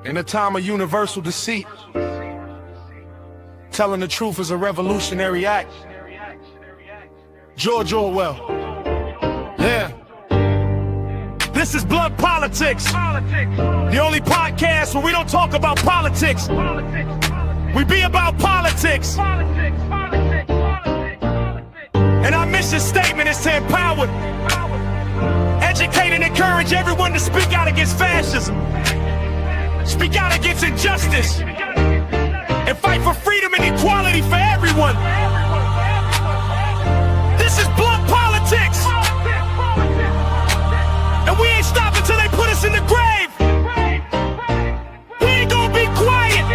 In a time of universal deceit, telling the truth is a revolutionary act. George Orwell. Yeah. This is Blood Politics. The only podcast where we don't talk about politics. We be about politics. And our mission statement is to empower, educate, and encourage everyone to speak out against fascism. Speak out against injustice and fight for freedom and equality for everyone. This is Blood Politics, and we ain't stopping till they put us in the grave. We ain't gonna be quiet,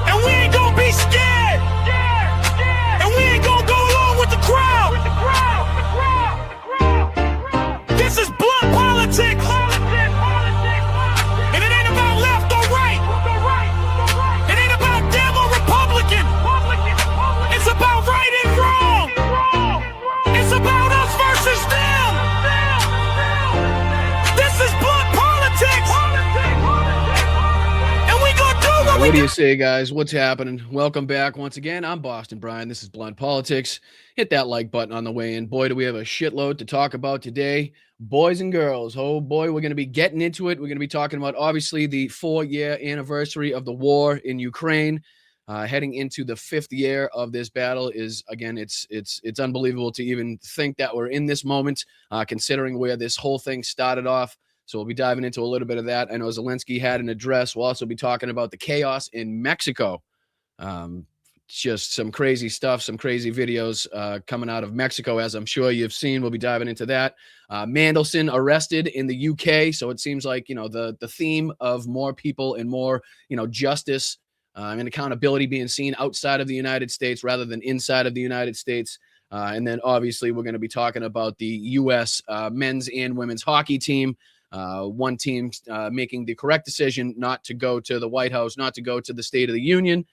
and we ain't gonna be scared, and we ain't gonna go along with the crowd. This is Blood Politics. What do you say, guys? What's happening? Welcome back once again. I'm Boston Brian. This is Blunt Politics. Hit that like button on the way in. Boy, do we have a shitload to talk about today. Boys and girls. Oh, boy, we're going to be getting into it. We're going to be talking about, obviously, the 4-year anniversary of the war in Ukraine. Heading into the 5th year of this battle is, again, it's unbelievable to even think that we're in this moment, considering where this whole thing started off. So we'll be diving into a little bit of that. I know Zelensky had an address. We'll also be talking about the chaos in Mexico. Just some crazy stuff, some crazy videos coming out of Mexico, as I'm sure you've seen. We'll be diving into that. Mandelson arrested in the UK. So it seems like, the theme of more people and more, justice and accountability being seen outside of the United States rather than inside of the United States. And then obviously we're going to be talking about the U.S. Men's and women's hockey team. One team making the correct decision not to go to the White House, not to go to the State of the Union.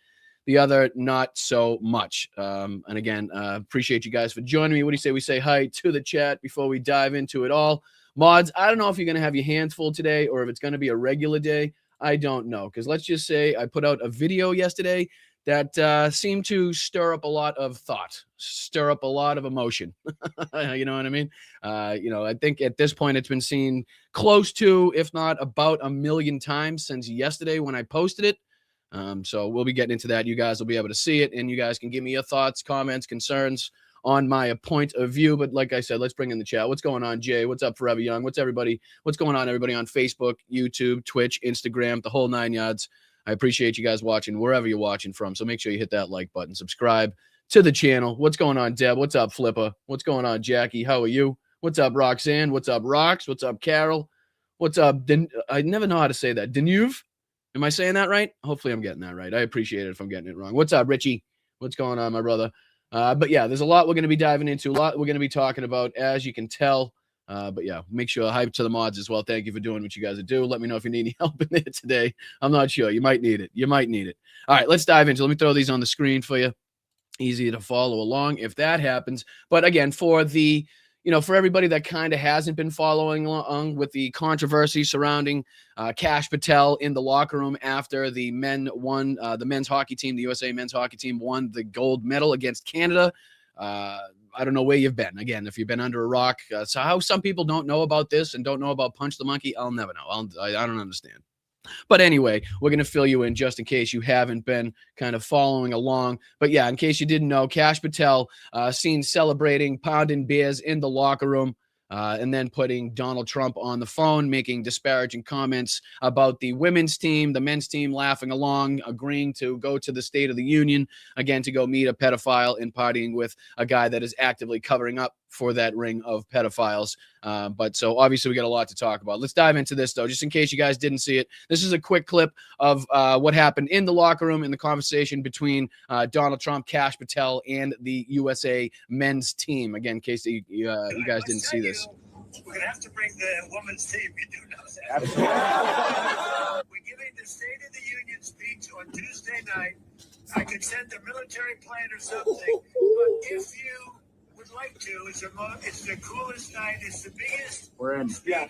The other, not so much. And again, appreciate you guys for joining me. What do you say we say hi to the chat before we dive into it all? Mods, I don't know if you're going to have your hands full today or if it's going to be a regular day. I don't know. Because let's just say I put out a video yesterday that seemed to stir up a lot of thought, stir up a lot of emotion. You know what I mean? I think at this point it's been seen close to, if not about 1 million times since yesterday when I posted it. So we'll be getting into that. You guys will be able to see it, and you guys can give me your thoughts, comments, concerns on my point of view. But like I said, let's bring in the chat. What's going on, Jay? What's up, Forever Young? What's going on, everybody on Facebook, YouTube, Twitch, Instagram, the whole 9 yards. I appreciate you guys watching wherever you're watching from. So make sure you hit that like button, subscribe to the channel. What's going on, Deb? What's up, Flipper? What's going on, Jackie? How are you? What's up, Roxanne? What's up, Rox? What's up, Carol? What's up? I never know how to say that. Danuve? Am I saying that right? Hopefully I'm getting that right. I appreciate it if I'm getting it wrong. What's up, Richie? What's going on, my brother? But yeah, there's a lot we're going to be diving into, a lot we're going to be talking about, as you can tell. But yeah, make sure hype to the mods as well. Thank you for doing what you guys do. Let me know if you need any help in it today. I'm not sure. You might need it. All right, let's dive into it. Let me throw these on the screen for you. Easy to follow along if that happens. But again, for the, for everybody that kind of hasn't been following along with the controversy surrounding Kash Patel in the locker room after the men won, the men's hockey team, the USA men's hockey team won the gold medal against Canada. I don't know where you've been. Again, if you've been under a rock. So how some people don't know about this and don't know about Punch the Monkey, I'll never know. I don't understand. But anyway, we're going to fill you in just in case you haven't been kind of following along. But yeah, in case you didn't know, Kash Patel seen celebrating, pounding beers in the locker room. And then putting Donald Trump on the phone, making disparaging comments about the women's team, the men's team, laughing along, agreeing to go to the State of the Union, again, to go meet a pedophile and partying with a guy that is actively covering up for that ring of pedophiles. But so obviously we got a lot to talk about. Let's dive into this, though, just in case you guys didn't see it. This is a quick clip of what happened in the locker room in the conversation between Donald Trump, Kash Patel, and the USA men's team. Again, in case you guys didn't see this. We're going to have to bring the women's team. You do know that. Absolutely. We're giving the State of the Union speech on Tuesday night. I could send a military plane or something, but if you would like to, it's the coolest night. It's the biggest. We're in. Yeah.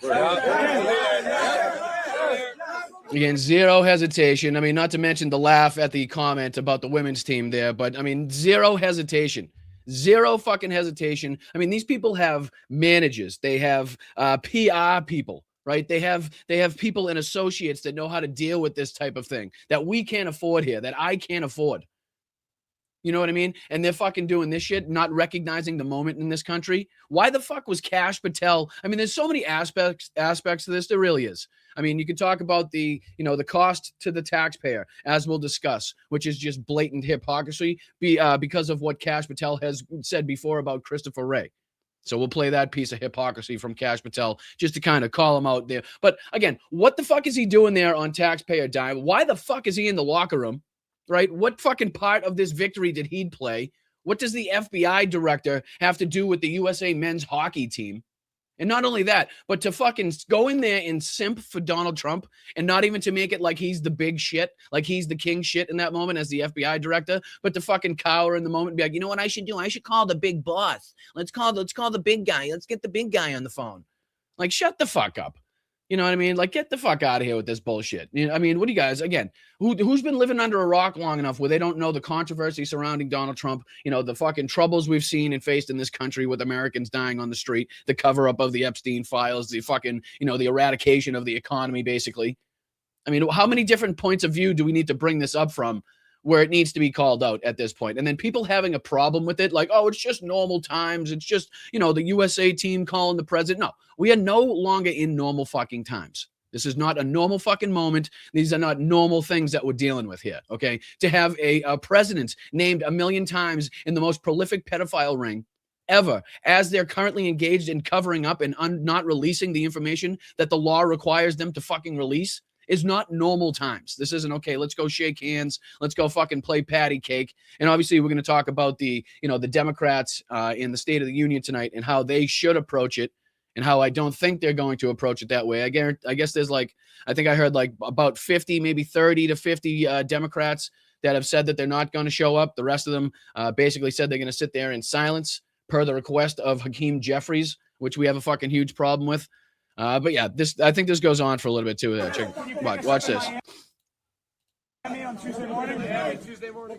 Again, zero hesitation. I mean, not to mention the laugh at the comment about the women's team there, but I mean, zero hesitation. Zero fucking hesitation. I mean, these people have managers. They have PR people, right? They have people and associates that know how to deal with this type of thing that we can't afford here, that I can't afford. You know what I mean? And they're fucking doing this shit, not recognizing the moment in this country. Why the fuck was Kash Patel? I mean, there's so many aspects to this. There really is. I mean, you can talk about the cost to the taxpayer, as we'll discuss, which is just blatant hypocrisy because of what Kash Patel has said before about Christopher Wray. So we'll play that piece of hypocrisy from Kash Patel just to kind of call him out there. But again, what the fuck is he doing there on taxpayer dime? Why the fuck is he in the locker room? Right? What fucking part of this victory did he play? What does the FBI director have to do with the USA men's hockey team? And not only that, but to fucking go in there and simp for Donald Trump and not even to make it like he's the big shit, like he's the king shit in that moment as the FBI director, but to fucking cower in the moment and be like, you know what I should do? I should call the big boss. Let's call the big guy. Let's get the big guy on the phone. Like, shut the fuck up. You know what I mean? Like, get the fuck out of here with this bullshit. You know, I mean, what do you guys, again, who's been living under a rock long enough where they don't know the controversy surrounding Donald Trump, the fucking troubles we've seen and faced in this country with Americans dying on the street, the cover up of the Epstein files, the fucking, the eradication of the economy, basically. I mean, how many different points of view do we need to bring this up from where it needs to be called out at this point? And then people having a problem with it, like, oh, it's just normal times. It's just, the USA team calling the president. No, we are no longer in normal fucking times. This is not a normal fucking moment. These are not normal things that we're dealing with here, okay? To have a president named 1 million times in the most prolific pedophile ring ever, as they're currently engaged in covering up and not releasing the information that the law requires them to fucking release, is not normal times. This isn't, okay, let's go shake hands. Let's go fucking play patty cake. And obviously we're going to talk about the Democrats in the State of the Union tonight and how they should approach it and how I don't think they're going to approach it that way. I guess there's I think I heard about 50, maybe 30 to 50 Democrats that have said that they're not going to show up. The rest of them basically said they're going to sit there in silence per the request of Hakeem Jeffries, which we have a fucking huge problem with. But yeah, I think this goes on for a little bit too. Watch this. On Tuesday morning? Yeah, Tuesday morning.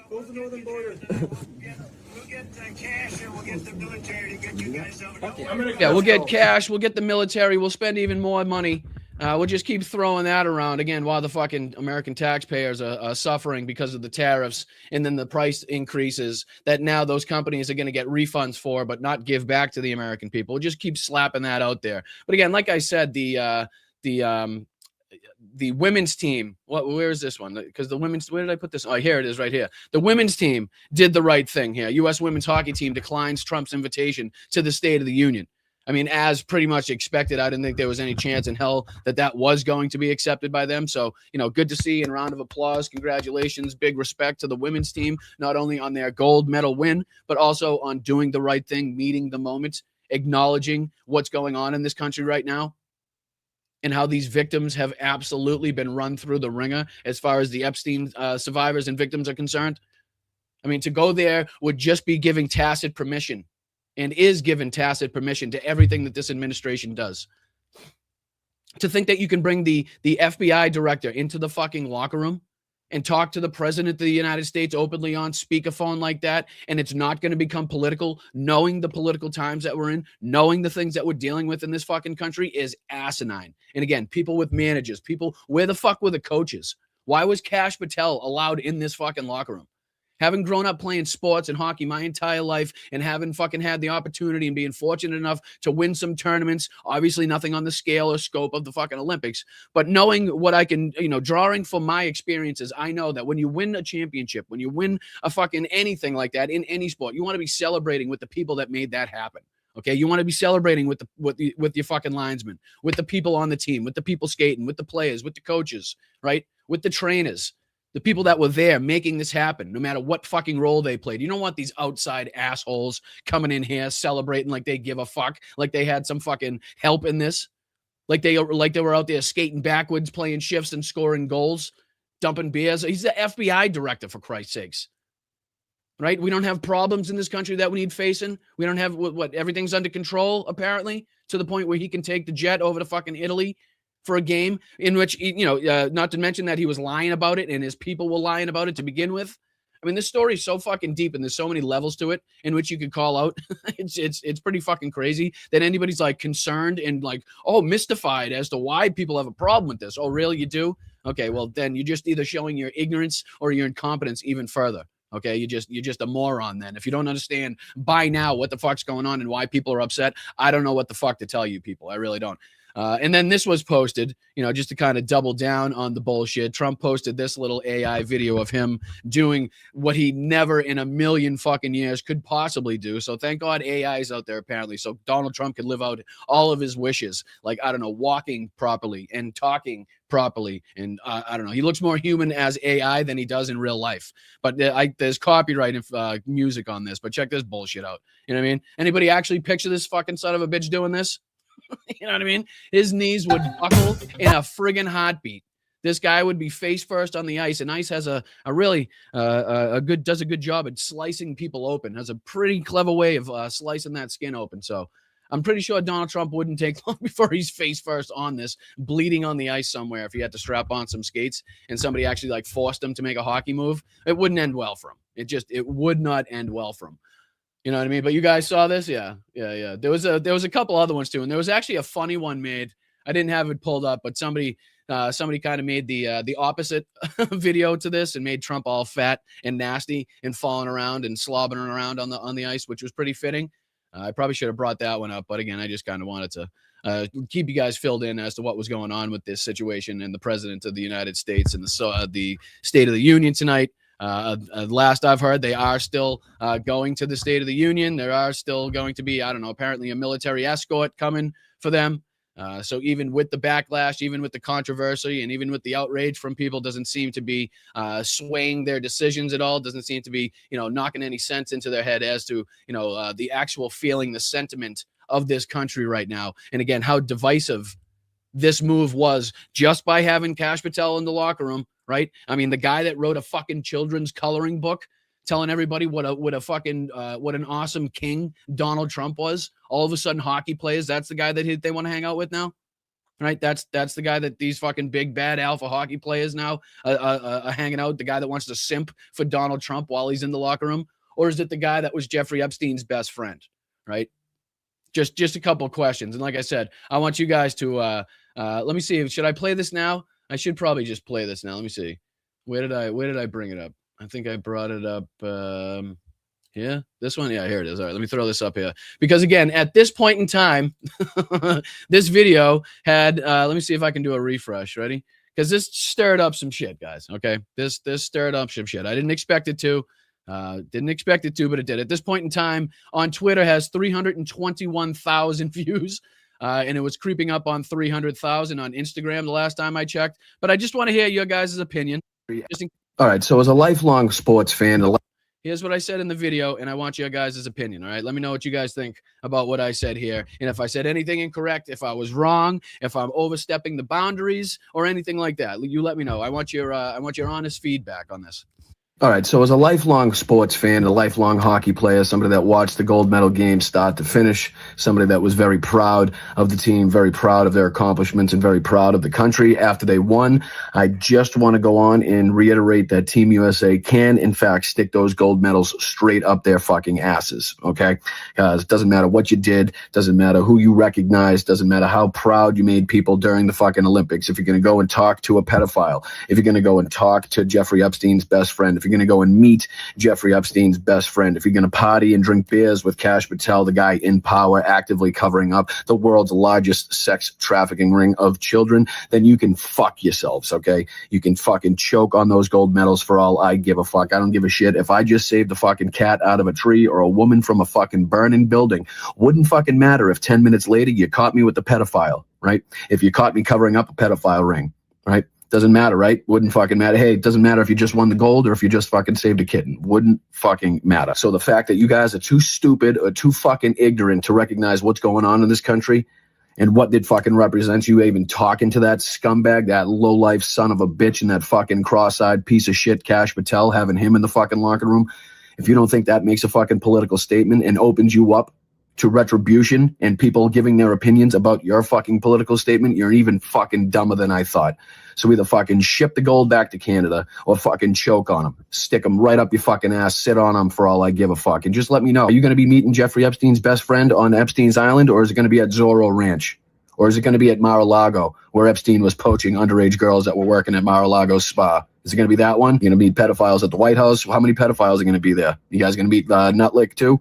Close the northern border. We'll get cash and we'll get the military to get you guys out. Yeah, we'll get cash. We'll get the military. We'll spend even more money. We'll just keep throwing that around again while the fucking American taxpayers are suffering because of the tariffs and then the price increases that now those companies are going to get refunds for, but not give back to the American people. We'll just keep slapping that out there. But again, like I said, the women's team. Where is this one? Because the women's, where did I put this? Oh, here it is right here. The women's team did the right thing here. U.S. women's hockey team declines Trump's invitation to the State of the Union. I mean, as pretty much expected, I didn't think there was any chance in hell that was going to be accepted by them. So, good to see and round of applause. Congratulations. Big respect to the women's team, not only on their gold medal win, but also on doing the right thing, meeting the moment, acknowledging what's going on in this country right now and how these victims have absolutely been run through the ringer as far as the Epstein survivors and victims are concerned. I mean, to go there would just be giving tacit permission. And is given tacit permission to everything that this administration does. To think that you can bring the FBI director into the fucking locker room and talk to the president of the United States openly on speakerphone like that, and it's not going to become political, knowing the political times that we're in, knowing the things that we're dealing with in this fucking country is asinine. And again, people with managers, where the fuck were the coaches? Why was Kash Patel allowed in this fucking locker room? Having grown up playing sports and hockey my entire life and having fucking had the opportunity and being fortunate enough to win some tournaments, obviously nothing on the scale or scope of the fucking Olympics, but knowing what I can, drawing from my experiences, I know that when you win a championship, when you win a fucking anything like that in any sport, you want to be celebrating with the people that made that happen. Okay, you want to be celebrating with your fucking linesmen, with the people on the team, with the people skating, with the players, with the coaches, right? With the trainers. The people that were there making this happen, no matter what fucking role they played. You don't want these outside assholes coming in here celebrating like they give a fuck, like they had some fucking help in this, like they were out there skating backwards, playing shifts and scoring goals, dumping beers. He's the FBI director, for Christ's sakes. Right? We don't have problems in this country that we need facing. We don't have what everything's under control, apparently, to the point where he can take the jet over to fucking Italy for a game in which, not to mention that he was lying about it and his people were lying about it to begin with. I mean, this story is so fucking deep and there's so many levels to it in which you could call out. It's pretty fucking crazy that anybody's like concerned and like, mystified as to why people have a problem with this. Oh, really? You do? Okay, well then you're just either showing your ignorance or your incompetence even further. Okay, you're just a moron then. If you don't understand by now what the fuck's going on and why people are upset, I don't know what the fuck to tell you people. I really don't. And then this was posted, just to kind of double down on the bullshit. Trump posted this little AI video of him doing what he never in a million fucking years could possibly do. So thank God AI is out there apparently. So Donald Trump could live out all of his wishes, like, I don't know, walking properly and talking properly. And I don't know, he looks more human as AI than he does in real life. But there's copyright music on this, but check this bullshit out. You know what I mean? Anybody actually picture this fucking son of a bitch doing this? You know what I mean? His knees would buckle in a friggin' heartbeat. This guy would be face first on the ice, and ice has a really does a good job at slicing people open. Has a pretty clever way of slicing that skin open. So I'm pretty sure Donald Trump wouldn't take long before he's face first on this, bleeding on the ice somewhere. If he had to strap on some skates and somebody actually like forced him to make a hockey move, it wouldn't end well for him. It would not end well for him. You know what I mean? But you guys saw this? Yeah. There was a couple other ones too. And there was actually a funny one made. I didn't have it pulled up, but somebody kind of made the opposite video to this and made Trump all fat and nasty and falling around and slobbering around on the ice, which was pretty fitting. I probably should have brought that one up. But again, I just kind of wanted to keep you guys filled in as to what was going on with this situation and the president of the United States and the State of the Union tonight. Last I've heard, they are still going to the State of the Union. There are still going to be, I don't know, apparently a military escort coming for them. So even with the backlash, even with the controversy, and even with the outrage from people, doesn't seem to be swaying their decisions at all. Doesn't seem to be, knocking any sense into their head as to, the actual feeling, the sentiment of this country right now. And again, how divisive this move was just by having Kash Patel in the locker room. Right? I mean, the guy that wrote a fucking children's coloring book telling everybody what an awesome king Donald Trump was. All of a sudden, hockey players, that's the guy that they want to hang out with now. Right? That's the guy that these fucking big bad alpha hockey players now are hanging out. The guy that wants to simp for Donald Trump while he's in the locker room. Or is it the guy that was Jeffrey Epstein's best friend? Right? Just a couple of questions. And like I said, I want you guys to let me see. Should I play this now? I should probably just play this now. Let me see. Where did I bring it up? I think I brought it up. Yeah, this one. Yeah, here it is. All right, let me throw this up here. Because again, at this point in time, this video had, let me see if I can do a refresh. Ready? Because this stirred up some shit, guys. Okay. This stirred up some shit. I didn't expect it to. But it did. At this point in time on Twitter has 321,000 views. And it was creeping up on 300,000 on Instagram the last time I checked. But I just want to hear your guys' opinion. All right. So as a lifelong sports fan, here's what I said in the video, and I want your guys' opinion. All right. Let me know what you guys think about what I said here. And if I said anything incorrect, if I was wrong, if I'm overstepping the boundaries or anything like that, you let me know. I want your honest feedback on this. All right, so as a lifelong sports fan, a lifelong hockey player, somebody that watched the gold medal game start to finish, somebody that was very proud of the team, very proud of their accomplishments, and very proud of the country after they won, I just want to go on and reiterate that Team USA can, in fact, stick those gold medals straight up their fucking asses, okay? Because it doesn't matter what you did, doesn't matter who you recognized, doesn't matter how proud you made people during the fucking Olympics. If you're going to go and talk to a pedophile, if you're going to go and talk to Jeffrey Epstein's best friend, if you're going to go and meet Jeffrey Epstein's best friend, if you're going to party and drink beers with Kash Patel, the guy in power, actively covering up the world's largest sex trafficking ring of children, then you can fuck yourselves, okay? You can fucking choke on those gold medals for all I give a fuck. I don't give a shit. If I just saved a fucking cat out of a tree or a woman from a fucking burning building, wouldn't fucking matter if 10 minutes later you caught me with the pedophile, right? If you caught me covering up a pedophile ring, right? Doesn't matter, right? Wouldn't fucking matter. Hey, it doesn't matter if you just won the gold or if you just fucking saved a kitten. Wouldn't fucking matter. So the fact that you guys are too stupid or too fucking ignorant to recognize what's going on in this country and what did fucking represent you even talking to that scumbag, that low-life son of a bitch, and that fucking cross-eyed piece of shit Kash Patel, having him in the fucking locker room, if you don't think that makes a fucking political statement and opens you up to retribution and people giving their opinions about your fucking political statement, you're even fucking dumber than I thought. So either fucking ship the gold back to Canada or fucking choke on them. Stick them right up your fucking ass, sit on them for all I give a fuck. And just let me know, are you going to be meeting Jeffrey Epstein's best friend on Epstein's Island, or is it going to be at Zorro Ranch? Or is it going to be at Mar-a-Lago, where Epstein was poaching underage girls that were working at Mar-a-Lago's spa? Is it going to be that one? You're going to meet pedophiles at the White House? How many pedophiles are going to be there? You guys going to meet Nutlick too?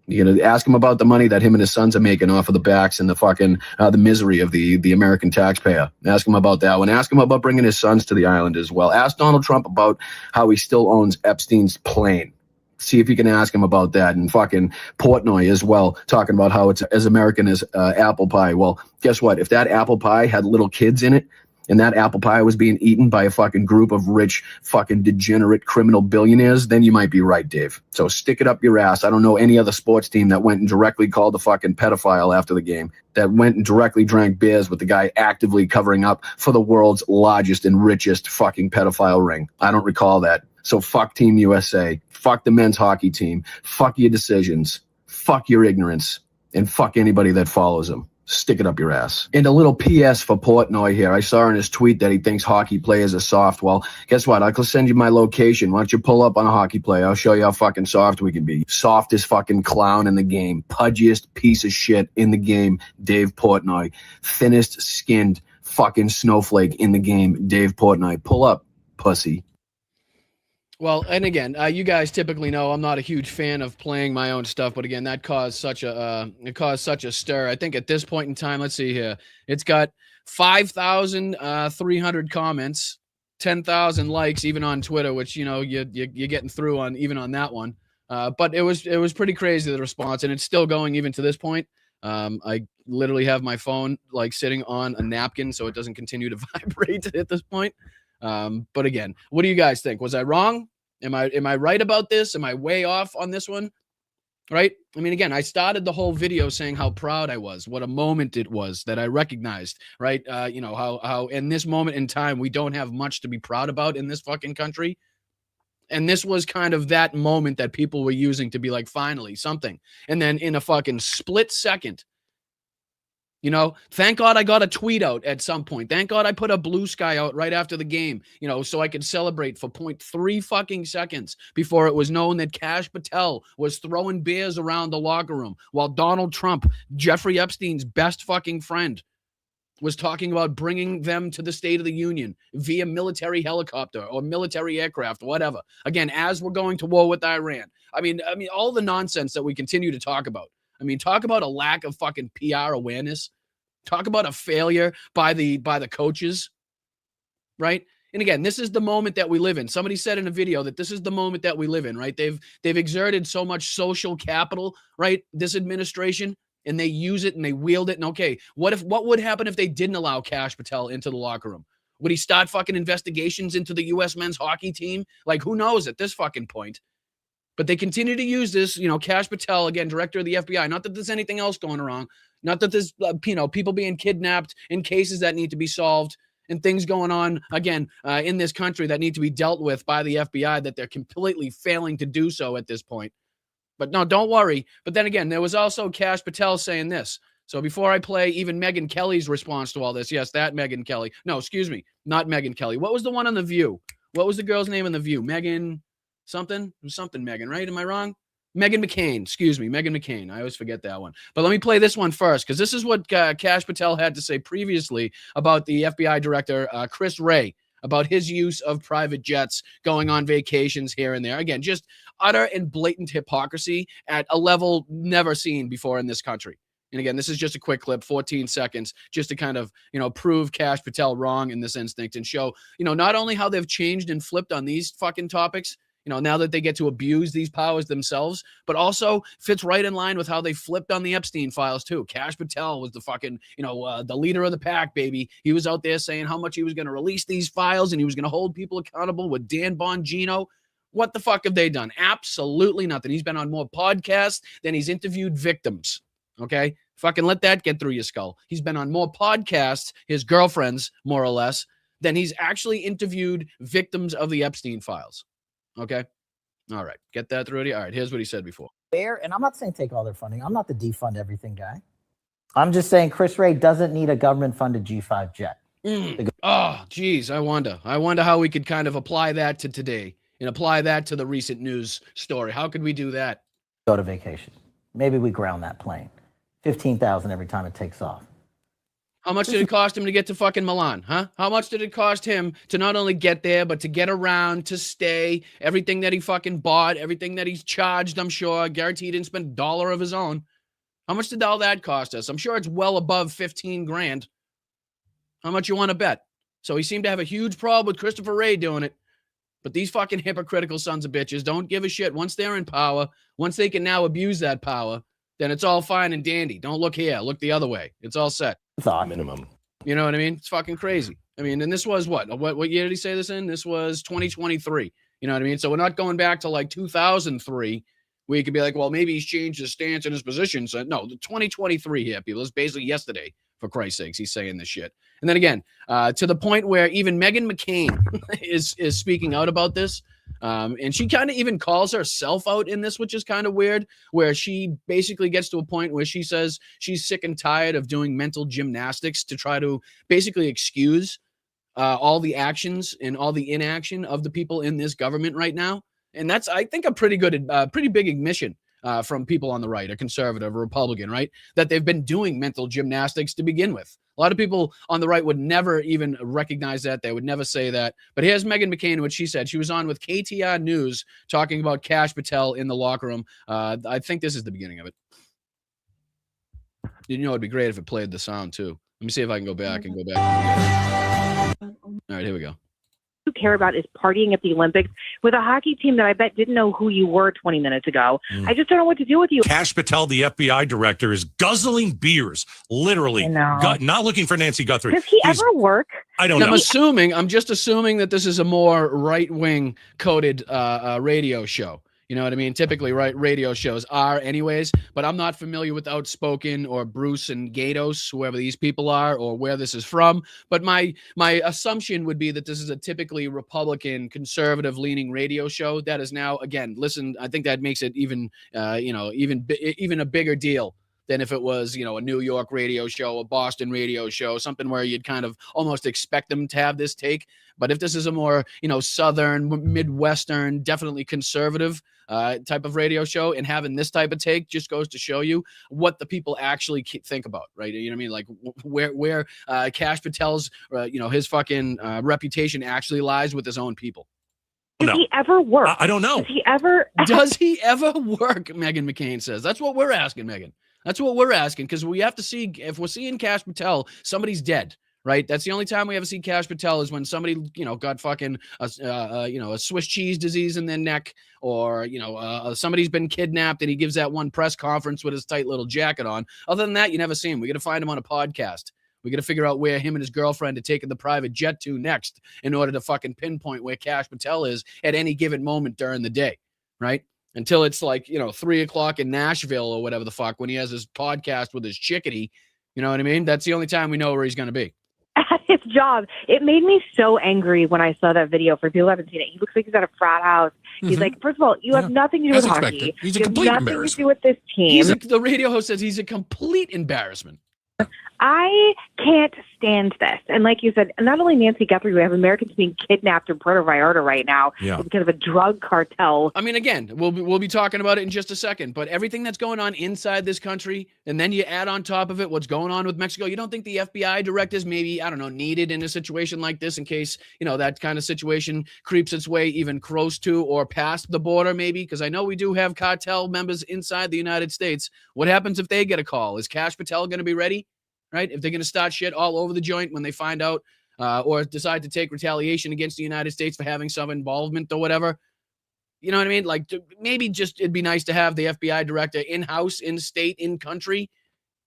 You're going to ask him about the money that him and his sons are making off of the backs and the fucking the misery of the American taxpayer. Ask him about that one. Ask him about bringing his sons to the island as well. Ask Donald Trump about how he still owns Epstein's plane. See if you can ask him about that. And fucking Portnoy as well, talking about how it's as American as apple pie. Well, guess what? If that apple pie had little kids in it, and that apple pie was being eaten by a fucking group of rich, fucking degenerate criminal billionaires, then you might be right, Dave. So stick it up your ass. I don't know any other sports team that went and directly called the fucking pedophile after the game, that went and directly drank beers with the guy actively covering up for the world's largest and richest fucking pedophile ring. I don't recall that. So fuck Team USA. Fuck the men's hockey team. Fuck your decisions. Fuck your ignorance. And fuck anybody that follows them. Stick it up your ass. And a little PS for Portnoy here. I saw in his tweet that he thinks hockey players are soft. Well, guess what? I'll send you my location. Why don't you pull up on a hockey player? I'll show you how fucking soft we can be. Softest fucking clown in the game. Pudgiest piece of shit in the game, Dave Portnoy. Thinnest skinned fucking snowflake in the game, Dave Portnoy. Pull up, pussy. Well, and again, you guys typically know I'm not a huge fan of playing my own stuff, but again, that caused such a stir. I think at this point in time, let's see here, it's got 5,300 comments, 10,000 likes, even on Twitter, which you're getting through on even on that one. But it was pretty crazy, the response, and it's still going even to this point. I literally have my phone like sitting on a napkin so it doesn't continue to vibrate at this point. But again, what do you guys think? Was I wrong? Am I right about this? Am I way off on this one? Right? I mean, again, I started the whole video saying how proud I was, what a moment it was that I recognized, right? How in this moment in time, we don't have much to be proud about in this fucking country. And this was kind of that moment that people were using to be like, finally, something. And then in a fucking split second, thank God I got a tweet out at some point. Thank God I put a blue sky out right after the game, so I could celebrate for 0.3 fucking seconds before it was known that Kash Patel was throwing beers around the locker room while Donald Trump, Jeffrey Epstein's best fucking friend, was talking about bringing them to the State of the Union via military helicopter or military aircraft, whatever. Again, as we're going to war with Iran. I mean, all the nonsense that we continue to talk about. I mean, talk about a lack of fucking PR awareness. Talk about a failure by the coaches, right? And again, this is the moment that we live in. Somebody said in a video that this is the moment that we live in, right? They've exerted so much social capital, right? This administration, and they use it and they wield it. And okay, what would happen if they didn't allow Kash Patel into the locker room? Would he start fucking investigations into the U.S. men's hockey team? Like, who knows at this fucking point? But they continue to use this, Kash Patel, again, director of the FBI. Not that there's anything else going wrong. Not that there's, people being kidnapped in cases that need to be solved and things going on, again, in this country that need to be dealt with by the FBI, that they're completely failing to do so at this point. But no, don't worry. But then again, there was also Kash Patel saying this. So before I play even Megyn Kelly's response to all this, yes, that Megyn Kelly. No, excuse me, not Megyn Kelly. What was the one on The View? What was the girl's name on The View? Megyn something? Something Megyn, right? Am I wrong? Meghan McCain. Excuse me, Meghan McCain. I always forget that one. But let me play this one first, because this is what Kash Patel had to say previously about the FBI director, Chris Wray, about his use of private jets, going on vacations here and there. Again, just utter and blatant hypocrisy at a level never seen before in this country. And again, this is just a quick clip, 14 seconds, just to kind of, prove Kash Patel wrong in this instinct and show, not only how they've changed and flipped on these fucking topics, now that they get to abuse these powers themselves, but also fits right in line with how they flipped on the Epstein files too. Kash Patel was the fucking, the leader of the pack, baby. He was out there saying how much he was going to release these files and he was going to hold people accountable with Dan Bongino. What the fuck have they done? Absolutely nothing. He's been on more podcasts than he's interviewed victims. Okay? Fucking let that get through your skull. He's been on more podcasts, his girlfriends, more or less, than he's actually interviewed victims of the Epstein files. Okay? All right. Get that through to you. All right. Here's what he said before. Fair, and I'm not saying take all their funding. I'm not the defund everything guy. I'm just saying Chris Wray doesn't need a government-funded G5 jet. Oh, geez, I wonder how we could kind of apply that to today and apply that to the recent news story. How could we do that? Go to vacation. Maybe we ground that plane. $15,000 every time it takes off. How much did it cost him to get to fucking Milan, huh? How much did it cost him to not only get there, but to get around, to stay, everything that he fucking bought, everything that he's charged, I'm sure. I guarantee he didn't spend a dollar of his own. How much did all that cost us? I'm sure it's well above 15 grand. How much you want to bet? So he seemed to have a huge problem with Christopher Wray doing it. But these fucking hypocritical sons of bitches don't give a shit. Once they're in power, once they can now abuse that power, then it's all fine and dandy. Don't look here. Look the other way. It's all set. Thought. Minimum. You know what I mean? It's fucking crazy. I mean, and this was what year did he say this in? This was 2023. You know what I mean? So we're not going back to like 2003 where you could be like, well, maybe he's changed his stance and his position. So no, the 2023 here, people. It's basically yesterday, for Christ's sakes, he's saying this shit. And then again, to the point where even Meghan McCain is speaking out about this. And she kind of even calls herself out in this, which is kind of weird, where she basically gets to a point where she says she's sick and tired of doing mental gymnastics to try to basically excuse all the actions and all the inaction of the people in this government right now. And that's, I think, a pretty big admission from people on the right, a conservative, a Republican, right? That they've been doing mental gymnastics to begin with. A lot of people on the right would never even recognize that. They would never say that. But here's Meghan McCain, what she said. She was on with KTR News talking about Kash Patel in the locker room. I think this is the beginning of it. You know, it'd be great if it played the sound too. Let me see if I can go back and go back. All right, here we go. Care about is partying at the Olympics with a hockey team that I bet didn't know who you were 20 minutes ago. I just don't know what to do with you. Kash Patel, the FBI director, is guzzling beers, literally. Not looking for Nancy Guthrie. Does he ever work? I don't know. I'm just assuming that this is a more right-wing coded radio show. You know what I mean? Typically, right, radio shows are anyways, but I'm not familiar with Outspoken or Bruce and Gatos, whoever these people are, or where this is from. But my assumption would be that this is a typically Republican, conservative-leaning radio show that is now, again, listen, I think that makes it even, even a bigger deal than if it was, a New York radio show, a Boston radio show, something where you'd kind of almost expect them to have this take. But if this is a more, Southern, Midwestern, definitely conservative type of radio show, and having this type of take just goes to show you what the people actually think about, right? You know what I mean? Like where Kash Patel's, his fucking reputation actually lies with his own people. Does he ever work? I don't know. Does he ever work? Meghan McCain says. That's what we're asking, Meghan. That's what we're asking, because we have to see, if we're seeing Kash Patel, somebody's dead. Right, that's the only time we ever see Kash Patel is when somebody, got fucking, a Swiss cheese disease in their neck, or somebody's been kidnapped, and he gives that one press conference with his tight little jacket on. Other than that, you never see him. We got to find him on a podcast. We got to figure out where him and his girlfriend are taking the private jet to next, in order to fucking pinpoint where Kash Patel is at any given moment during the day, right? Until it's like 3:00 in Nashville or whatever the fuck, when he has his podcast with his chickadee. You know what I mean? That's the only time we know where he's going to be. At his job. It made me so angry when I saw that video. For people who haven't seen it, he looks like he's at a frat house. He's like, first of all, you have nothing to do with hockey. He's a complete nothing embarrassment. to do with this team. The radio host says he's a complete embarrassment. I can't stand this. And like you said, not only Nancy Guthrie, we have Americans being kidnapped in Puerto Vallarta right now because of a drug cartel. I mean, again, we'll be talking about it in just a second, but everything that's going on inside this country, and then you add on top of it what's going on with Mexico, you don't think the FBI directors maybe, needed in a situation like this in case, that kind of situation creeps its way even close to or past the border maybe? Because I know we do have cartel members inside the United States. What happens if they get a call? Is Kash Patel going to be ready? Right? If they're going to start shit all over the joint when they find out or decide to take retaliation against the United States for having some involvement or whatever. You know what I mean? Like, maybe just it'd be nice to have the FBI director in-house, in-state, in-country,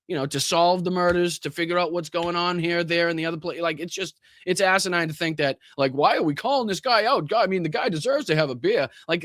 to solve the murders, to figure out what's going on here, there, and the other place. Like, it's asinine to think that, like, why are we calling this guy out? God, I mean, the guy deserves to have a beer. Like,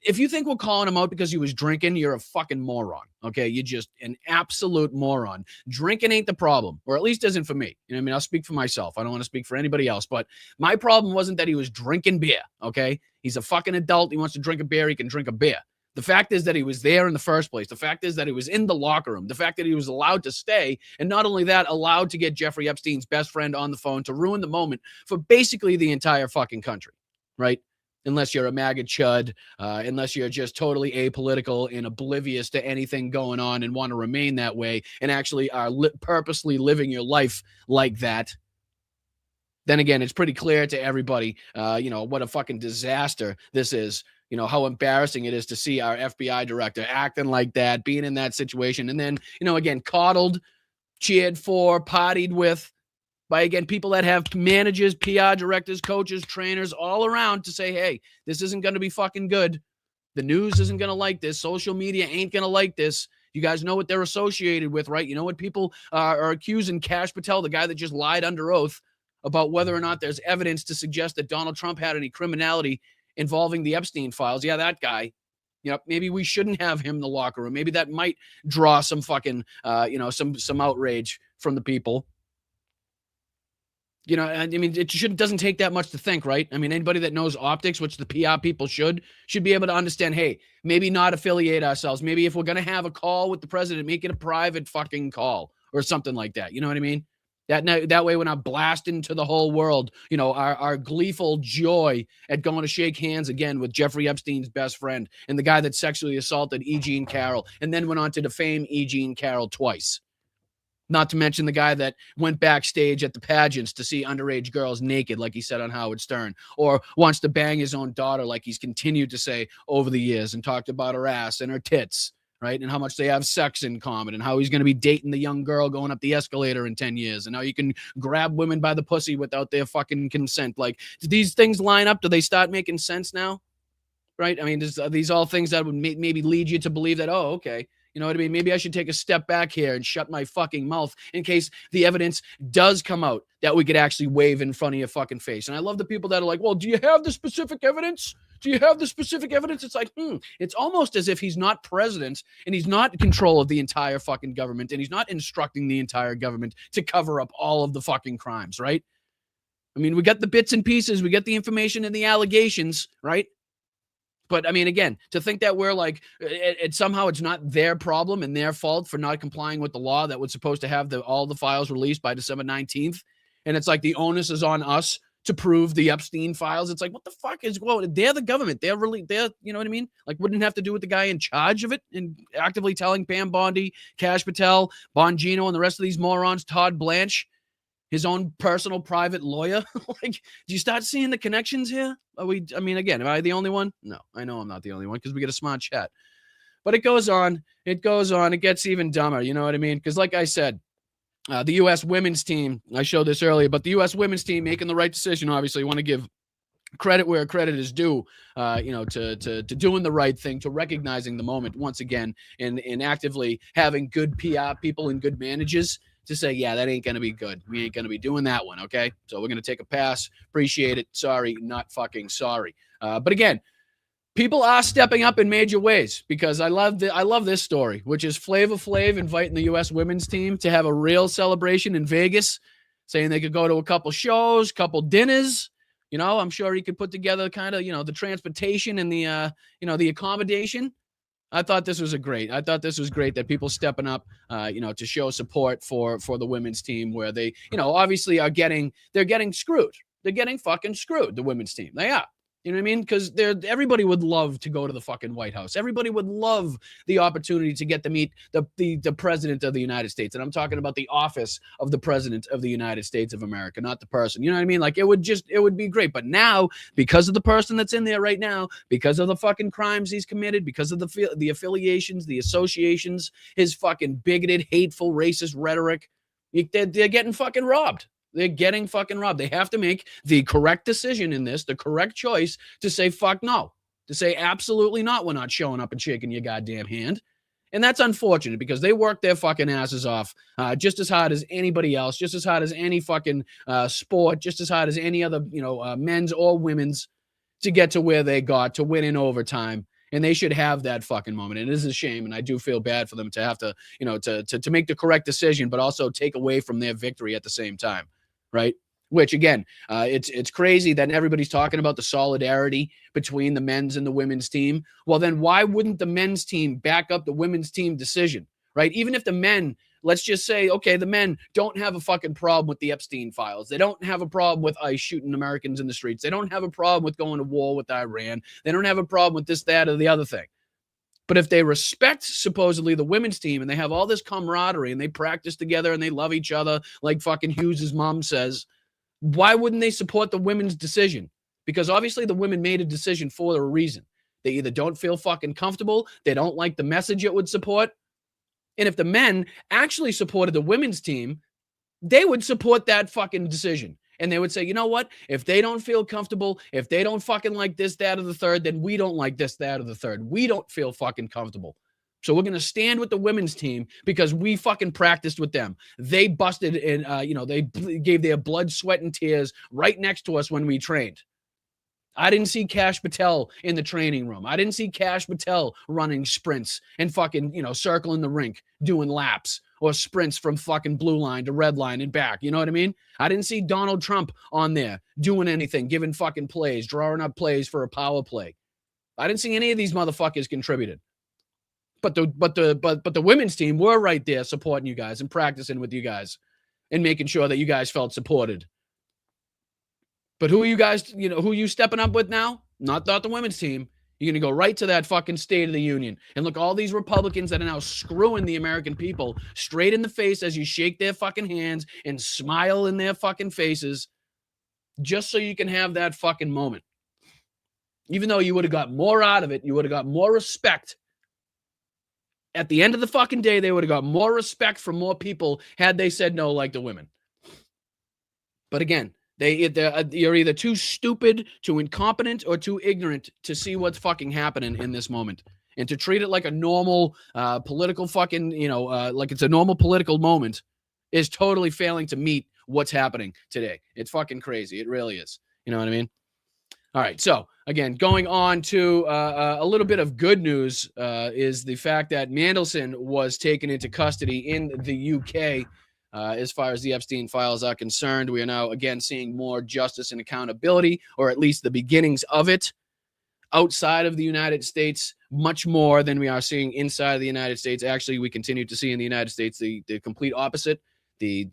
if you think we're calling him out because he was drinking, you're a fucking moron. Okay, you're just an absolute moron. Drinking ain't the problem, or at least isn't for me. You know what I mean? I'll speak for myself. I don't want to speak for anybody else, but my problem wasn't that he was drinking beer. Okay, he's a fucking adult. He wants to drink a beer. He can drink a beer. The fact is that he was there in the first place. The fact is that he was in the locker room. The fact that he was allowed to stay, and not only that, allowed to get Jeffrey Epstein's best friend on the phone to ruin the moment for basically the entire fucking country, right? Unless you're a MAGA chud, unless you're just totally apolitical and oblivious to anything going on and want to remain that way and actually are purposely living your life like that. Then again, it's pretty clear to everybody, what a fucking disaster this is. How embarrassing it is to see our FBI director acting like that, being in that situation. And then, again, coddled, cheered for, partied with by, again, people that have managers, PR directors, coaches, trainers all around to say, hey, this isn't going to be fucking good. The news isn't going to like this. Social media ain't going to like this. You guys know what they're associated with, right? You know what people are accusing Kash Patel, the guy that just lied under oath, about whether or not there's evidence to suggest that Donald Trump had any criminality involving the Epstein files. Yeah, that guy. Maybe we shouldn't have him in the locker room. Maybe that might draw some fucking, some outrage from the people. It doesn't take that much to think, right? I mean, anybody that knows optics, which the PR people should be able to understand, hey, maybe not affiliate ourselves. Maybe if we're going to have a call with the president, make it a private fucking call or something like that. You know what I mean? That way we're not blasting to the whole world, our gleeful joy at going to shake hands again with Jeffrey Epstein's best friend and the guy that sexually assaulted E. Jean Carroll and then went on to defame E. Jean Carroll twice. Not to mention the guy that went backstage at the pageants to see underage girls naked, like he said on Howard Stern, or wants to bang his own daughter like he's continued to say over the years and talked about her ass and her tits. Right? And how much they have sex in common and how he's going to be dating the young girl going up the escalator in 10 years and how you can grab women by the pussy without their fucking consent. Like, do these things line up? Do they start making sense now? Right? I mean, are these all things that would maybe lead you to believe that, oh, okay, you know what I mean? Maybe I should take a step back here and shut my fucking mouth in case the evidence does come out that we could actually wave in front of your fucking face. And I love the people that are like, well, do you have the specific evidence? Do you have the specific evidence? It's like, it's almost as if he's not president and he's not in control of the entire fucking government and he's not instructing the entire government to cover up all of the fucking crimes, right? I mean, we got the bits and pieces, we got the information and the allegations, right? But I mean, again, to think that we're like, somehow it's not their problem and their fault for not complying with the law that was supposed to have all the files released by December 19th. And it's like the onus is on us to prove the Epstein files. It's like, what the fuck is going on? They're the government. They're you know what I mean? Like, wouldn't it have to do with the guy in charge of it and actively telling Pam Bondi, Kash Patel, Bongino, and the rest of these morons, Todd Blanche, his own personal private lawyer? Like, do you start seeing the connections here? Again, am I the only one? No, I know I'm not the only one because we get a smart chat. But it goes on. It gets even dumber. You know what I mean? Because like I said, the U.S. women's team, I showed this earlier, but the U.S. women's team making the right decision. Obviously, you want to give credit where credit is due, to doing the right thing, to recognizing the moment once again, and actively having good PR people and good managers to say, yeah, that ain't going to be good. We ain't going to be doing that one, okay? So we're going to take a pass. Appreciate it. Sorry, not fucking sorry. But again, people are stepping up in major ways because I love this story, which is Flavor Flav inviting the U.S. women's team to have a real celebration in Vegas, saying they could go to a couple shows, couple dinners. I'm sure he could put together kind of, the transportation and the accommodation. I thought this was great that people stepping up, to show support for the women's team where they, obviously they're getting screwed. They're getting fucking screwed, the women's team. They are. You know what I mean? Because everybody would love to go to the fucking White House. Everybody would love the opportunity to get to meet the president of the United States. And I'm talking about the office of the president of the United States of America, not the person. You know what I mean? Like, it would be great. But now, because of the person that's in there right now, because of the fucking crimes he's committed, because of the affiliations, the associations, his fucking bigoted, hateful, racist rhetoric, they're getting fucking robbed. They're getting fucking robbed. They have to make the correct decision in this, the correct choice to say, fuck no, to say, absolutely not. We're not showing up and shaking your goddamn hand. And that's unfortunate because they work their fucking asses off just as hard as anybody else, just as hard as any fucking sport, just as hard as any other, men's or women's to get to where they got, to win in overtime. And they should have that fucking moment. And it is a shame. And I do feel bad for them to have to, to make the correct decision, but also take away from their victory at the same time. Right. Which again, it's crazy that everybody's talking about the solidarity between the men's and the women's team. Well, then why wouldn't the men's team back up the women's team decision, right? Even if the men, let's just say, okay, the men don't have a fucking problem with the Epstein files. They don't have a problem with ICE shooting Americans in the streets. They don't have a problem with going to war with Iran. They don't have a problem with this, that, or the other thing. But if they respect supposedly the women's team and they have all this camaraderie and they practice together and they love each other like fucking Hughes' mom says, why wouldn't they support the women's decision? Because obviously the women made a decision for a reason. They either don't feel fucking comfortable, they don't like the message it would support. And if the men actually supported the women's team, they would support that fucking decision. And they would say, you know what? If they don't feel comfortable, if they don't fucking like this, that, or the third, then we don't like this, that, or the third. We don't feel fucking comfortable. So we're going to stand with the women's team because we fucking practiced with them. They busted and, they gave their blood, sweat, and tears right next to us when we trained. I didn't see Kash Patel in the training room. I didn't see Kash Patel running sprints and fucking, circling the rink, doing laps or sprints from fucking blue line to red line and back. You know what I mean? I didn't see Donald Trump on there doing anything, giving fucking plays, drawing up plays for a power play. I didn't see any of these motherfuckers contributed. But the women's team were right there supporting you guys and practicing with you guys and making sure that you guys felt supported. But who are you guys, who are you stepping up with now? Not the women's team. You're going to go right to that fucking State of the Union. And look, all these Republicans that are now screwing the American people straight in the face as you shake their fucking hands and smile in their fucking faces just so you can have that fucking moment. Even though you would have got more out of it, you would have got more respect. At the end of the fucking day, they would have got more respect from more people had they said no like the women. But again, you're either too stupid, too incompetent, or too ignorant to see what's fucking happening in this moment. And to treat it like a normal political fucking, like it's a normal political moment is totally failing to meet what's happening today. It's fucking crazy. It really is. You know what I mean? All right. So again, going on to a little bit of good news is the fact that Mandelson was taken into custody in the UK. As far as the Epstein files are concerned, we are now again seeing more justice and accountability, or at least the beginnings of it, outside of the United States, much more than we are seeing inside of the United States. Actually, we continue to see in the United States the complete opposite. The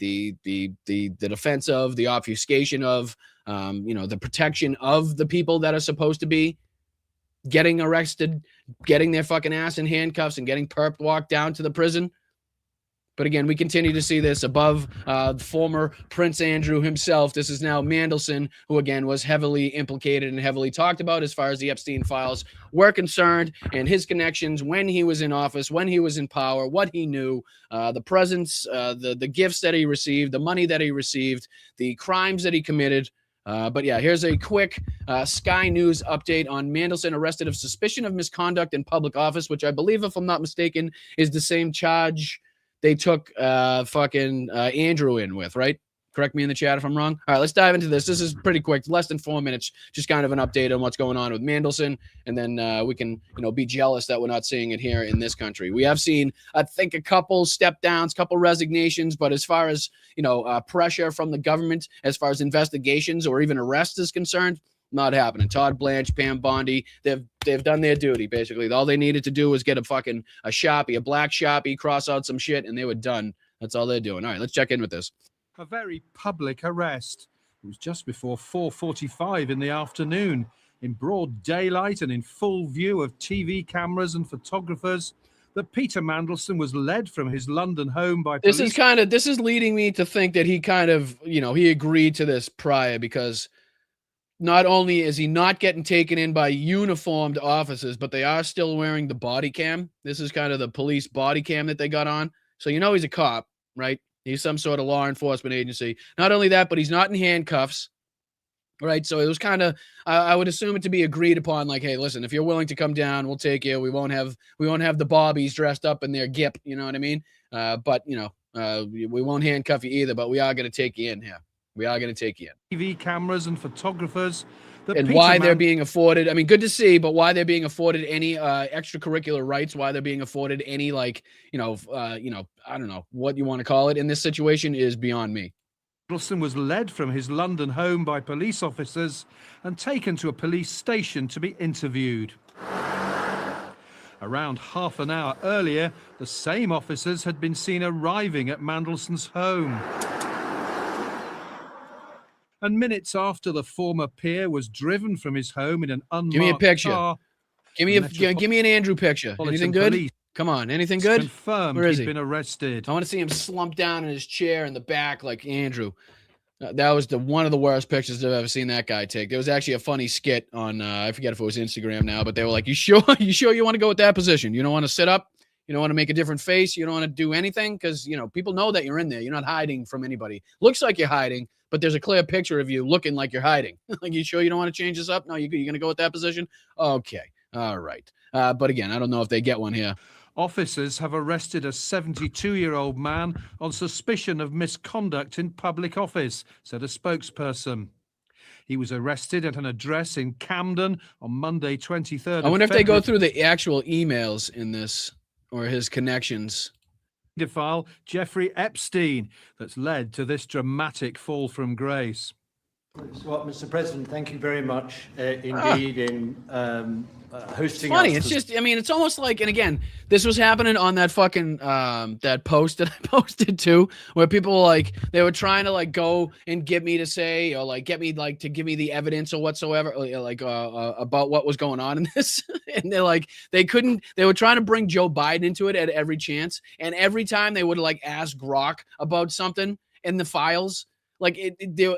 defense of, the obfuscation of, the protection of the people that are supposed to be getting arrested, getting their fucking ass in handcuffs and getting perp walked down to the prison. But again, we continue to see this above former Prince Andrew himself. This is now Mandelson, who again was heavily implicated and heavily talked about as far as the Epstein files were concerned, and his connections when he was in office, when he was in power, what he knew, the presents, the gifts that he received, the money that he received, the crimes that he committed. But yeah, here's a quick Sky News update on Mandelson arrested of suspicion of misconduct in public office, which I believe, if I'm not mistaken, is the same charge they took Andrew in with, right? Correct me in the chat if I'm wrong. All right, let's dive into this. This is pretty quick, less than 4 minutes, just kind of an update on what's going on with Mandelson, and then we can, be jealous that we're not seeing it here in this country. We have seen, I think, a couple step downs, couple resignations, but as far as, pressure from the government, as far as investigations or even arrests is concerned, not happening. Todd Blanche, Pam Bondi, they've done their duty, basically. All they needed to do was get a Sharpie, a black Sharpie, cross out some shit, and they were done. That's all they're doing. All right, let's check in with this. A very public arrest. It was just before 4:45 in the afternoon, in broad daylight and in full view of TV cameras and photographers, that Peter Mandelson was led from his London home by police. This is leading me to think that he kind of, he agreed to this prior, because not only is he not getting taken in by uniformed officers, but they are still wearing the body cam. This is kind of the police body cam that they got on. So he's a cop, right? He's some sort of law enforcement agency. Not only that, but he's not in handcuffs, right? So it was kind of, I would assume it to be agreed upon, like, hey, listen, if you're willing to come down, we'll take you. We won't have the bobbies dressed up in their gip, you know what I mean? But we won't handcuff you either, but we are going to take you in here. We are going to take you in. TV cameras and photographers. And why they're being afforded, I mean, good to see, but why they're being afforded any extracurricular rights, why they're being afforded any, I don't know what you want to call it in this situation is beyond me. Mandelson was led from his London home by police officers and taken to a police station to be interviewed. Around half an hour earlier, the same officers had been seen arriving at Mandelson's home. And minutes after the former peer was driven from his home in an unmarked Give me a picture. car, Give me an Andrew picture. Anything good? Come on, anything good? Confirmed Where is he'd he? been arrested. I want to see him slumped down in his chair in the back like Andrew. That was one of the worst pictures I've ever seen that guy take. There was actually a funny skit on I forget if it was Instagram now, but they were like, "You sure you want to go with that position? You don't want to sit up? You don't want to make a different face? You don't want to do anything? Because people know that you're in there. You're not hiding from anybody. Looks like you're hiding, but there's a clear picture of you looking like you're hiding. Like, you sure you don't want to change this up? No, you're going to go with that position? Okay, all right. But again, I don't know if they get one here. Officers have arrested a 72-year-old man on suspicion of misconduct in public office, said a spokesperson. He was arrested at an address in Camden on Monday, 23rd. I wonder if they go through the actual emails in this or his connections. Pedophile Jeffrey Epstein that's led to this dramatic fall from grace. Well, Mr. President, thank you very much indeed in hosting. It's funny. us. It's just, it's almost like, and again, this was happening on that fucking that post that I posted too, where people were like, they were trying to like go and get me to say, or like get me like to give me the evidence or whatsoever, like about what was going on in this, and they're like, they were trying to bring Joe Biden into it at every chance, and every time they would like ask Grok about something in the files. Like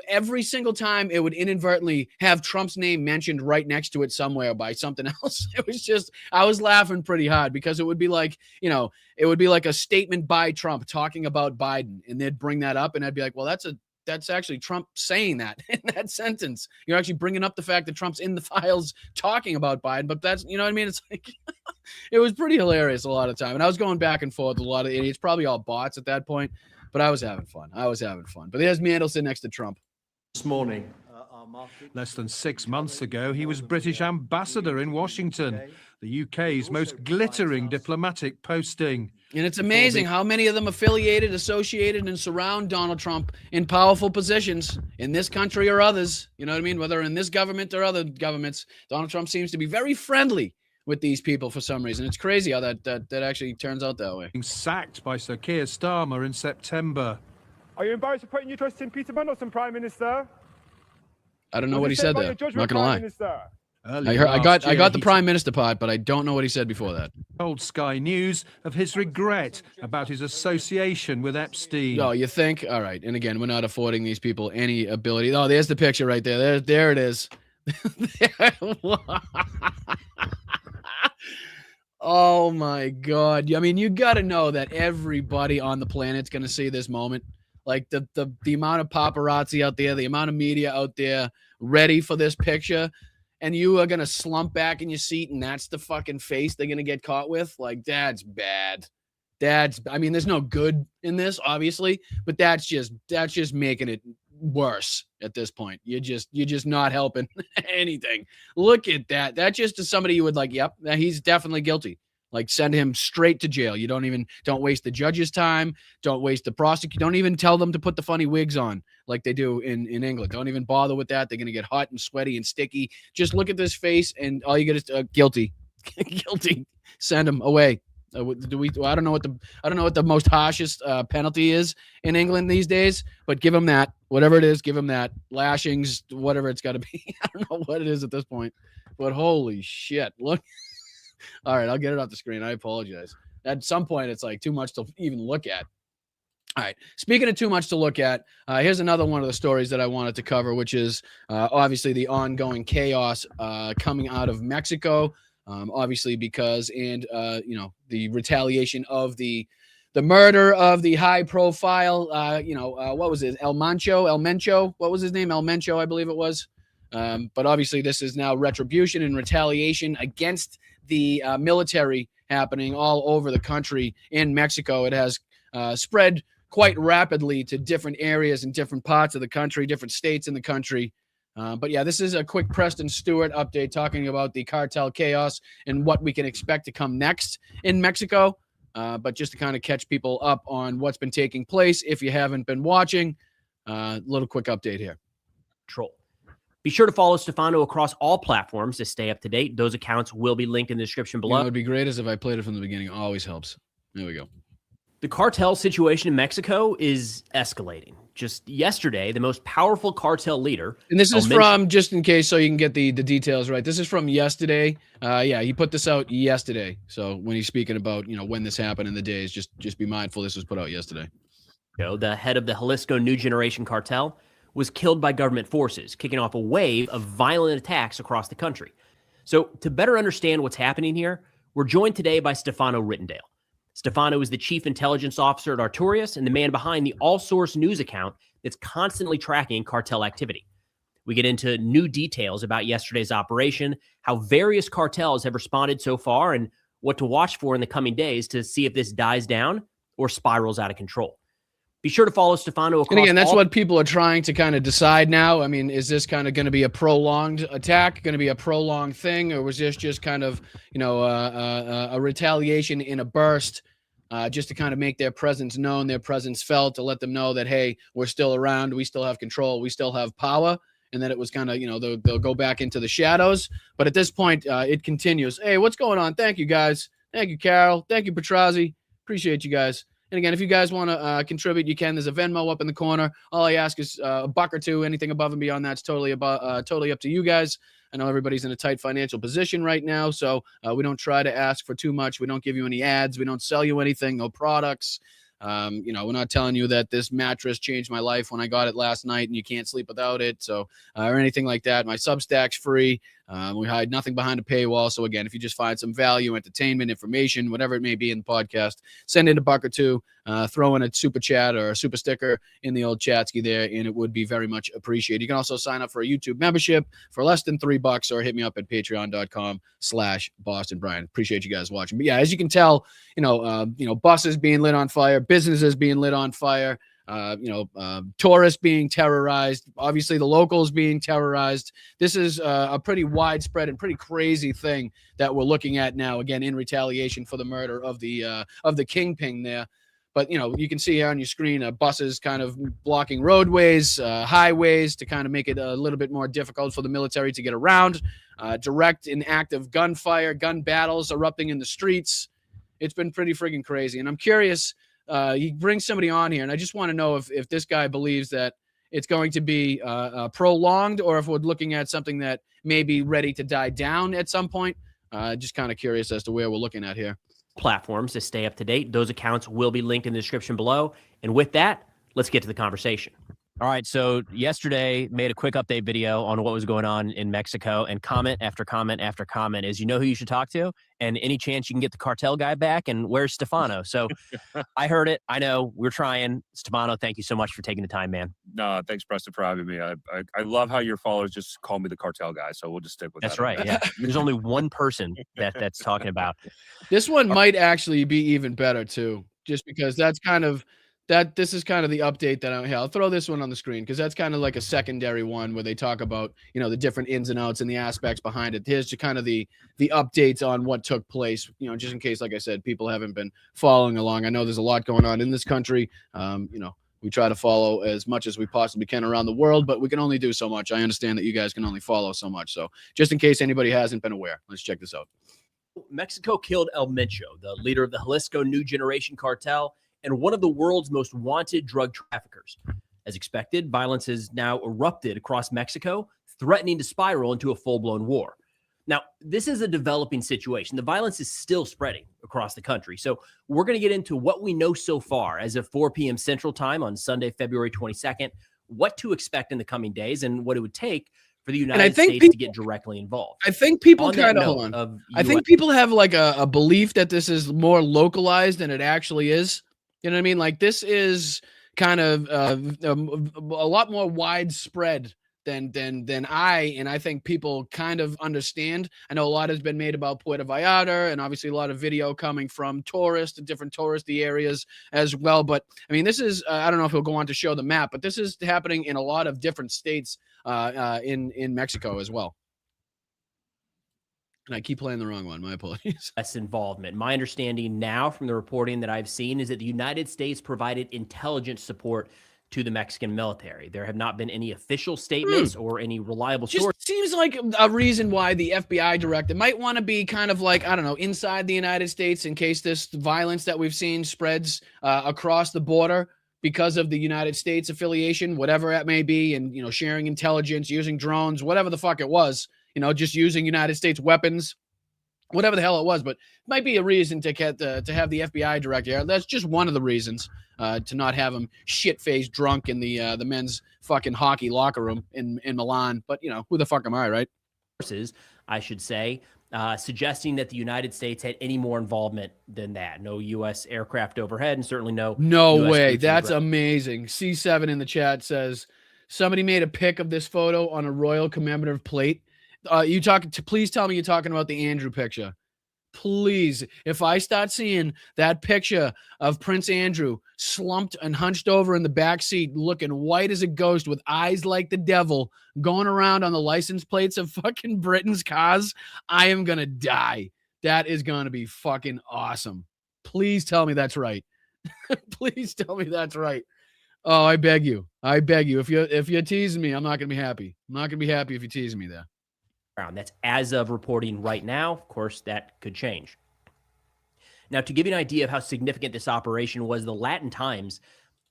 every single time it would inadvertently have Trump's name mentioned right next to it somewhere by something else. It was just, I was laughing pretty hard because it would be like, it would be like a statement by Trump talking about Biden, and they'd bring that up, and I'd be like, well, that's actually Trump saying that in that sentence. You're actually bringing up the fact that Trump's in the files talking about Biden, but that's, you know what I mean? It's like, it was pretty hilarious a lot of time. And I was going back and forth with a lot of idiots, probably all bots at that point. But I was having fun. But there's Mandelson next to Trump. This morning. Less than 6 months ago, he was British ambassador in Washington, the UK's most glittering diplomatic posting. And it's amazing how many of them affiliated, associated, and surround Donald Trump in powerful positions in this country or others. You know what I mean? Whether in this government or other governments, Donald Trump seems to be very friendly with these people for some reason. It's crazy how that actually turns out that way. Being sacked by Sir Keir Starmer in September. Are you embarrassed for putting your trust in Peter Mandelson, Prime Minister? I don't know what he said there. I'm not gonna lie. I got the Prime Minister part, but I don't know what he said before that. Told Sky News of his regret about his association with Epstein. Oh, you think? All right. And again, we're not affording these people any ability. Oh, there's the picture right there. There it is. Oh my God. I mean, you got to know that everybody on the planet's going to see this moment. Like the amount of paparazzi out there, the amount of media out there ready for this picture, and you are going to slump back in your seat, and that's the fucking face they're going to get caught with. Like, that's bad. I mean, there's no good in this, obviously, but that's just making it worse at this point. You're just not helping anything. Look at that. That just is somebody you would like, yep, he's definitely guilty. Like, send him straight to jail. You don't waste the judge's time. Don't waste the prosecutor. Don't even tell them to put the funny wigs on like they do in England. Don't even bother with that. They're going to get hot and sweaty and sticky. Just look at this face, and all you get is guilty. Guilty. Send him away. I don't know what the most harshest penalty is in England these days, but give him that. Whatever it is, give him that. Lashings, whatever it's got to be. I don't know what it is at this point, but holy shit. Look. All right, I'll get it off the screen. I apologize. At some point, it's like too much to even look at. All right. Speaking of too much to look at, here's another one of the stories that I wanted to cover, which is obviously the ongoing chaos coming out of Mexico. Obviously because, and the retaliation of the murder of the high profile, what was it? El Mencho, what was his name? El Mencho, I believe it was. But obviously this is now retribution and retaliation against the military happening all over the country. In Mexico, it has spread quite rapidly to different areas and different parts of the country, different states in the country. But yeah, this is a quick Preston Stewart update talking about the cartel chaos and what we can expect to come next in Mexico. But just to kind of catch people up on what's been taking place, if you haven't been watching, Little quick update here. Control. Be sure to follow Stefano across all platforms to stay up to date. Those accounts will be linked in the description below. It would be great as if I played it from the beginning. Always helps. There we go. The cartel situation in Mexico is escalating. Just yesterday, the most powerful cartel leader. And this is from, just in case so you can get the details right, this is from yesterday. Yeah, he put this out yesterday. So when he's speaking about, when this happened in the days, just be mindful this was put out yesterday. The head of the Jalisco New Generation Cartel was killed by government forces, kicking off a wave of violent attacks across the country. So to better understand what's happening here, we're joined today by Stefano Rittendale. Stefano is the chief intelligence officer at Arturias and the man behind the All Source news account that's constantly tracking cartel activity. We get into new details about yesterday's operation, how various cartels have responded so far, and what to watch for in the coming days to see if this dies down or spirals out of control. Be sure to follow Stefano across. And again, that's what people are trying to kind of decide now. I mean, is this kind of going to be a prolonged attack, going to be a prolonged thing, or was this just kind of, a retaliation in a burst, just to kind of make their presence known, their presence felt, to let them know that, hey, we're still around, we still have control, we still have power, and then it was kind of, they'll go back into the shadows. But at this point, it continues. Hey, what's going on? Thank you, guys. Thank you, Carol. Thank you, Petrazi. Appreciate you guys. And again, if you guys want to contribute, you can. There's a Venmo up in the corner. All I ask is a buck or two. Anything above and beyond that's totally up to you guys. I know everybody's in a tight financial position right now, so we don't try to ask for too much. We don't give you any ads. We don't sell you anything, no products. We're not telling you that this mattress changed my life when I got it last night and you can't sleep without it, so or anything like that. My Substack's free. We hide nothing behind a paywall. So again, if you just find some value, entertainment, information, whatever it may be in the podcast, send in a buck or two, throw in a super chat or a super sticker in the old Chatsky there, and it would be very much appreciated. You can also sign up for a YouTube membership for less than $3 or hit me up at patreon.com/Boston Brian. Appreciate you guys watching. But yeah, as you can tell, buses being lit on fire, businesses being lit on fire, tourists being terrorized, obviously the locals being terrorized. This is a pretty widespread and pretty crazy thing that we're looking at now, again, in retaliation for the murder of the kingpin there. But, you can see here on your screen, buses kind of blocking roadways, highways to kind of make it a little bit more difficult for the military to get around. Direct and active gunfire, gun battles erupting in the streets. It's been pretty friggin' crazy. And I'm curious, he brings somebody on here, and I just want to know if this guy believes that it's going to be prolonged, or if we're looking at something that may be ready to die down at some point. Just kind of curious as to where we're looking at here. Platforms to stay up to date. Those accounts will be linked in the description below. And with that, let's get to the conversation. All right. So yesterday made a quick update video on what was going on in Mexico, and comment after comment after comment is, who you should talk to, and any chance you can get the cartel guy back, and where's Stefano? So I heard it. I know we're trying. Stefano, thank you so much for taking the time, man. No, thanks, Preston, for having me. I love how your followers just call me the cartel guy. So we'll just stick with that. That's right. Yeah. There's only one person that's talking about. This one might actually be even better too, just because that's kind of this is kind of the update that I'll throw this one on the screen, because that's kind of like a secondary one where they talk about, the different ins and outs and the aspects behind it. Here's just kind of the updates on what took place, just in case, like I said, people haven't been following along. I know there's a lot going on in this country. We try to follow as much as we possibly can around the world, but we can only do so much. I understand that you guys can only follow so much. So just in case anybody hasn't been aware, let's check this out. Mexico killed El Mencho, the leader of the Jalisco New Generation Cartel and one of the world's most wanted drug traffickers. As expected, violence has now erupted across Mexico, threatening to spiral into a full-blown war. Now, this is a developing situation. The violence is still spreading across the country. So we're going to get into what we know so far as of 4 p.m. Central Time on Sunday, February 22nd, what to expect in the coming days, and what it would take for the United States to get directly involved. I think people kind of, hold on. I think people have like a belief that this is more localized than it actually is. You know what I mean? Like, this is kind of a lot more widespread than I think people kind of understand. I know a lot has been made about Puerto Vallarta, and obviously a lot of video coming from different touristy areas as well. But I mean, this is I don't know if he'll go on to show the map, but this is happening in a lot of different states in Mexico as well. And I keep playing the wrong one. My apologies. That's involvement. My understanding now from the reporting that I've seen is that the United States provided intelligence support to the Mexican military. There have not been any official statements or any reliable Just sources. seems like a reason why the FBI director might want to be kind of like, I don't know, inside the United States in case this violence that we've seen spreads across the border because of the United States affiliation, whatever that may be, and, sharing intelligence, using drones, whatever the fuck it was, just using United States weapons, whatever the hell it was. But it might be a reason to have the FBI director here. That's just one of the reasons to not have him shit-faced drunk in the men's fucking hockey locker room in Milan. But, who the fuck am I, right? I should say, suggesting that the United States had any more involvement than that. No U.S. aircraft overhead, and certainly no US way. That's amazing. C7 in the chat says, somebody made a pic of this photo on a royal commemorative plate. Please tell me you're talking about the Andrew picture. Please, if I start seeing that picture of Prince Andrew slumped and hunched over in the back seat, looking white as a ghost with eyes like the devil, going around on the license plates of fucking Britain's cars, I am going to die. That is going to be fucking awesome. Please tell me that's right. Please tell me that's right. Oh, I beg you. If you're teasing me, I'm not going to be happy. I'm not going to be happy if you're teasing me there. That's as of reporting right now. Of course, that could change. Now, to give you an idea of how significant this operation was, the Latin Times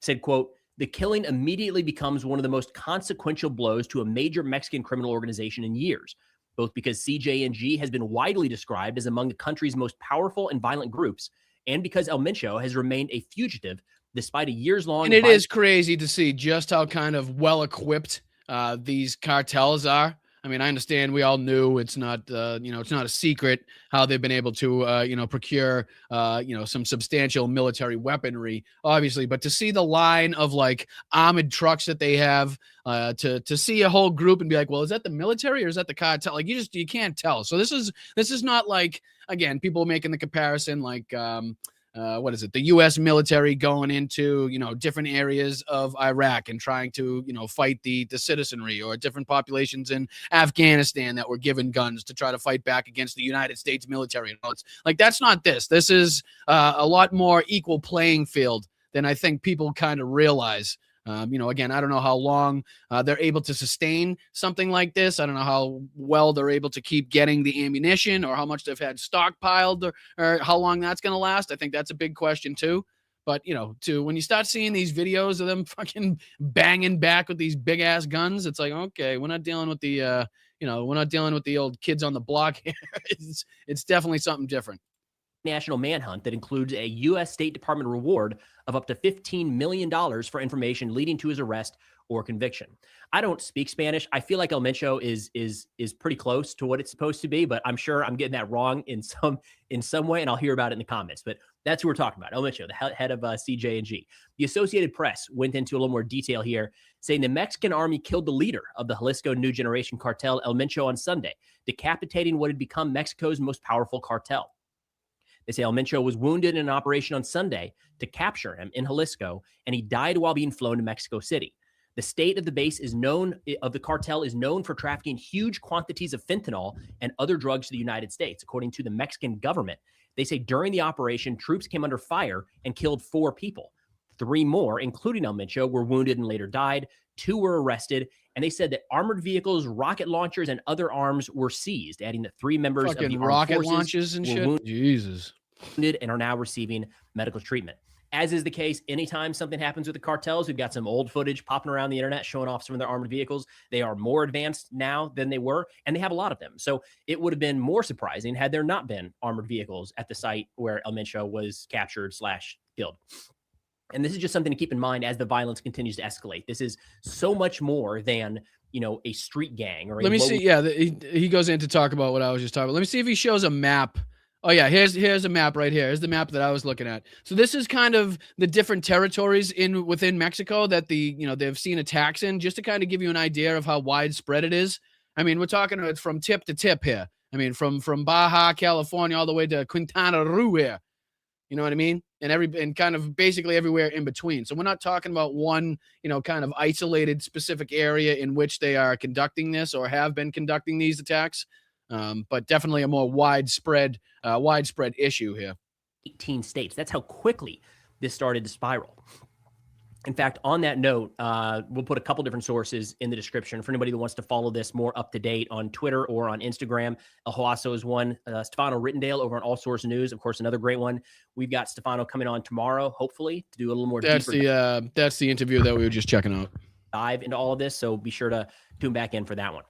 said, quote, the killing immediately becomes one of the most consequential blows to a major Mexican criminal organization in years, both because CJNG has been widely described as among the country's most powerful and violent groups, and because El Mencho has remained a fugitive despite a years-long... And it is crazy to see just how kind of well-equipped these cartels are. I mean, I understand we all knew it's not, it's not a secret how they've been able to, procure, some substantial military weaponry, obviously. But to see the line of like armored trucks that they have, to see a whole group and be like, well, is that the military or is that the cartel? Like you can't tell. So this is not like, again, people making the comparison like, what is it? The U.S. military going into, different areas of Iraq and trying to, fight the citizenry, or different populations in Afghanistan that were given guns to try to fight back against the United States military. And it's like, that's not this. This is a lot more equal playing field than I think people kind of realize. Again, I don't know how long they're able to sustain something like this. I don't know how well they're able to keep getting the ammunition, or how much they've had stockpiled, or how long that's going to last. I think that's a big question too. But, when you start seeing these videos of them fucking banging back with these big ass guns, it's like, okay, we're not dealing with the, we're not dealing with the old kids on the block here. It's definitely something different. National manhunt that includes a U.S. State Department reward of up to $15 million for information leading to his arrest or conviction. I don't speak Spanish. I feel like El Mencho is pretty close to what it's supposed to be, but I'm sure I'm getting that wrong in some way, and I'll hear about it in the comments. But that's who we're talking about, El Mencho, the head of CJNG. The Associated Press went into a little more detail here, saying the Mexican army killed the leader of the Jalisco New Generation Cartel, El Mencho, on Sunday, decapitating what had become Mexico's most powerful cartel. They say El Mencho was wounded in an operation on Sunday to capture him in Jalisco, and he died while being flown to Mexico City. The state of the base of the cartel is known for trafficking huge quantities of fentanyl and other drugs to the United States, according to the Mexican government. They say during the operation, troops came under fire and killed 4 people. 3 more, including El Mencho, were wounded and later died. 2 were arrested. And they said that armored vehicles, rocket launchers, and other arms were seized, adding that 3 members of the armed rocket forces launches and shit. Jesus. Wounded and are now receiving medical treatment. As is the case, anytime something happens with the cartels, we've got some old footage popping around the internet showing off some of their armored vehicles. They are more advanced now than they were, and they have a lot of them. So it would have been more surprising had there not been armored vehicles at the site where El Mencho was captured / killed. And this is just something to keep in mind as the violence continues to escalate. This is so much more than, a street gang. Or let me see. Yeah, he goes in to talk about what I was just talking about. Let me see if he shows a map. Oh, yeah, here's a map right here. Here's the map that I was looking at. So this is kind of the different territories within Mexico that they've seen attacks in, just to kind of give you an idea of how widespread it is. I mean, we're talking from tip to tip here. I mean, from Baja, California, all the way to Quintana Roo here. You know what I mean? And kind of basically everywhere in between. So we're not talking about one, kind of isolated specific area in which they are conducting this or have been conducting these attacks. But definitely a more widespread issue here. 18 states. That's how quickly this started to spiral. In fact, on that note, we'll put a couple different sources in the description for anybody that wants to follow this more up to date on Twitter or on Instagram. El Huaso is one. Stefano Rittendale over on All Source News, of course, another great one. We've got Stefano coming on tomorrow, hopefully, to do a little more. That's the interview that we were just checking out. Dive into all of this, so be sure to tune back in for that one.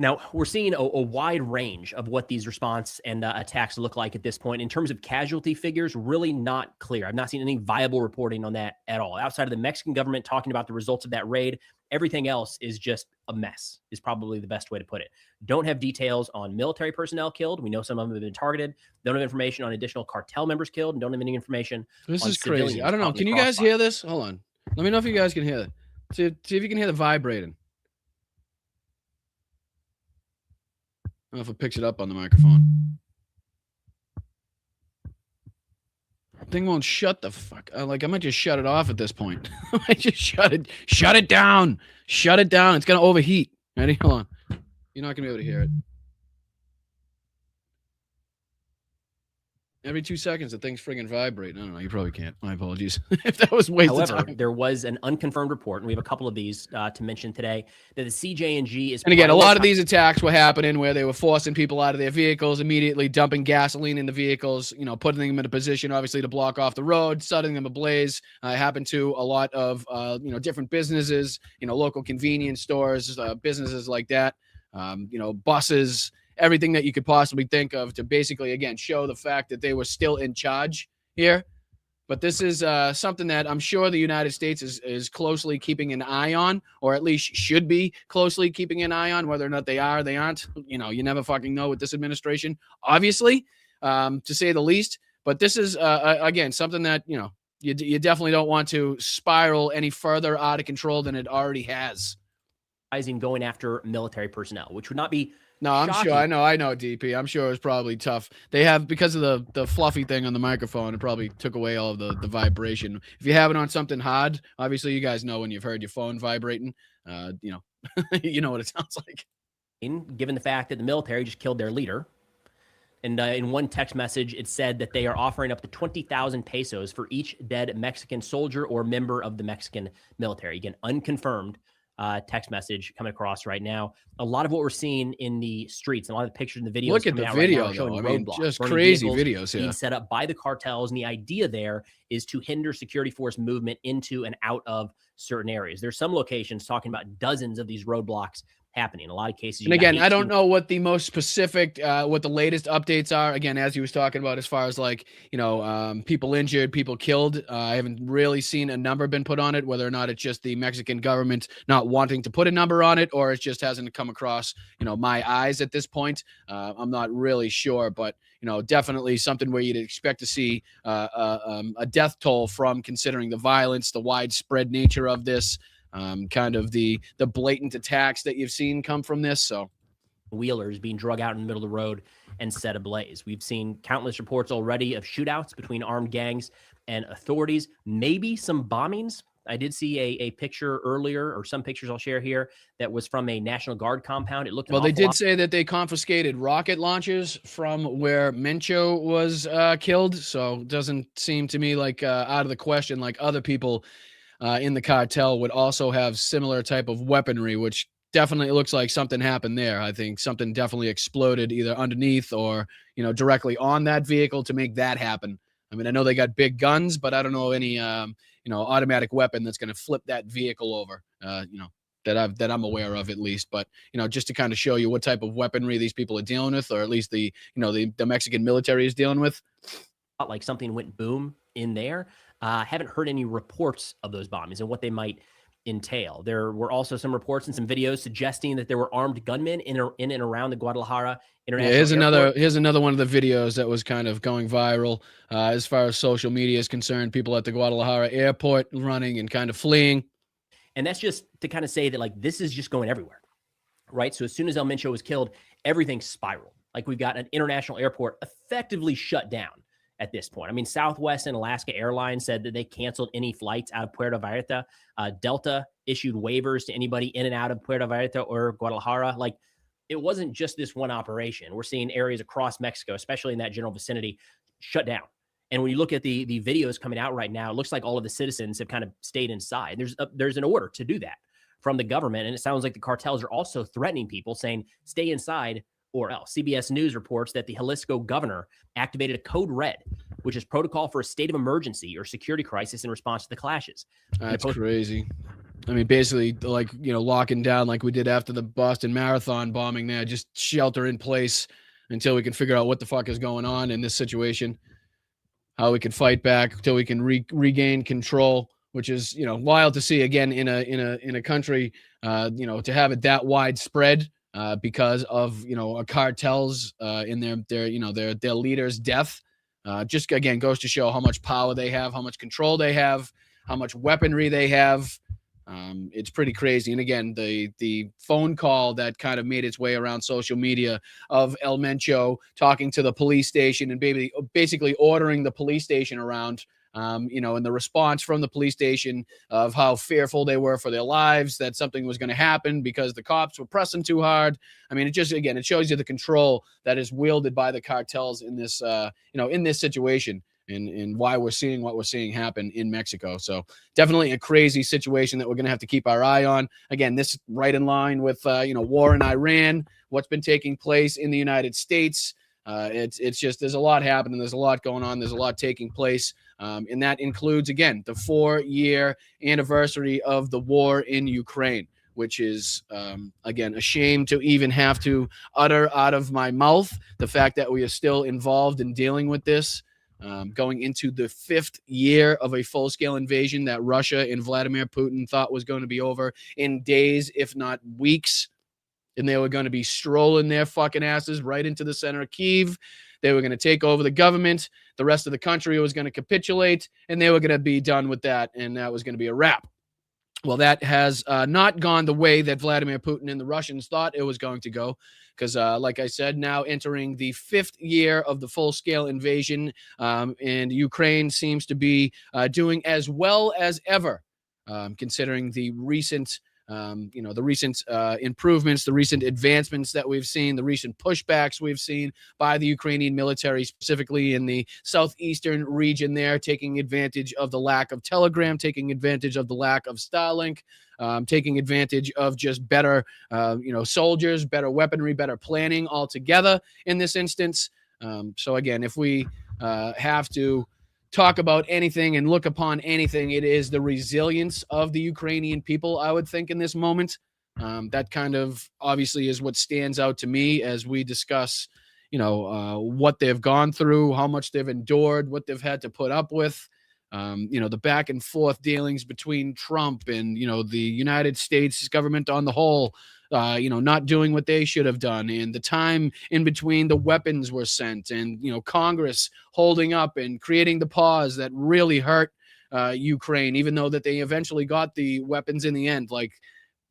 Now, we're seeing a wide range of what these response and attacks look like at this point. In terms of casualty figures, really not clear. I've not seen any viable reporting on that at all. Outside of the Mexican government talking about the results of that raid, everything else is just a mess, is probably the best way to put it. Don't have details on military personnel killed. We know some of them have been targeted. Don't have information on additional cartel members killed, and don't have any information This on is crazy. I don't know. Can you guys hear this? Hold on. Let me know if you guys can hear it. See if you can hear the vibrating. I don't know if it picks it up on the microphone. Thing won't shut the fuck. I might just shut it off at this point. I might just shut it down. Shut it down. It's gonna overheat. Ready? Hold on. You're not gonna be able to hear it. Every 2 seconds, the thing's friggin' vibrating. I don't know. You probably can't. My apologies if that was waste of time. There was an unconfirmed report, and we have a couple of these to mention today, that the CJNG is. And again, a lot of these attacks were happening where they were forcing people out of their vehicles, immediately dumping gasoline in the vehicles, putting them in a position, obviously, to block off the road, setting them ablaze. It happened to a lot of, different businesses, local convenience stores, businesses like that, buses, everything that you could possibly think of to basically, again, show the fact that they were still in charge here. But this is something that I'm sure the United States is closely keeping an eye on, or at least should be closely keeping an eye on. Whether or not they are or they aren't, you never fucking know with this administration, obviously, to say the least. But this is, again, something that, you definitely don't want to spiral any further out of control than it already has. Going after military personnel, which would not be. No, I'm shocking. sure. I know, DP. I'm sure it was probably tough. They have, because of the fluffy thing on the microphone, it probably took away all of the vibration. If you have it on something hard, obviously you guys know when you've heard your phone vibrating, you know what it sounds like. Given the fact that the military just killed their leader, and in one text message, it said that they are offering up to 20,000 pesos for each dead Mexican soldier or member of the Mexican military. Again, unconfirmed. Text message coming across right now. A lot of what we're seeing in the streets and a lot of the pictures and the videos. Look at the video, right though. I mean, just crazy videos here. Being set up by the cartels, and the idea there is to hinder security force movement into and out of certain areas. There's some locations talking about dozens of these roadblocks happening. In a lot of cases. And again, I don't know what the most specific, what the latest updates are. Again, as he was talking about, as far as people injured, people killed. I haven't really seen a number been put on it, whether or not it's just the Mexican government not wanting to put a number on it, or it just hasn't come across, my eyes at this point. I'm not really sure, but, definitely something where you'd expect to see a death toll from, considering the violence, the widespread nature of this. Kind of the blatant attacks that you've seen come from this. So wheelers being drug out in the middle of the road and set ablaze. We've seen countless reports already of shootouts between armed gangs and authorities, maybe some bombings. I did see a picture earlier, or some pictures I'll share here, that was from a National Guard compound. It looked they did say that they confiscated rocket launchers from where Mencho was killed. So it doesn't seem to me like out of the question, like other people in the cartel would also have similar type of weaponry, which definitely looks like something happened there. I think something definitely exploded either underneath or, directly on that vehicle to make that happen. I mean, I know they got big guns, but I don't know any, automatic weapon that's going to flip that vehicle over, that I'm aware of at least. But, just to kind of show you what type of weaponry these people are dealing with, or at least the Mexican military is dealing with. Like something went boom in there. Haven't heard any reports of those bombings and what they might entail. There were also some reports and some videos suggesting that there were armed gunmen in and around the Guadalajara International Airport. Here's another one of the videos that was kind of going viral as far as social media is concerned. People at the Guadalajara airport running and kind of fleeing. And that's just to kind of say that this is just going everywhere, right? So as soon as El Mencho was killed, everything spiraled. We've got an international airport effectively shut down at this point. I mean, Southwest and Alaska Airlines said that they canceled any flights out of Puerto Vallarta. Delta issued waivers to anybody in and out of Puerto Vallarta or Guadalajara. It wasn't just this one operation. We're seeing areas across Mexico, especially in that general vicinity, shut down. And when you look at the videos coming out right now, it looks like all of the citizens have kind of stayed inside. There's an order to do that from the government. And it sounds like the cartels are also threatening people, saying, stay inside or else. CBS News reports that the Jalisco governor activated a code red, which is protocol for a state of emergency or security crisis in response to the clashes. That's crazy. I mean, basically, like, locking down like we did after the Boston Marathon bombing there, just shelter in place until we can figure out what the fuck is going on in this situation, how we can fight back until we can regain control, which is, wild to see again in a country, to have it that widespread because of, a cartels in their leader's death. Just again goes to show how much power they have, how much control they have, how much weaponry they have. It's pretty crazy. And again, the phone call that kind of made its way around social media of El Mencho talking to the police station and basically ordering the police station around, and the response from the police station of how fearful they were for their lives, that something was going to happen because the cops were pressing too hard. I mean, it shows you the control that is wielded by the cartels in this, in this situation. And why we're seeing what we're seeing happen in Mexico. So definitely a crazy situation that we're going to have to keep our eye on. Again, this is right in line with, war in Iran, what's been taking place in the United States. It's just, there's a lot happening. There's a lot going on. There's a lot taking place. And that includes, again, the 4-year anniversary of the war in Ukraine, which is, again, a shame to even have to utter out of my mouth the fact that we are still involved in dealing with this. Going into the 5th year of a full-scale invasion that Russia and Vladimir Putin thought was going to be over in days, if not weeks. And they were going to be strolling their fucking asses right into the center of Kyiv. They were going to take over the government. The rest of the country was going to capitulate, and they were going to be done with that, and that was going to be a wrap. Well, that has not gone the way that Vladimir Putin and the Russians thought it was going to go. Because, like I said, now entering the 5th year of the full-scale invasion, and Ukraine seems to be doing as well as ever, considering the recent, improvements, the recent advancements that we've seen, the recent pushbacks we've seen by the Ukrainian military, specifically in the southeastern region there, taking advantage of the lack of Telegram, taking advantage of the lack of Starlink, taking advantage of just better, soldiers, better weaponry, better planning altogether in this instance. So again, if we have to talk about anything and look upon anything, it is the resilience of the Ukrainian people, I would think, in this moment. That kind of obviously is what stands out to me as we discuss, what they've gone through, how much they've endured, what they've had to put up with. The back and forth dealings between Trump and, the United States government on the whole, not doing what they should have done. And the time in between the weapons were sent and, Congress holding up and creating the pause that really hurt Ukraine, even though that they eventually got the weapons in the end. Like,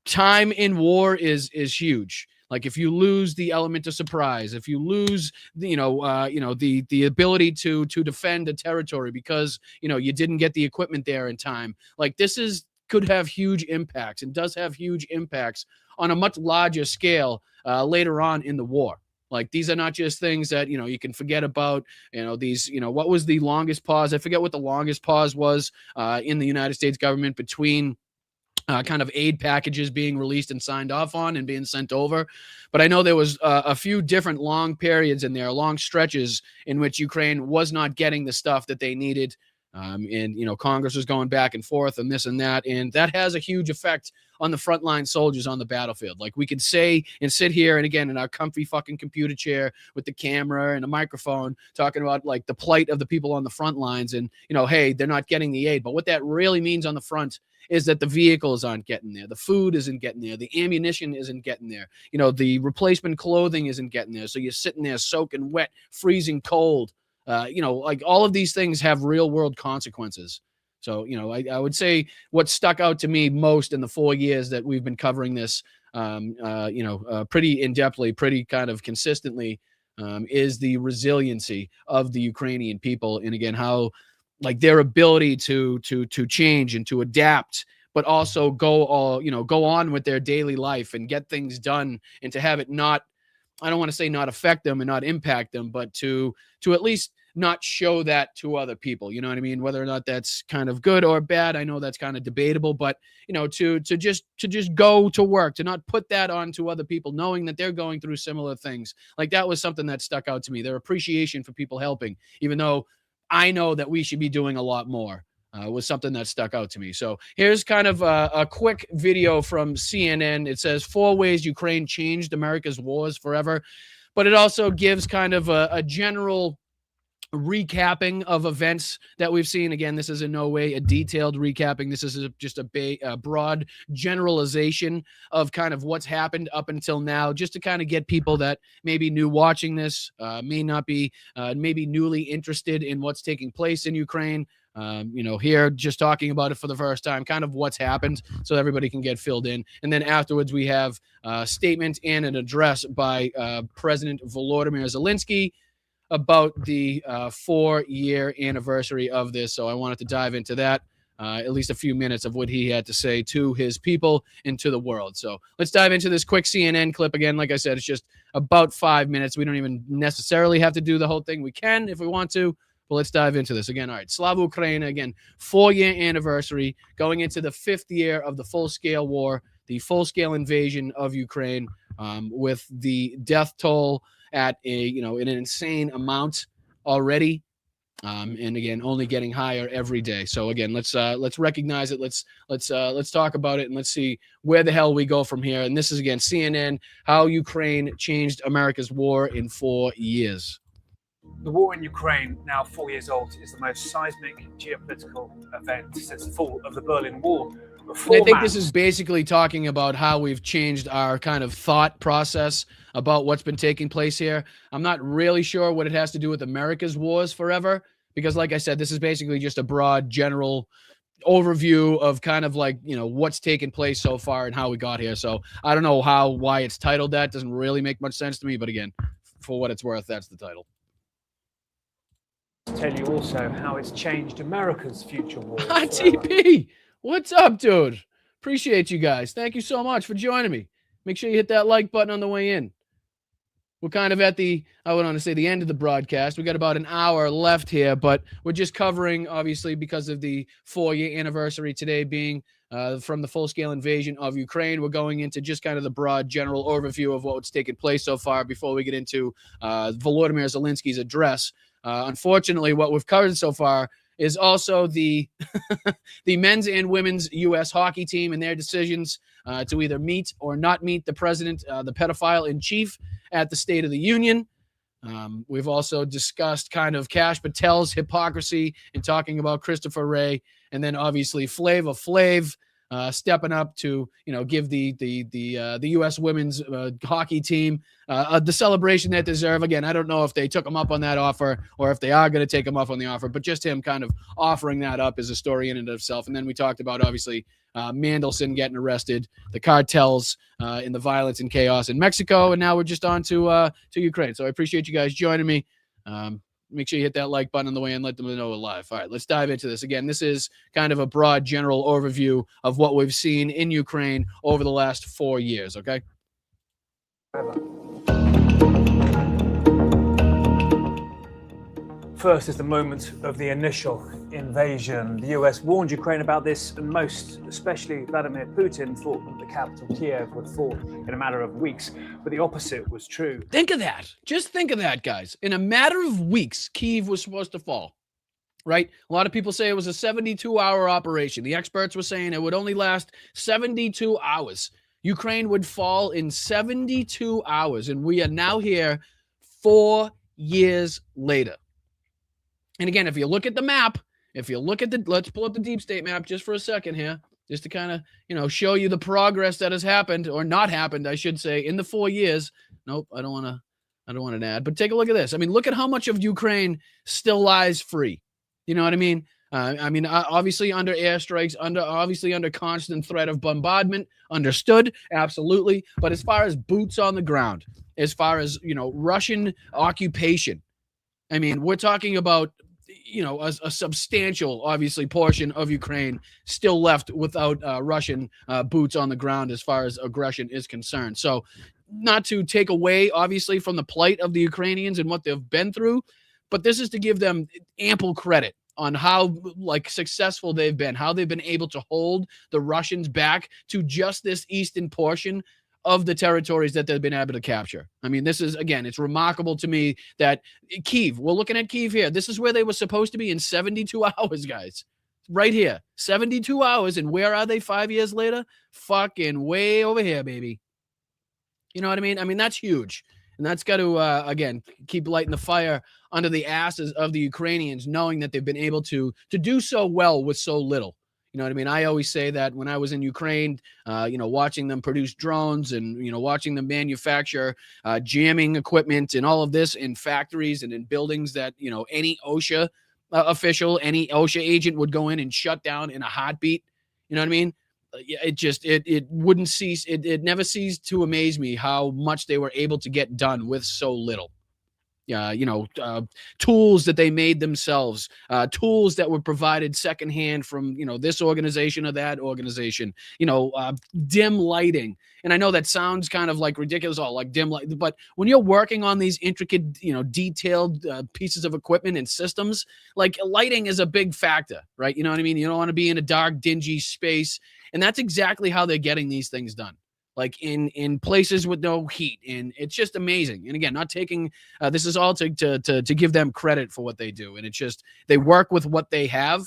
time in war is huge. Like, if you lose the element of surprise, if you lose, the ability to defend a territory because, you didn't get the equipment there in time, like, could have huge impacts and does have huge impacts on a much larger scale later on in the war. Like, these are not just things that, you can forget about, what was the longest pause? I forget what the longest pause was in the United States government between kind of aid packages being released and signed off on and being sent over. But I know there was a few different long periods in there, long stretches in which Ukraine was not getting the stuff that they needed. And Congress was going back and forth and this and that. And that has a huge effect on the frontline soldiers on the battlefield. Like, we could say and sit here and again in our comfy fucking computer chair with the camera and a microphone talking about like the plight of the people on the front lines and, hey, they're not getting the aid. But what that really means on the front is that the vehicles aren't getting there. The food isn't getting there. The ammunition isn't getting there. The replacement clothing isn't getting there. So you're sitting there soaking wet, freezing cold. Like, all of these things have real world consequences. So, I would say what stuck out to me most in the 4 years that we've been covering this, pretty in-depthly, pretty kind of consistently, is the resiliency of the Ukrainian people. And again, how like their ability to change and to adapt, but also go on with their daily life and get things done and to have it not, I don't want to say not affect them and not impact them, but to at least not show that to other people. You know what I mean? Whether or not that's kind of good or bad, I know that's kind of debatable, but to just go to work, to not put that on to other people, knowing that they're going through similar things. Like, that was something that stuck out to me. Their appreciation for people helping, even though I know that we should be doing a lot more, was something that stuck out to me. So here's kind of a quick video from CNN. It says 4 ways Ukraine changed America's wars forever, but it also gives kind of a general recapping of events that we've seen. Again, this is in no way a detailed recapping. This is just a broad generalization of kind of what's happened up until now, just to kind of get people that maybe new watching this, may not be maybe newly interested in what's taking place in Ukraine. Here, just talking about it for the first time, kind of what's happened, so everybody can get filled in. And then afterwards, we have a statement and an address by President Volodymyr Zelensky about the 4-year anniversary of this. So I wanted to dive into that, at least a few minutes of what he had to say to his people and to the world. So let's dive into this quick CNN clip. Again, like I said, it's just about 5 minutes. We don't even necessarily have to do the whole thing. We can if we want to, but let's dive into this. Again, all right, Slava Ukraine, again, 4-year anniversary, going into the 5th year of the full-scale war, the full-scale invasion of Ukraine, with the death toll at an insane amount already, and again, only getting higher every day. So again, let's recognize it. Let's talk about it, and let's see where the hell we go from here. And this is, again, CNN, how Ukraine changed America's war in 4 years. The war in Ukraine, now 4 years old, is the most seismic geopolitical event since the fall of the Berlin Wall. I think this is basically talking about how we've changed our kind of thought process about what's been taking place here. I'm not really sure what it has to do with America's wars forever, because like I said, this is basically just a broad general overview of kind of like, what's taken place so far and how we got here. So I don't know why it's titled that. Doesn't really make much sense to me, but again, for what it's worth, that's the title. Tell you also how it's changed America's future wars. TP, what's up, dude? Appreciate you guys. Thank you so much for joining me. Make sure you hit that like button on the way in. We're kind of at the end of the broadcast. We got about an hour left here, but we're just covering, obviously, because of the 4-year anniversary today being from the full-scale invasion of Ukraine. We're going into just kind of the broad general overview of what's taken place so far before we get into Volodymyr Zelensky's address. Unfortunately, what we've covered so far is also the the men's and women's U.S. hockey team and their decisions to either meet or not meet the president, the pedophile in chief, at the State of the Union. We've also discussed kind of Kash Patel's hypocrisy in talking about Christopher Wray, and then obviously Flavor Flav stepping up to give the U.S. women's hockey team the celebration they deserve. Again, I don't know if they took him up on that offer or if they are going to take him up on the offer, but just him kind of offering that up is a story in and of itself. And then we talked about, obviously, Mandelson getting arrested, the cartels in the violence and chaos in Mexico, and now we're just on to Ukraine. So I appreciate you guys joining me. Make sure you hit that like button on the way and let them know we're live. All right, let's dive into this. Again, this is kind of a broad general overview of what we've seen in Ukraine over the last 4 years, okay? First is the moment of the initial invasion. The US warned Ukraine about this, and most, especially Vladimir Putin, thought that the capital, Kiev, would fall in a matter of weeks, but the opposite was true. Think of that. Just think of that, guys. In a matter of weeks, Kiev was supposed to fall, right? A lot of people say it was a 72-hour operation. The experts were saying it would only last 72 hours. Ukraine would fall in 72 hours, and we are now here 4 years later. And again, if you look at the map, let's pull up the deep state map just for a second here, just to kind of, show you the progress that has happened or not happened, I should say, in the 4 years. Nope, I don't want an ad, but take a look at this. I mean, look at how much of Ukraine still lies free. You know what I mean? Obviously under airstrikes, under constant threat of bombardment, understood, absolutely. But as far as boots on the ground, as far as, Russian occupation, I mean, we're talking about, a substantial, obviously, portion of Ukraine still left without Russian boots on the ground as far as aggression is concerned. So not to take away, obviously, from the plight of the Ukrainians and what they've been through, But this is to give them ample credit on how like successful they've been, how they've been able to hold the Russians back to just this eastern portion of the territories that they've been able to capture. I mean, this is, again, it's remarkable to me that Kyiv, we're looking at Kyiv here. This is where they were supposed to be in 72 hours, guys. Right here, 72 hours. And where are they 5 years later? Fucking way over here, baby. You know what I mean? I mean, that's huge. And that's got to, again, keep lighting the fire under the asses of the Ukrainians, knowing that they've been able to do so well with so little. You know what I mean? I always say that when I was in Ukraine, watching them produce drones and, watching them manufacture jamming equipment and all of this in factories and in buildings that, any OSHA official, any OSHA agent would go in and shut down in a heartbeat. You know what I mean? It wouldn't cease. It never ceased to amaze me how much they were able to get done with so little. Tools that they made themselves, tools that were provided secondhand from, this organization or that organization, dim lighting. And I know that sounds kind of like ridiculous, all like dim light, but when you're working on these intricate, detailed pieces of equipment and systems, like lighting is a big factor, right? You know what I mean? You don't want to be in a dark, dingy space. And that's exactly how they're getting these things done. Like in places with no heat, and it's just amazing. And again, not taking this is all to give them credit for what they do, and it's just they work with what they have,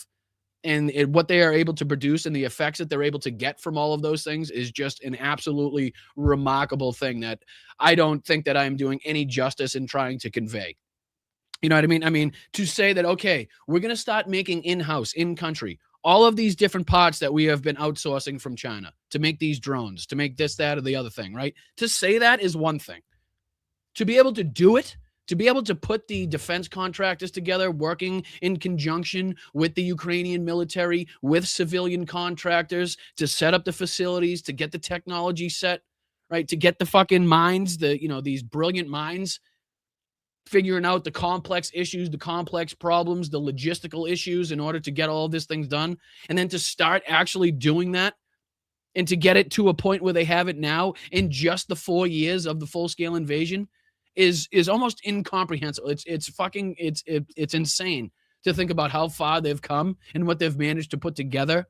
and what they are able to produce, and the effects that they're able to get from all of those things is just an absolutely remarkable thing that I don't think that I am doing any justice in trying to convey. You know what I mean? I mean, to say that, okay, we're going to start making in-house, in-country, all of these different parts that we have been outsourcing from China to make these drones, to make this, that, or the other thing, right? To say that is one thing. To be able to do it, to be able to put the defense contractors together, working in conjunction with the Ukrainian military, with civilian contractors, to set up the facilities, to get the technology set, right? To get the fucking minds, these brilliant minds, figuring out the complex issues, the complex problems, the logistical issues in order to get all of these things done. And then to start actually doing that and to get it to a point where they have it now in just the 4 years of the full-scale invasion is almost incomprehensible. It's insane to think about how far they've come and what they've managed to put together.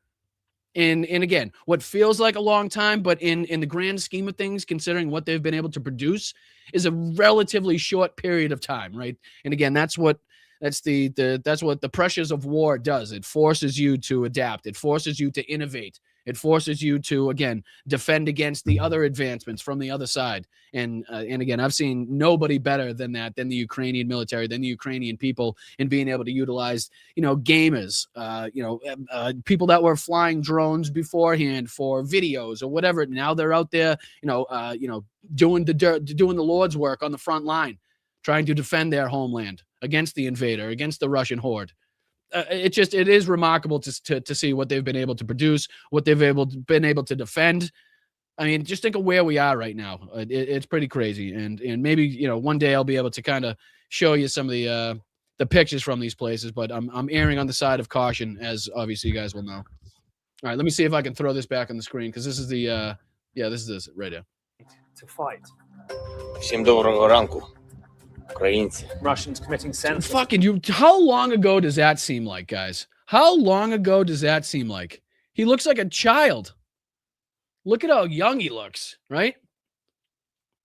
And again, what feels like a long time, but in the grand scheme of things, considering what they've been able to produce, is a relatively short period of time, right? And again, that's what the pressures of war does. It forces you to adapt. It forces you to innovate. It forces you to, again, defend against the other advancements from the other side. And again, I've seen nobody better than that, than the Ukrainian military, than the Ukrainian people in being able to utilize, gamers, people that were flying drones beforehand for videos or whatever. Now they're out there, doing the Lord's work on the front line, trying to defend their homeland against the invader, against the Russian horde. It is remarkable to see what they've been able to produce, what they've been able to defend. I mean, just think of where we are right now. It's pretty crazy, and maybe one day I'll be able to kind of show you some of the pictures from these places. But I'm erring on the side of caution, as obviously you guys will know. All right, let me see if I can throw this back on the screen, because this is this is right here. To fight. Всім доброго ранку. Russians committing censorship. Fucking how long ago does that seem like, guys? How long ago does that seem like? He looks like a child. Look at how young he looks, right?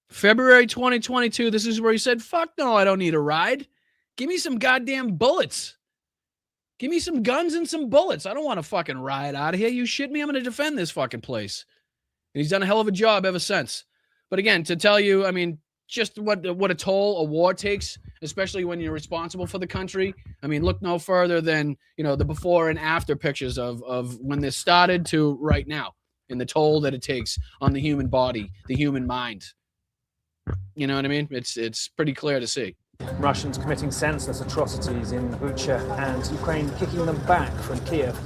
February 2022, this is where he said, fuck no, I don't need a ride. Give me some goddamn bullets. Give me some guns and some bullets. I don't want to fucking ride out of here. You shit me? I'm going to defend this fucking place. And he's done a hell of a job ever since. But again, to tell you, I mean, just what a toll a war takes, especially when you're responsible for the country. I mean, look no further than, the before and after pictures of when this started to right now, and the toll that it takes on the human body, the human mind. You know what I mean? It's pretty clear to see. Russians committing senseless atrocities in Bucha and Ukraine kicking them back from Kiev.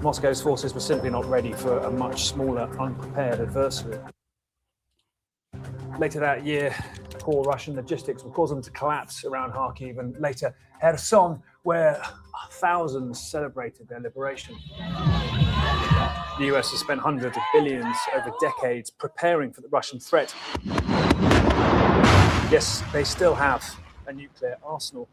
Moscow's forces were simply not ready for a much smaller, unprepared adversary. Later that year, poor Russian logistics will cause them to collapse around Kharkiv, and later Kherson, where thousands celebrated their liberation. The US has spent hundreds of billions over decades preparing for the Russian threat. Yes, they still have a nuclear arsenal,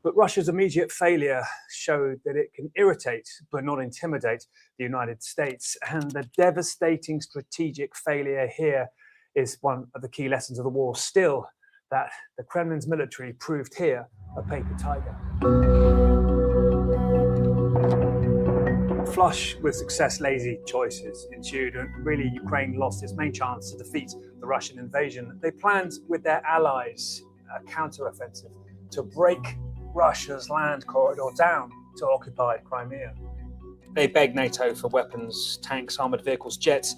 But Russia's immediate failure showed that it can irritate but not intimidate the United States. And the devastating strategic failure here is one of the key lessons of the war still, that the Kremlin's military proved here a paper tiger. Flush with success, lazy choices ensued, and really Ukraine lost its main chance to defeat the Russian invasion. They planned with their allies a counteroffensive to break Russia's land corridor down to occupy Crimea. They begged NATO for weapons, tanks, armored vehicles, jets.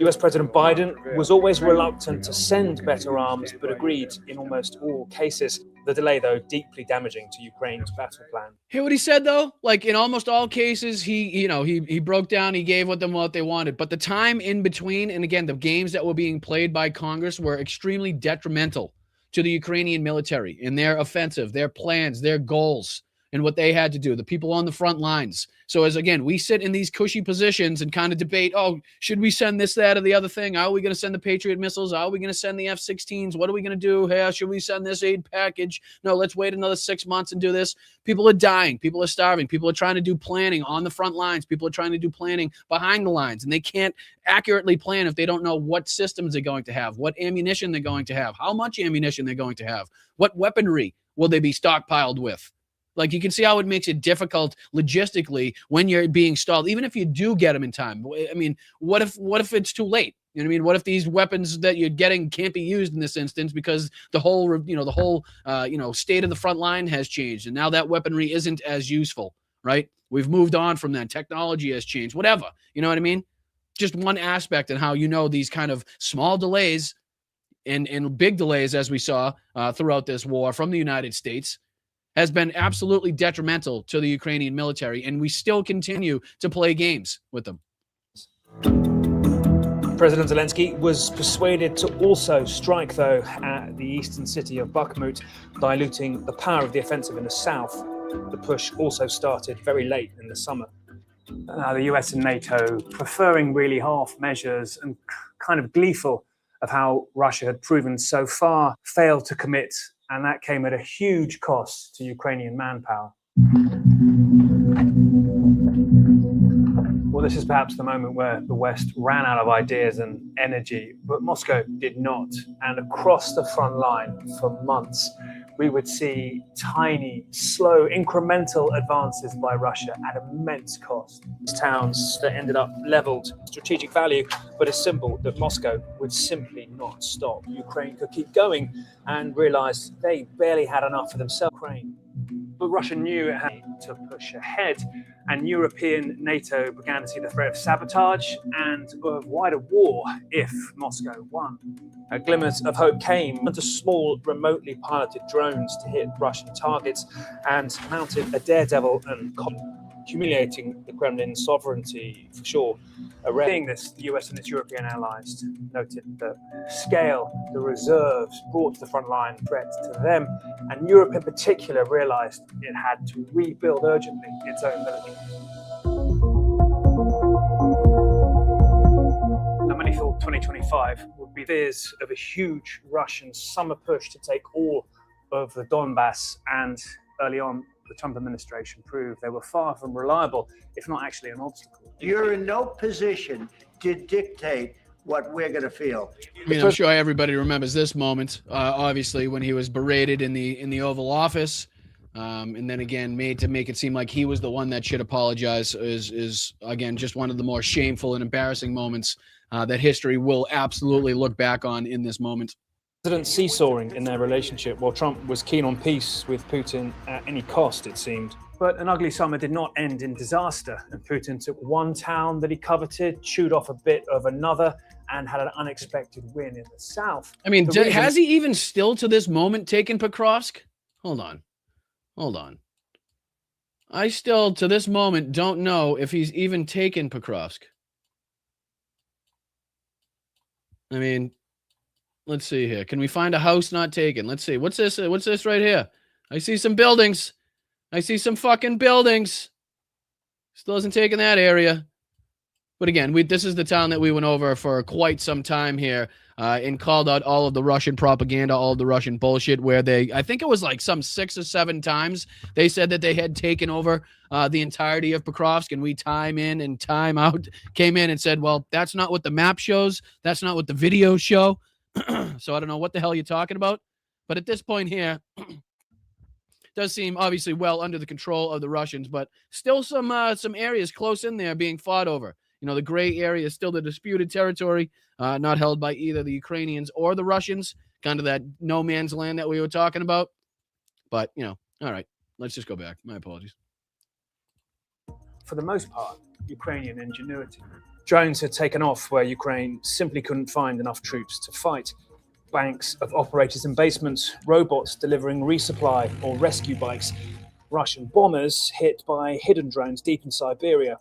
US President Biden was always reluctant to send better arms, but agreed in almost all cases. The delay, though, deeply damaging to Ukraine's battle plan. Hear what he said, though? Like, in almost all cases, he broke down, he gave them what they wanted. But the time in between, and again, the games that were being played by Congress were extremely detrimental to the Ukrainian military in their offensive, their plans, their goals, and what they had to do, the people on the front lines. So as, again, we sit in these cushy positions and kind of debate, oh, should we send this, that, or the other thing? Are we going to send the Patriot missiles? Are we going to send the F-16s? What are we going to do? Hey, should we send this aid package? No, let's wait another 6 months and do this. People are dying. People are starving. People are trying to do planning on the front lines. People are trying to do planning behind the lines, and they can't accurately plan if they don't know what systems they're going to have, what ammunition they're going to have, how much ammunition they're going to have, what weaponry will they be stockpiled with. Like, you can see how it makes it difficult logistically when you're being stalled, even if you do get them in time. I mean, what if it's too late? You know what I mean? What if these weapons that you're getting can't be used in this instance because the whole state of the front line has changed, and now that weaponry isn't as useful, right? We've moved on from that. Technology has changed, whatever. You know what I mean? Just one aspect in how these kind of small delays and big delays, as we saw throughout this war from the United States, has been absolutely detrimental to the Ukrainian military, and we still continue to play games with them. President Zelensky was persuaded to also strike, though, at the eastern city of Bakhmut, diluting the power of the offensive in the south. The push also started very late in the summer. The US and NATO preferring really half measures and kind of gleeful of how Russia had proven so far failed to commit, and that came at a huge cost to Ukrainian manpower. Well, this is perhaps the moment where the West ran out of ideas and energy, but Moscow did not. And across the front line for months, we would see tiny, slow, incremental advances by Russia at immense cost. Towns that ended up leveled, strategic value, but a symbol that Moscow would simply not stop. Ukraine could keep going and realized they barely had enough for themselves. But Russia knew it had to push ahead, and European NATO began to see the threat of sabotage and of wider war if Moscow won. Glimmers of hope came into small, remotely piloted drones to hit Russian targets and mounted a daredevil and humiliating the Kremlin's sovereignty, for sure. Seeing this, the US and its European allies noted the scale, the reserves brought to the front line threat to them, and Europe in particular realized it had to rebuild urgently its own military. Now, many thought 2025 would be fears of a huge Russian summer push to take all of the Donbass, and early on, the Trump administration proved they were far from reliable, if not actually an obstacle. You're in no position to dictate what we're going to feel. I mean, I'm sure everybody remembers this moment, obviously, when he was berated in the Oval Office, and then again made to make it seem like he was the one that should apologize is again just one of the more shameful and embarrassing moments that history will absolutely look back on in this moment. President seesawing in their relationship, while Trump was keen on peace with Putin at any cost, it seemed. But an ugly summer did not end in disaster, and Putin took one town that he coveted, chewed off a bit of another, and had an unexpected win in the south. I mean, has he even still to this moment taken Pokrovsk? Hold on. I still, to this moment, don't know if he's even taken Pokrovsk. I mean, let's see here. Can we find a house not taken? Let's see. What's this? What's this right here? I see some buildings. I see some fucking buildings. Still hasn't taken that area. But again, this is the town that we went over for quite some time here and called out all of the Russian propaganda, all of the Russian bullshit, where I think it was like some 6 or 7 times they said that they had taken over the entirety of Pokrovsk, and we time in and time out came in and said, well, that's not what the map shows. That's not what the videos show. So I don't know what the hell you're talking about. But at this point here, does seem obviously well under the control of the Russians, but still some areas close in there being fought over. You know, the gray area is still the disputed territory, not held by either the Ukrainians or the Russians, kind of that no man's land that we were talking about. But, you know, all right, let's just go back. My apologies. For the most part, Ukrainian ingenuity. Drones had taken off where Ukraine simply couldn't find enough troops to fight. Banks of operators in basements, robots delivering resupply or rescue bikes, Russian bombers hit by hidden drones deep in Siberia.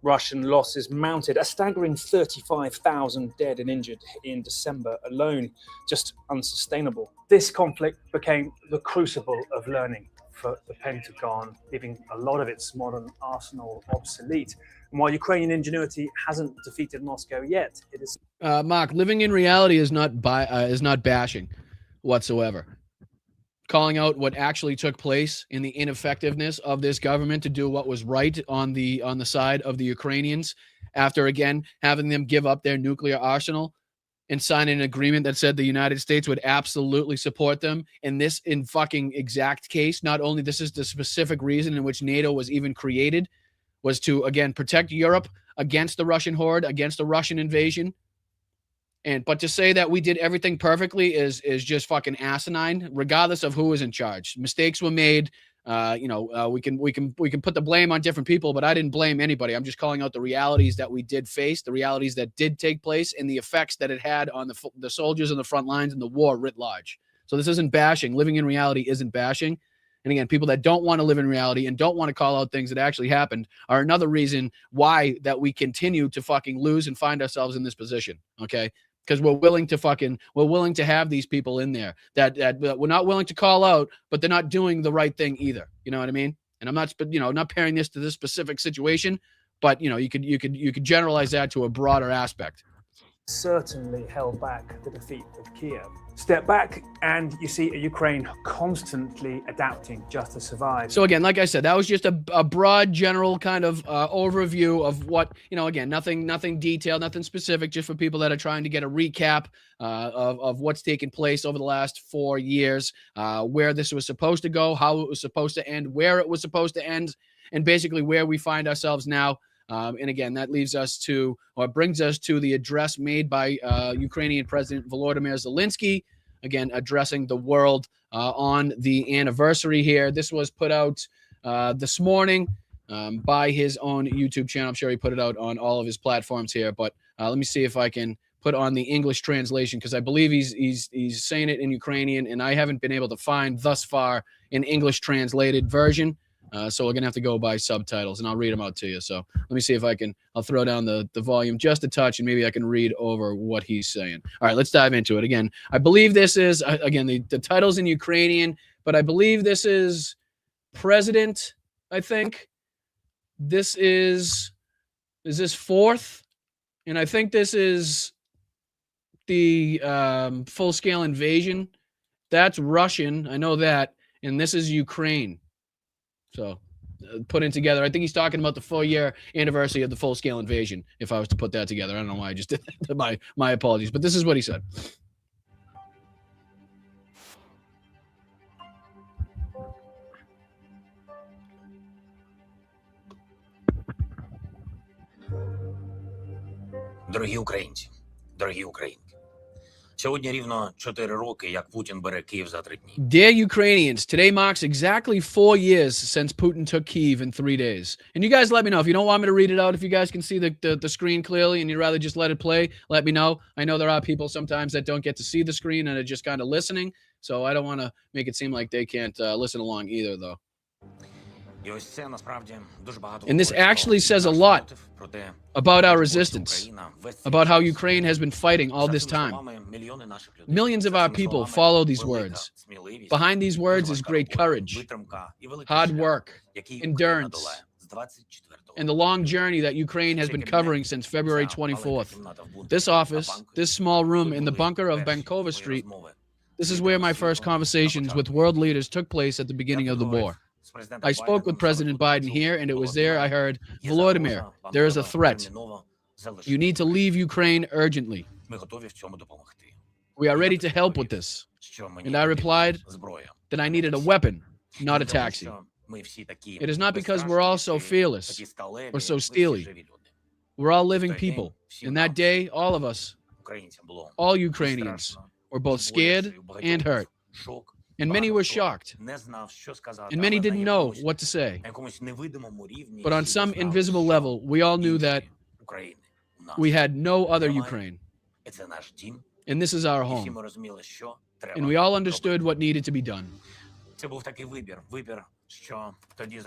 Russian losses mounted, a staggering 35,000 dead and injured in December alone, just unsustainable. This conflict became the crucible of learning for the Pentagon, leaving a lot of its modern arsenal obsolete. And while Ukrainian ingenuity hasn't defeated Moscow yet, it is... Mark, living in reality is not bashing whatsoever. Calling out what actually took place in the ineffectiveness of this government to do what was right on the side of the Ukrainians, after again having them give up their nuclear arsenal and sign an agreement that said the United States would absolutely support them. And this in fucking exact case, not only this is the specific reason in which NATO was even created, was to again protect Europe against the Russian horde, against the Russian invasion. But to say that we did everything perfectly is just fucking asinine, regardless of who was in charge. Mistakes were made. We can put the blame on different people, but I didn't blame anybody. I'm just calling out the realities that we did face, the realities that did take place, and the effects that it had on the soldiers on the front lines and the war writ large. So this isn't bashing. Living in reality isn't bashing. And again, people that don't want to live in reality and don't want to call out things that actually happened are another reason why that we continue to fucking lose and find ourselves in this position. Okay. Because we're willing to have these people in there that we're not willing to call out, but they're not doing the right thing either. You know what I mean? And I'm not pairing this to this specific situation, but you could generalize that to a broader aspect. Certainly held back the defeat of Kiev. Step back and you see a Ukraine constantly adapting just to survive. So again, like I said, that was just a broad general kind of overview of what, again, nothing detailed, nothing specific, just for people that are trying to get a recap of what's taken place over the last 4 years, where this was supposed to go, how it was supposed to end, where it was supposed to end, and basically where we find ourselves now. And again, that brings us to the address made by Ukrainian President Volodymyr Zelensky, again, addressing the world on the anniversary here. This was put out this morning by his own YouTube channel. I'm sure he put it out on all of his platforms here, but let me see if I can put on the English translation, because I believe he's saying it in Ukrainian, and I haven't been able to find thus far an English translated version. So we're going to have to go by subtitles, and I'll read them out to you. So let me see if I'll throw down the volume just a touch, and maybe I can read over what he's saying. All right, let's dive into it. Again, I believe this is, again, the title's in Ukrainian, but I believe this is President, I think. This is this fourth? And I think this is the full-scale invasion. That's Russian. I know that. And this is Ukraine. So putting together, I think he's talking about the 4-year anniversary of the full-scale invasion, if I was to put that together. I don't know why I just did that. My apologies, but this is what he said. Дорогі українці, дорогі українки. Сьогодні рівно 4 роки, як Путін бере Київ за 3 дні. Dear Ukrainians, today marks exactly 4 years since Putin took Kyiv in 3 days. And you guys let me know. If you don't want me to read it out, if you guys can see the screen clearly and you'd rather just let it play, let me know. I know there are people sometimes that don't get to see the screen and are just kind of listening. So I don't want to make it seem like they can't listen along either, though. And this actually says a lot about our resistance, about how Ukraine has been fighting all this time. Millions of our people follow these words. Behind these words is great courage, hard work, endurance, and the long journey that Ukraine has been covering since February 24th. This office, this small room in the bunker of Bankova Street, this is where my first conversations with world leaders took place at the beginning of the war. I spoke with President Biden here, and it was there I heard, Volodymyr, there is a threat. You need to leave Ukraine urgently. We are ready to help with this. And I replied that I needed a weapon, not a taxi. It is not because we're all so fearless or so steely. We're all living people. And that day, all of us, all Ukrainians, were both scared and hurt. And many were shocked. And many didn't know what to say. But on some invisible level, we all knew that we had no other Ukraine. And this is our home. And we all understood what needed to be done.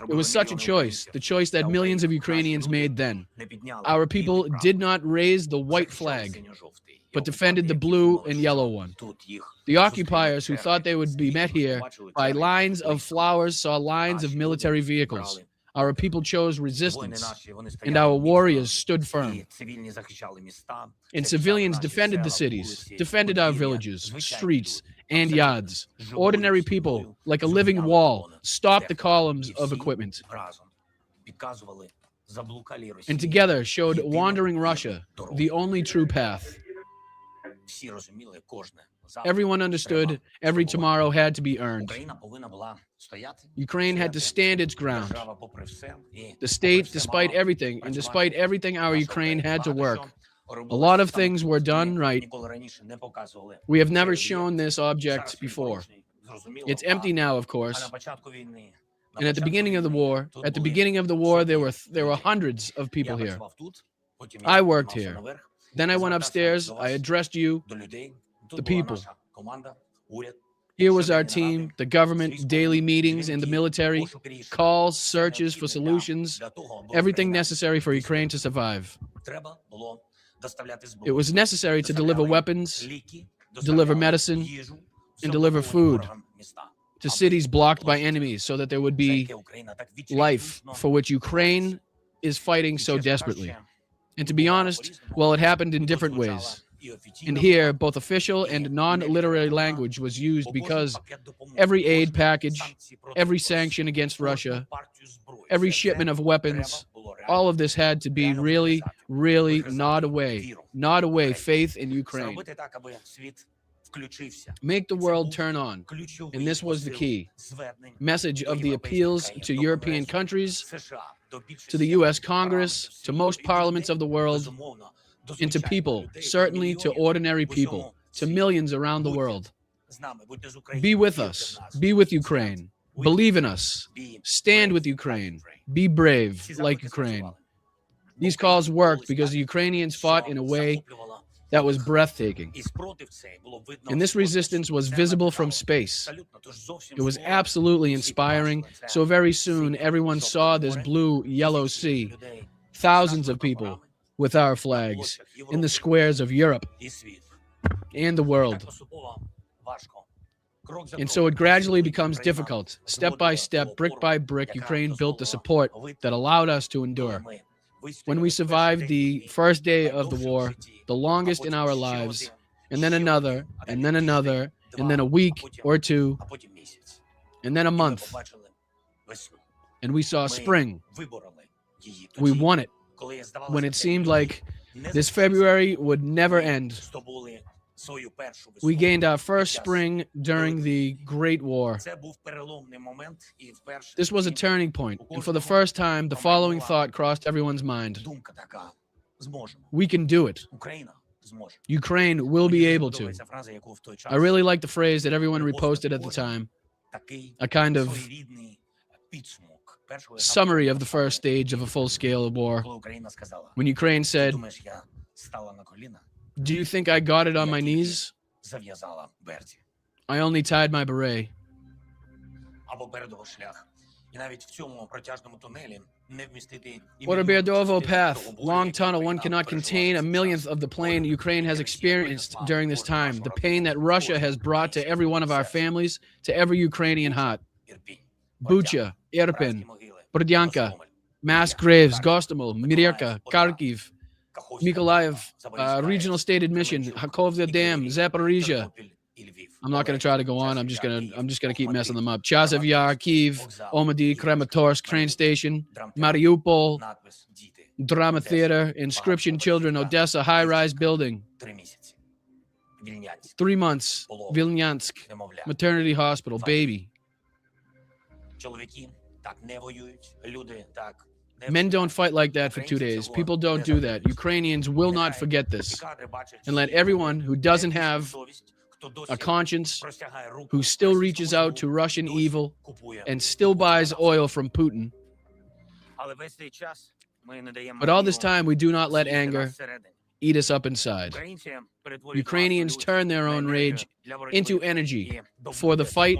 It was such a choice, the choice that millions of Ukrainians made then. Our people did not raise the white flag, but defended the blue and yellow one. The occupiers who thought they would be met here by lines of flowers saw lines of military vehicles. Our people chose resistance, and our warriors stood firm. And civilians defended the cities, defended our villages, streets, and yards. Ordinary people, like a living wall, stopped the columns of equipment. And together showed wandering Russia the only true path. Everyone understood every tomorrow had to be earned. Ukraine had to stand its ground. The state, despite everything, and despite everything our Ukraine had to work, a lot of things were done right. We have never shown this object before. It's empty now, of course. And at the beginning of the war, there were hundreds of people here. I worked here. Then I went upstairs. I addressed you, the people. Here was our team, the government, daily meetings, and the military, calls, searches for solutions, everything necessary for Ukraine to survive. It was necessary to deliver weapons, deliver medicine, and deliver food to cities blocked by enemies so that there would be life for which Ukraine is fighting so desperately. And to be honest, well, it happened in different ways. And here, both official and non-literary language was used because every aid package, every sanction against Russia, every shipment of weapons, all of this had to be really, really nod away faith in Ukraine. Make the world turn on. And this was the key message of the appeals to European countries, to the U.S. Congress, to most parliaments of the world, and to people, certainly to ordinary people, to millions around the world. Be with us. Be with Ukraine. Believe in us. Stand with Ukraine. Be brave like Ukraine. These calls worked because the Ukrainians fought in a way that was breathtaking. And this resistance was visible from space. It was absolutely inspiring. So very soon, everyone saw this blue-yellow sea. Thousands of people with our flags in the squares of Europe and the world. And so it gradually becomes difficult. Step by step, brick by brick, Ukraine built the support that allowed us to endure. When we survived the first day of the war, the longest in our lives, and then another, and then another, and then a week or two, and then a month, and we saw spring. We won it. When it seemed like this February would never end. We gained our first spring during the Great War. This was a turning point, and for the first time, the following thought crossed everyone's mind. We can do it. Ukraine will be able to. I really like the phrase that everyone reposted at the time, a kind of summary of the first stage of a full-scale war. When Ukraine said, "Do you think I got it on my knees? I only tied my beret." What a Berdovo path, long tunnel, one cannot contain a millionth of the pain Ukraine has experienced during this time, the pain that Russia has brought to every one of our families, to every Ukrainian heart. Bucha, Irpin, Berdyanka, mass graves, Gostomel, Mireka, Kharkiv, Mykolaiv, regional state admission, Kharkovia Dam, Zaporizhia. I'm not going to try to go on. I'm just going to keep messing them up. Chasiv Yar, Kyiv, Omedy, Kramatorsk train station, Mariupol, Drama Theater, Inscription Children, Odessa, high-rise building. 3 months, Vilnyansk, maternity hospital, baby. Men don't fight like that for 2 days. People don't do that. Ukrainians will not forget this. And let everyone who doesn't have a conscience, who still reaches out to Russian evil and still buys oil from Putin. But all this time, we do not let anger eat us up inside. Ukrainians turn their own rage into energy for the fight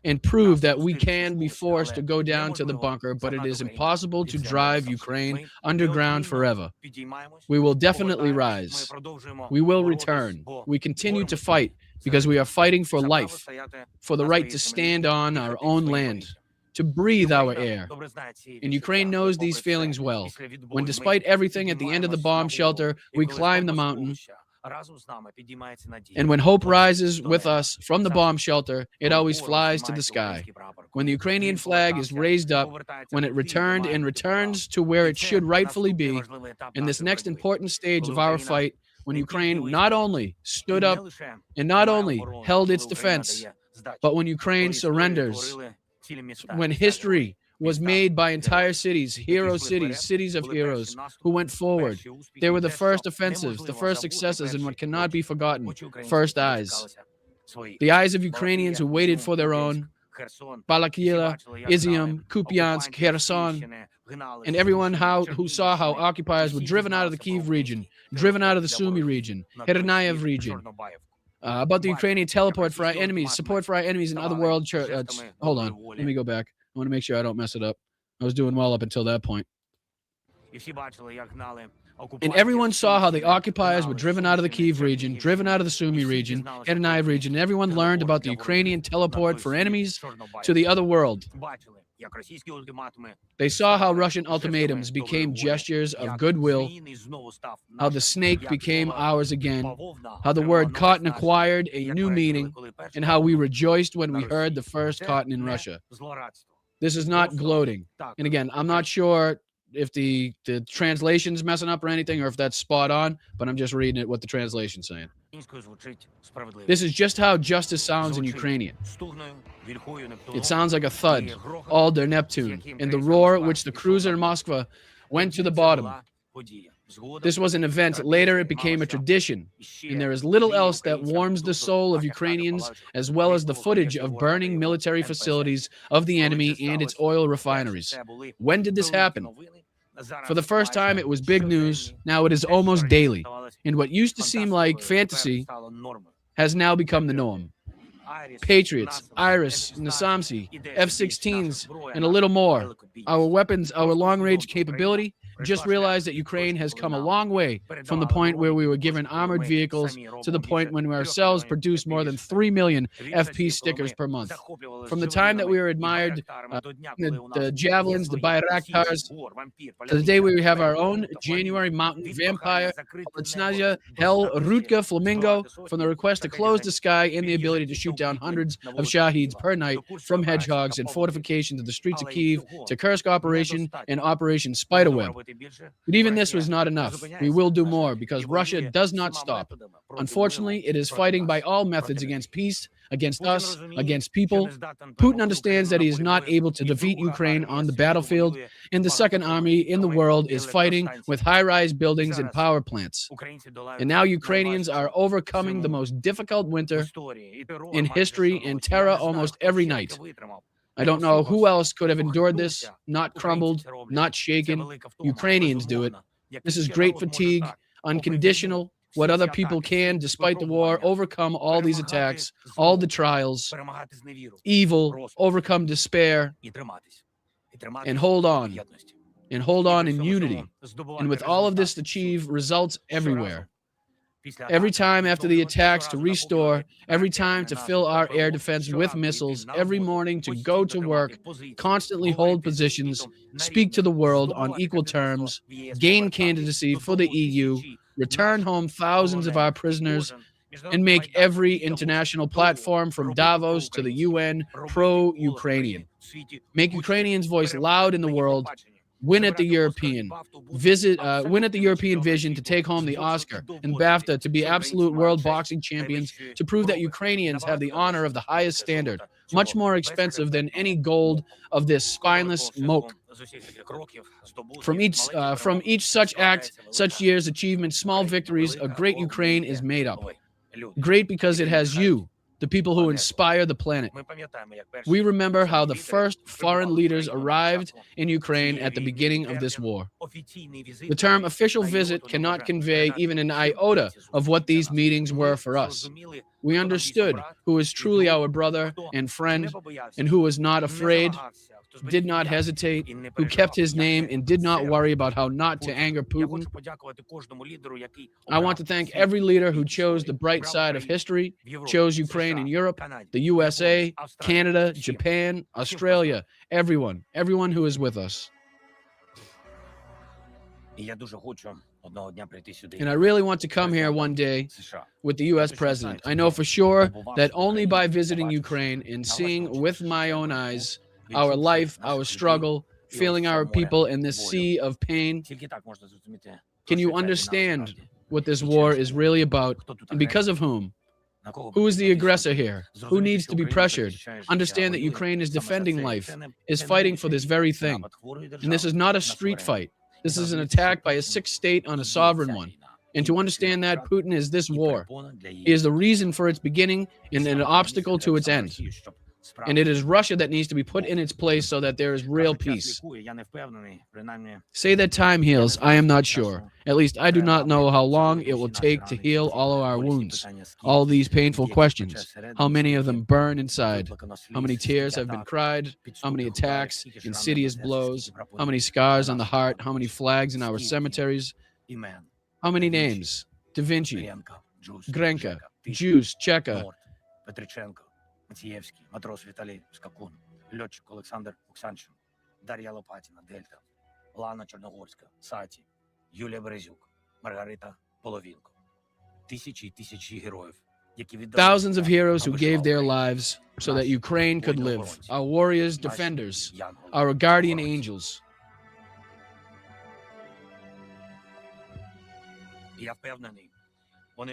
and prove that we can be forced to go down to the bunker, but it is impossible to drive Ukraine underground forever. We will definitely rise. We will return. We continue to fight because we are fighting for life, for the right to stand on our own land, to breathe our air. And Ukraine knows these feelings well. When despite everything at the end of the bomb shelter, we climb the mountain, and when hope rises with us from the bomb shelter, it always flies to the sky. When the Ukrainian flag is raised up, when it returned and returns to where it should rightfully be, in this next important stage of our fight, when Ukraine not only stood up and not only held its defense, but when Ukraine surrenders, when history was made by entire cities, hero cities, cities of heroes who went forward. They were the first offensives, the first successes, and what cannot be forgotten, first eyes. The eyes of Ukrainians who waited for their own, Balakyla, Izium, Kupiansk, Kherson, and everyone who saw how occupiers were driven out of the Kyiv region, driven out of the Sumy region, Hernaev region. About the Ukrainian teleport for our enemies, support for our enemies in other world. Hold on, let me go back. I want to make sure I don't mess it up. I was doing well up until that point. And everyone saw how the occupiers were driven out of the Kyiv region, driven out of the Sumy region, Hernaev region, and everyone learned about the Ukrainian teleport for enemies to the other world. They saw how Russian ultimatums became gestures of goodwill, how the snake became ours again, how the word cotton acquired a new meaning, and how we rejoiced when we heard the first cotton in Russia. This is not gloating. And again, I'm not sure if the translation's messing up or anything, or if that's spot on, but I'm just reading it what the translation's saying. This is just how justice sounds in Ukrainian. It sounds like a thud, all der Neptune, and the roar at which the cruiser Moskva went to the bottom. This was an event. Later, it became a tradition, and there is little else that warms the soul of Ukrainians, as well as the footage of burning military facilities of the enemy and its oil refineries. When did this happen? For the first time, it was big news. Now it is almost daily, and what used to seem like fantasy has now become the norm. Patriots, Iris, Nasamsi, F-16s, and a little more. Our weapons, our long-range capability. Just realize that Ukraine has come a long way from the point where we were given armored vehicles to the point when we ourselves produce more than 3 million FP stickers per month. From the time that we were admired, the javelins, the Bayraktars, to the day where we have our own January Mountain Vampire, Snazia, Hell, Rutka, Flamingo, from the request to close the sky and the ability to shoot down hundreds of Shaheeds per night from hedgehogs and fortifications of the streets of Kyiv to Kursk Operation and Operation Spiderweb. But even this was not enough. We will do more because Russia does not stop. Unfortunately, it is fighting by all methods against peace, against us, against people. Putin understands that he is not able to defeat Ukraine on the battlefield, and the second army in the world is fighting with high-rise buildings and power plants. And now Ukrainians are overcoming the most difficult winter in history and terror almost every night. I don't know who else could have endured this, not crumbled, not shaken. Ukrainians do it. This is great fatigue, unconditional, what other people can, despite the war, overcome all these attacks, all the trials, evil, overcome despair, and hold on in unity. And with all of this achieve results everywhere. Every time after the attacks to restore, every time to fill our air defense with missiles, every morning to go to work, constantly hold positions, speak to the world on equal terms, gain candidacy for the EU, return home thousands of our prisoners, and make every international platform from Davos to the UN pro-Ukrainian. Make Ukrainians' voice loud in the world. Win at the European Vision to take home the Oscar and BAFTA to be absolute world boxing champions, to prove that Ukrainians have the honor of the highest standard, much more expensive than any gold of this spineless moke. From each such act, such year's achievements, small victories, a great Ukraine is made up. Great because it has you, the people who inspire the planet. We remember how the first foreign leaders arrived in Ukraine at the beginning of this war. The term official visit cannot convey even an iota of what these meetings were for us. We understood who was truly our brother and friend, and who was not afraid, did not hesitate, who kept his name and did not worry about how not to anger Putin. I want to thank every leader who chose the bright side of history, chose Ukraine and Europe, the USA, Canada, Japan, Australia, everyone who is with us. And I really want to come here one day with the U.S. president. I know for sure that only by visiting Ukraine and seeing with my own eyes our life, our struggle, feeling our people in this sea of pain, can you understand what this war is really about and because of whom? Who is the aggressor here? Who needs to be pressured? Understand that Ukraine is defending life, is fighting for this very thing. And this is not a street fight. This is an attack by a sick state on a sovereign one. And to understand that Putin is this war. He is the reason for its beginning and an obstacle to its end. And it is Russia that needs to be put in its place so that there is real peace. Say that time heals. I am not sure. At least I do not know how long it will take to heal all of our wounds. All these painful questions. How many of them burn inside? How many tears have been cried? How many attacks, insidious blows? How many scars on the heart? How many flags in our cemeteries? How many names? Da Vinci, Grenka, Jews, Cheka, Матієвський, матрос Віталій Скакун, льотчик Олександр Оксанчин, Дар'я Лопатіна, Дельта, Лана Чорногорська, Саті, Юлія Березюк, Маргарита Половінко. Тисячі й тисячі героїв, які віддали... Thousands of heroes who gave their lives so that Ukraine could live. Our warriors, defenders, our guardian angels. Я впевнений, I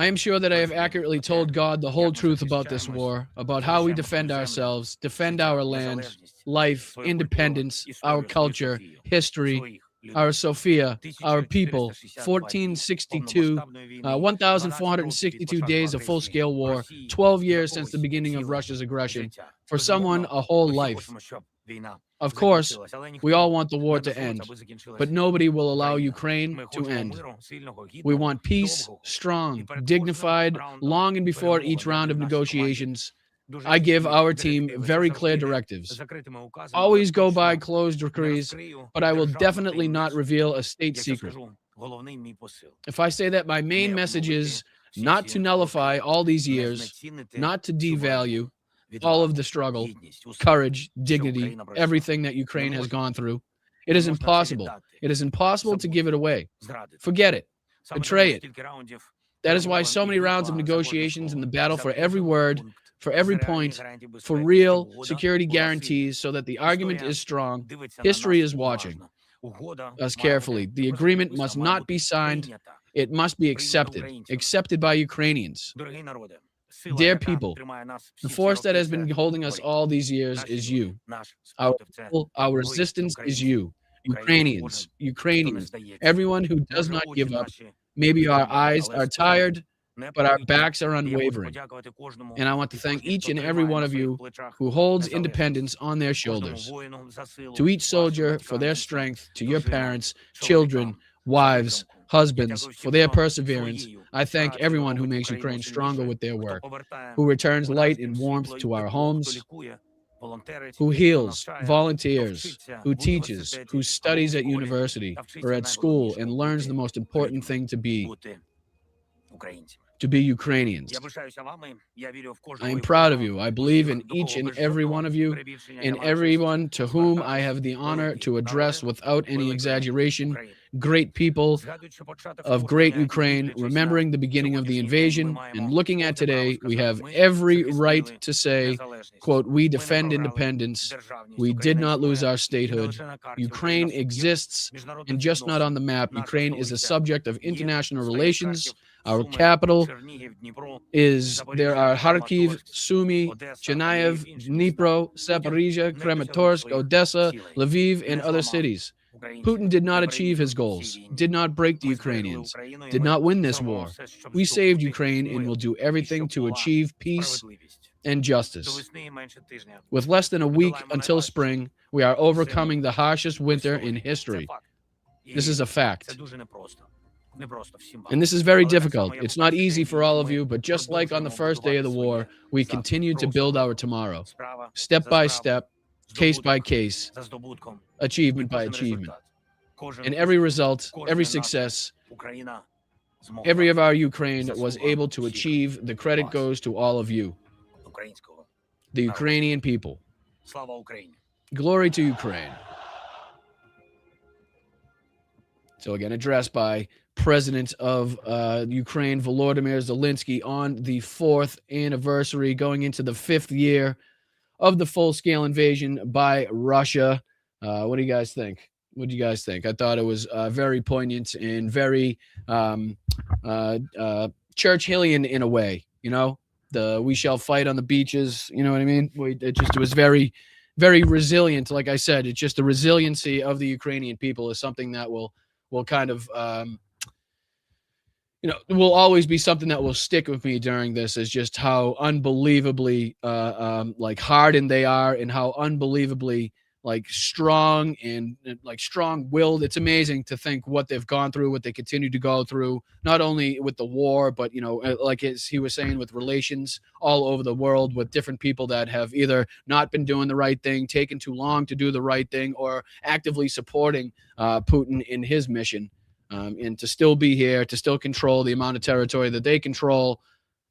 am sure that I have accurately told God the whole truth about this war, about how we defend ourselves, defend our land, life, independence, our culture, history, our Sophia, our people, 1,462 days of full-scale war, 12 years since the beginning of Russia's aggression, for someone a whole life. Of course, we all want the war to end, but nobody will allow Ukraine to end. We want peace, strong, dignified, long and before each round of negotiations. I give our team very clear directives. Always go by closed decrees, but I will definitely not reveal a state secret. If I say that my main message is not to nullify all these years, not to devalue all of the struggle, courage, dignity, everything that Ukraine has gone through. It is impossible. It is impossible to give it away. Forget it. Betray it. That is why so many rounds of negotiations in the battle for every word, for every point, for real security guarantees so that the argument is strong. History is watching us carefully. The agreement must not be signed. It must be accepted by Ukrainians. Dear people, the force that has been holding us all these years is you. Our people, our resistance is you. Ukrainians, everyone who does not give up. Maybe our eyes are tired, but our backs are unwavering. And I want to thank each and every one of you who holds independence on their shoulders. To each soldier for their strength, to your parents, children, wives, husbands, for their perseverance. I thank everyone who makes Ukraine stronger with their work, who returns light and warmth to our homes, who heals, volunteers, who teaches, who studies at university or at school and learns the most important thing to be Ukrainians. I am proud of you. I believe in each and every one of you, and everyone to whom I have the honor to address without any exaggeration, great people of great Ukraine, remembering the beginning of the invasion and looking at today, we have every right to say, quote, we defend independence. We did not lose our statehood. Ukraine exists and just not on the map. Ukraine is a subject of international relations. Our capital is, there are Kharkiv, Sumy, Chernihiv, Dnipro, Zaporizhia, Kramatorsk, Odessa, Lviv, and other cities. Putin did not achieve his goals, did not break the Ukrainians, did not win this war. We saved Ukraine and will do everything to achieve peace and justice. With less than a week until spring, we are overcoming the harshest winter in history. This is a fact. And this is very difficult. It's not easy for all of you, but just like on the first day of the war, we continue to build our tomorrow, step by step, case by case, achievement by achievement. And every result, every success, every of our Ukraine was able to achieve, the credit goes to all of you, the Ukrainian people. Glory to Ukraine. So again, addressed by President of Ukraine, Volodymyr Zelensky, on the 4th anniversary, going into the 5th year of the full-scale invasion by Russia. What do you guys think? What do you guys think? I thought it was very poignant and very Churchillian in a way, you know? The we shall fight on the beaches, you know what I mean? It was very, very resilient. Like I said, it's just the resiliency of the Ukrainian people is something that will kind of will always be something that will stick with me during this, is just how unbelievably like hardened they are and how unbelievably like strong and like strong-willed. It's amazing to think what they've gone through, what they continue to go through, not only with the war, but like as he was saying, with relations all over the world with different people that have either not been doing the right thing, taken too long to do the right thing, or actively supporting Putin in his mission. And to still be here, to still control the amount of territory that they control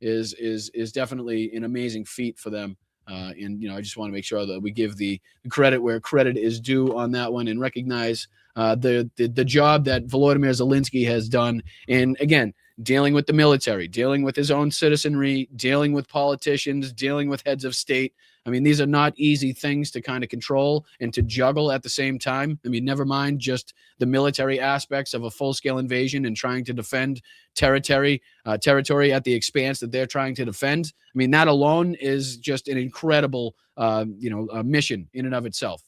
is definitely an amazing feat for them. And I just want to make sure that we give the credit where credit is due on that one, and recognize the job that Volodymyr Zelensky has done. And again, dealing with the military, dealing with his own citizenry, dealing with politicians, dealing with heads of state. I mean, these are not easy things to kind of control and to juggle at the same time. I mean, never mind just the military aspects of a full-scale invasion and trying to defend territory at the expanse that they're trying to defend. I mean, that alone is just an incredible, mission in and of itself.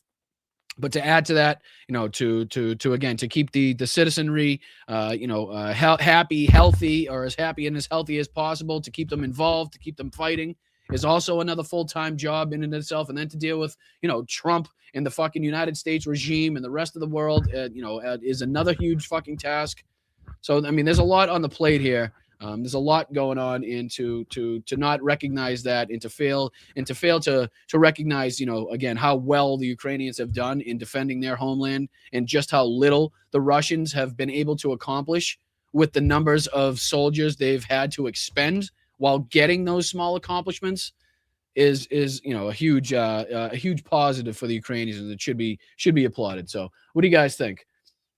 But to add to that, to keep the citizenry, happy, healthy, or as happy and as healthy as possible, to keep them involved, to keep them fighting, is also another full-time job in and of itself. And then to deal with, Trump and the fucking United States regime and the rest of the world, is another huge fucking task. So, I mean, there's a lot on the plate here. There's a lot going on, and to not recognize that, and to fail to recognize, again, how well the Ukrainians have done in defending their homeland, and just how little the Russians have been able to accomplish with the numbers of soldiers they've had to expend while getting those small accomplishments is a huge positive for the Ukrainians, and it should be applauded. So what do you guys think?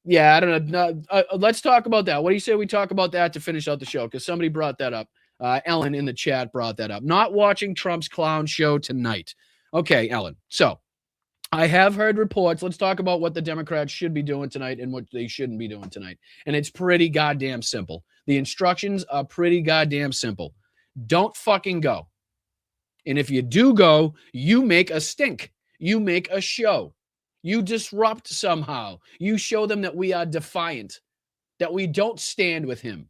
Yeah, I don't know. Let's talk about that. What do you say we talk about that to finish out the show? Because somebody brought that up. Ellen in the chat brought that up. Not watching Trump's clown show tonight. Okay, Ellen. So I have heard reports. Let's talk about what the Democrats should be doing tonight and what they shouldn't be doing tonight. And it's pretty goddamn simple. The instructions are pretty goddamn simple. Don't fucking go. And if you do go, you make a stink. You make a show. You disrupt somehow. You show them that we are defiant, that we don't stand with him,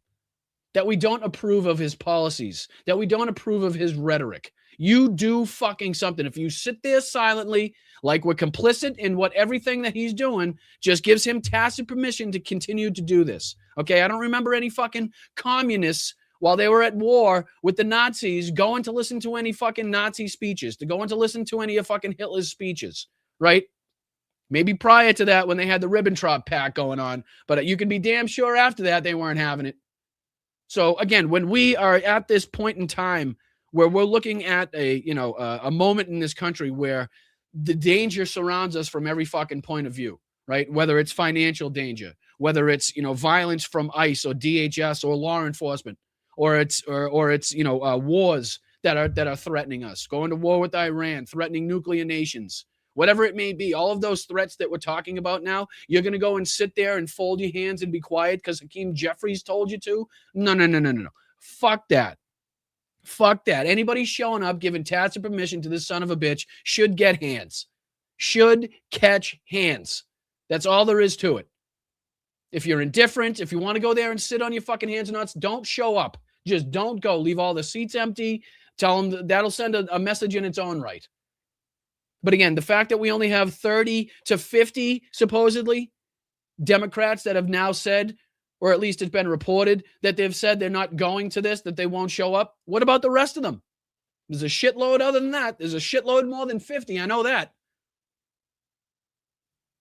that we don't approve of his policies, that we don't approve of his rhetoric. You do fucking something. If you sit there silently, like we're complicit in what everything that he's doing, just gives him tacit permission to continue to do this. Okay, I don't remember any fucking communists while they were at war with the Nazis, going to listen to any fucking Nazi speeches, to go in to listen to any of fucking Hitler's speeches, right? Maybe prior to that when they had the Ribbentrop Pact going on, but you can be damn sure after that they weren't having it. So again, when we are at this point in time where we're looking at a moment in this country where the danger surrounds us from every fucking point of view, right? Whether it's financial danger, whether it's, violence from ICE or DHS or law enforcement, or it's wars that are threatening us, going to war with Iran, threatening nuclear nations, whatever it may be, all of those threats that we're talking about now, you're going to go and sit there and fold your hands and be quiet because Hakeem Jeffries told you to? No. Fuck that. Fuck that. Anybody showing up giving tacit permission to this son of a bitch should get hands. Should catch hands. That's all there is to it. If you're indifferent, if you want to go there and sit on your fucking hands and nuts, don't show up. Just don't go. Leave all the seats empty. Tell them that'll send a message in its own right. But again, the fact that we only have 30 to 50, supposedly, Democrats that have now said, or at least it's been reported, that they've said they're not going to this, that they won't show up. What about the rest of them? There's a shitload other than that. There's a shitload more than 50. I know that.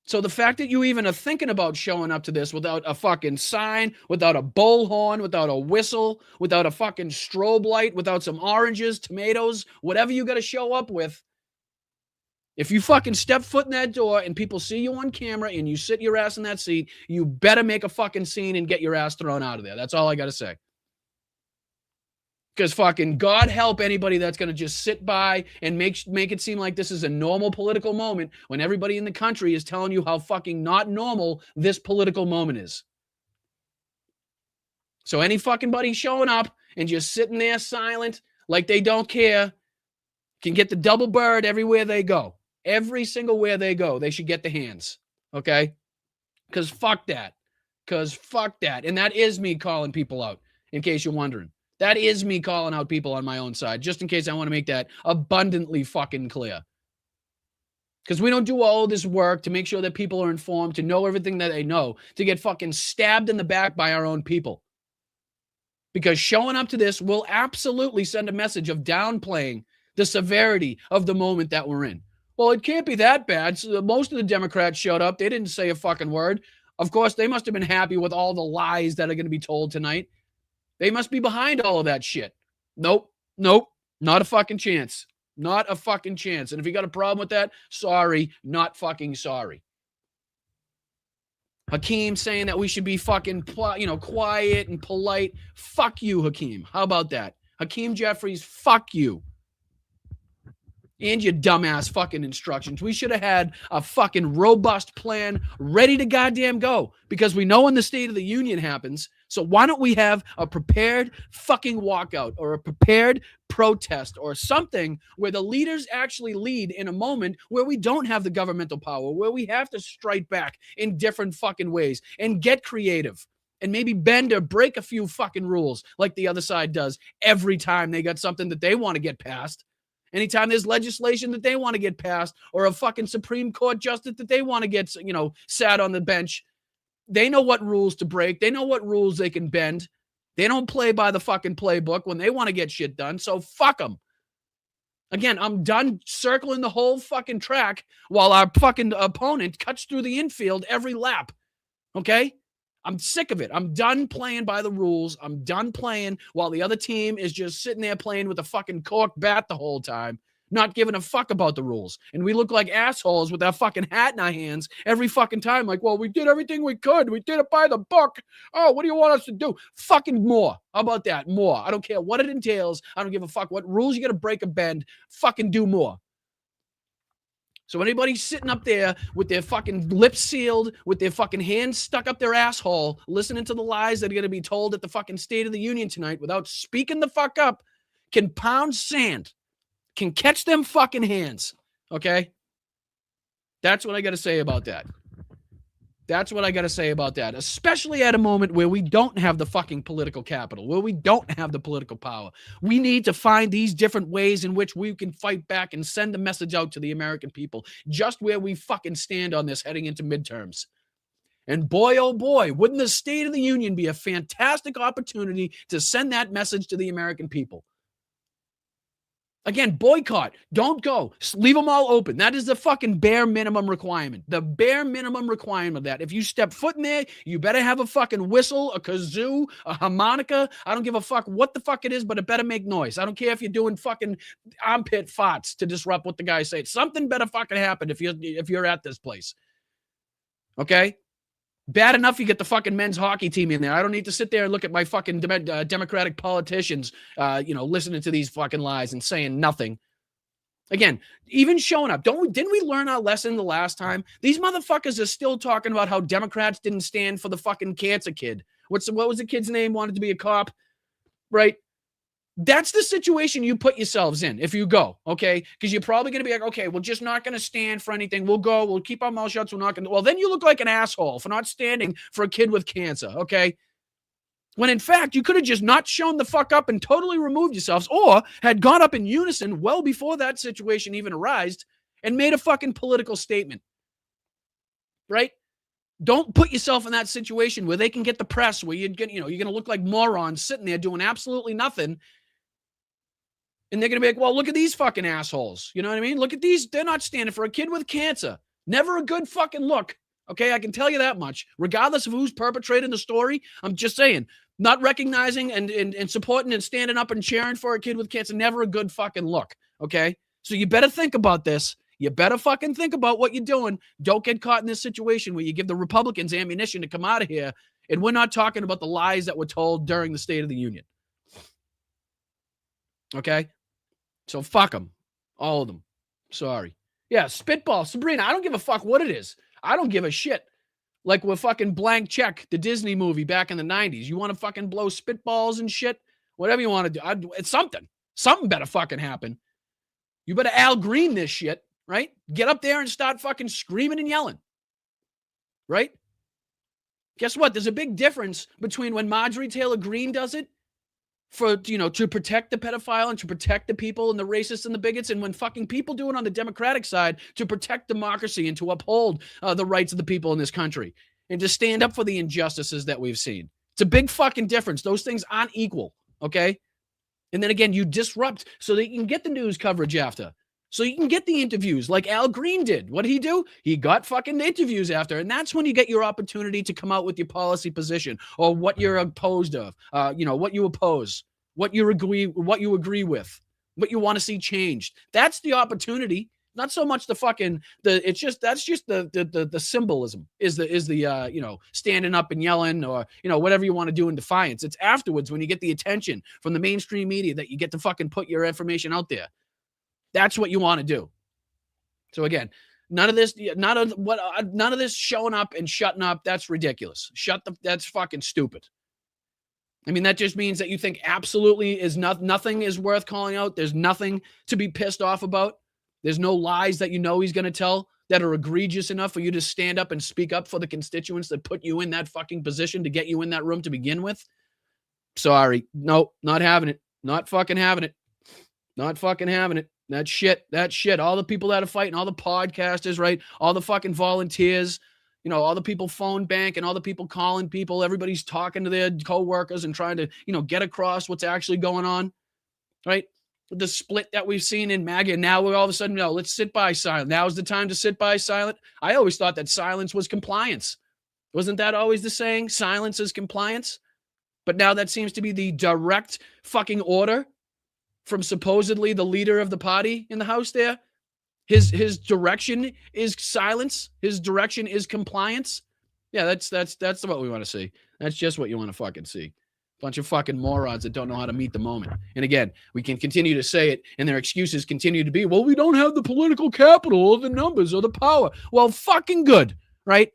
So the fact that you even are thinking about showing up to this without a fucking sign, without a bullhorn, without a whistle, without a fucking strobe light, without some oranges, tomatoes, whatever you got to show up with, if you fucking step foot in that door and people see you on camera and you sit your ass in that seat, you better make a fucking scene and get your ass thrown out of there. That's all I got to say. Because fucking God help anybody that's going to just sit by and make it seem like this is a normal political moment when everybody in the country is telling you how fucking not normal this political moment is. So any fucking buddy showing up and just sitting there silent like they don't care can get the double bird everywhere they go. Every single where they go, they should get the hands. Okay? Because fuck that. And that is me calling people out, in case you're wondering. That is me calling out people on my own side, just in case I want to make that abundantly fucking clear. Because we don't do all this work to make sure that people are informed, to know everything that they know, to get fucking stabbed in the back by our own people. Because showing up to this will absolutely send a message of downplaying the severity of the moment that we're in. Well, it can't be that bad. So most of the Democrats showed up. They didn't say a fucking word. Of course, they must have been happy with all the lies that are going to be told tonight. They must be behind all of that shit. Nope. Not a fucking chance. Not a fucking chance. And if you got a problem with that, sorry, not fucking sorry. Hakeem saying that we should be fucking, quiet and polite. Fuck you, Hakeem. How about that? Hakeem Jeffries, fuck you. And your dumbass fucking instructions. We should have had a fucking robust plan ready to goddamn go, because we know when the State of the Union happens. So why don't we have a prepared fucking walkout or a prepared protest or something where the leaders actually lead in a moment where we don't have the governmental power, where we have to strike back in different fucking ways and get creative and maybe bend or break a few fucking rules like the other side does every time they got something that they want to get passed. Anytime there's legislation that they want to get passed or a fucking Supreme Court justice that they want to get, sat on the bench, they know what rules to break. They know what rules they can bend. They don't play by the fucking playbook when they want to get shit done. So fuck them. Again, I'm done circling the whole fucking track while our fucking opponent cuts through the infield every lap. Okay? I'm sick of it. I'm done playing by the rules. I'm done playing while the other team is just sitting there playing with a fucking cork bat the whole time, not giving a fuck about the rules. And we look like assholes with our fucking hat in our hands every fucking time. Like, well, we did everything we could. We did it by the book. Oh, what do you want us to do? Fucking more. How about that? More. I don't care what it entails. I don't give a fuck what rules you got to break or bend. Fucking do more. So anybody sitting up there with their fucking lips sealed, with their fucking hands stuck up their asshole, listening to the lies that are going to be told at the fucking State of the Union tonight without speaking the fuck up, can pound sand, can catch them fucking hands. Okay? That's what I got to say about that. That's what I got to say about that, especially at a moment where we don't have the fucking political capital, where we don't have the political power. We need to find these different ways in which we can fight back and send a message out to the American people, just where we fucking stand on this heading into midterms. And boy, oh boy, wouldn't the State of the Union be a fantastic opportunity to send that message to the American people? Again, boycott. Don't go. Leave them all open. That is the fucking bare minimum requirement. The bare minimum requirement of that. If you step foot in there, you better have a fucking whistle, a kazoo, a harmonica. I don't give a fuck what the fuck it is, but it better make noise. I don't care if you're doing fucking armpit farts to disrupt what the guys say. Something better fucking happen if you're at this place. Okay? Bad enough you get the fucking men's hockey team in there. I don't need to sit there and look at my fucking Democratic politicians, listening to these fucking lies and saying nothing. Again, even showing up. Didn't we learn our lesson the last time? These motherfuckers are still talking about how Democrats didn't stand for the fucking cancer kid. What was the kid's name? Wanted to be a cop, right? That's the situation you put yourselves in if you go, okay? Because you're probably going to be like, okay, we're just not going to stand for anything. We'll go. We'll keep our mouth shut. So we're not going to. Well, then you look like an asshole for not standing for a kid with cancer, okay? When in fact, you could have just not shown the fuck up and totally removed yourselves, or had gone up in unison well before that situation even arose and made a fucking political statement, right? Don't put yourself in that situation where they can get the press, where you're going to look like morons sitting there doing absolutely nothing. And they're going to be like, well, look at these fucking assholes. You know what I mean? Look at these. They're not standing for a kid with cancer. Never a good fucking look. Okay, I can tell you that much. Regardless of who's perpetrating the story, I'm just saying, not recognizing and supporting and standing up and cheering for a kid with cancer, never a good fucking look. Okay? So you better think about this. You better fucking think about what you're doing. Don't get caught in this situation where you give the Republicans ammunition to come out of here. And we're not talking about the lies that were told during the State of the Union. Okay? So fuck them. All of them. Sorry. Yeah, spitball. Sabrina, I don't give a fuck what it is. I don't give a shit. Like with fucking Blank Check, the Disney movie back in the 90s. You want to fucking blow spitballs and shit? Whatever you want to do. It's something. Something better fucking happen. You better Al Green this shit, right? Get up there and start fucking screaming and yelling. Right? Guess what? There's a big difference between when Marjorie Taylor Greene does it to protect the pedophile and to protect the people and the racists and the bigots, and when fucking people do it on the Democratic side to protect democracy and to uphold the rights of the people in this country and to stand up for the injustices that we've seen. It's a big fucking difference. Those things aren't equal, okay? And then again, you disrupt so that you can get the news coverage after. So you can get the interviews like Al Green did. What did he do? He got fucking interviews after. And that's when you get your opportunity to come out with your policy position or what you're opposed of, what you oppose, what you agree with, what you want to see changed. That's the opportunity. Not so much the symbolism is the standing up and yelling or, whatever you want to do in defiance. It's afterwards when you get the attention from the mainstream media that you get to fucking put your information out there. That's what you want to do. So again, none of this showing up and shutting up. That's ridiculous. That's fucking stupid. I mean, that just means that you think absolutely nothing is worth calling out. There's nothing to be pissed off about. There's no lies that he's going to tell that are egregious enough for you to stand up and speak up for the constituents that put you in that fucking position to get you in that room to begin with. Sorry. No, not having it. Not fucking having it. Not fucking having it. That shit. All the people that are fighting, all the podcasters, right? All the fucking volunteers, all the people phone bank and all the people calling people. Everybody's talking to their coworkers and trying to, get across what's actually going on, right? The split that we've seen in MAGA. Now we're all of a sudden, no, let's sit by silent. Now is the time to sit by silent. I always thought that silence was compliance. Wasn't that always the saying? Silence is compliance. But now that seems to be the direct fucking order from supposedly the leader of the party in the House there. His direction is silence. His direction is compliance. Yeah, that's what we want to see. That's just what you want to fucking see. Bunch of fucking morons that don't know how to meet the moment. And again, we can continue to say it, and their excuses continue to be, well, we don't have the political capital or the numbers or the power. Well, fucking good, right?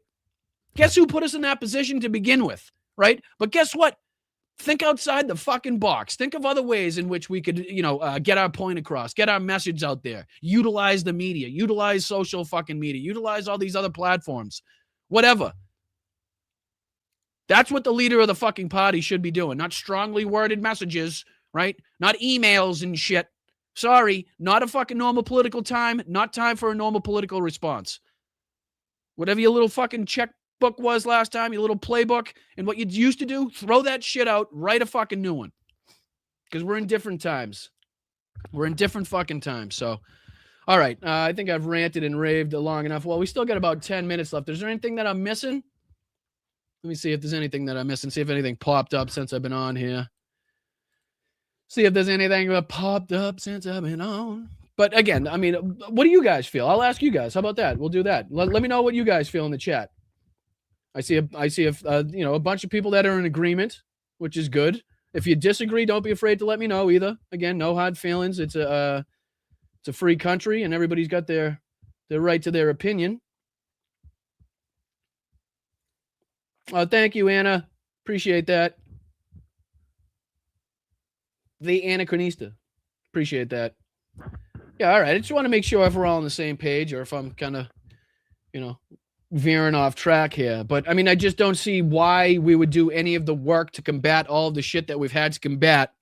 Guess who put us in that position to begin with, right? But guess what? Think outside the fucking box. Think of other ways in which we could, get our point across, get our message out there, utilize the media, utilize social fucking media, utilize all these other platforms, whatever. That's what the leader of the fucking party should be doing. Not strongly worded messages, right? Not emails and shit. Sorry, not a fucking normal political time. Not time for a normal political response. Whatever your little fucking check book was last time, your little playbook, and what you used to do, throw that shit out, write a fucking new one. Because we're in different times. We're in different fucking times. So, all right. I think I've ranted and raved long enough. Well, we still got about 10 minutes left. Is there anything that I'm missing? Let me see if there's anything that I'm missing. See if anything popped up since I've been on here. See if there's anything that popped up since I've been on. But again, I mean, what do you guys feel? I'll ask you guys. How about that? We'll do that. Let me know what you guys feel in the chat. I see a bunch of people that are in agreement, which is good. If you disagree, don't be afraid to let me know either. Again, no hard feelings. It's a free country, and everybody's got their right to their opinion. Thank you, Anna. Appreciate that. The Anachronista. Appreciate that. Yeah, all right. I just want to make sure if we're all on the same page or if I'm kind of, veering off track here. But, I mean, I just don't see why we would do any of the work to combat all of the shit that we've had to combat.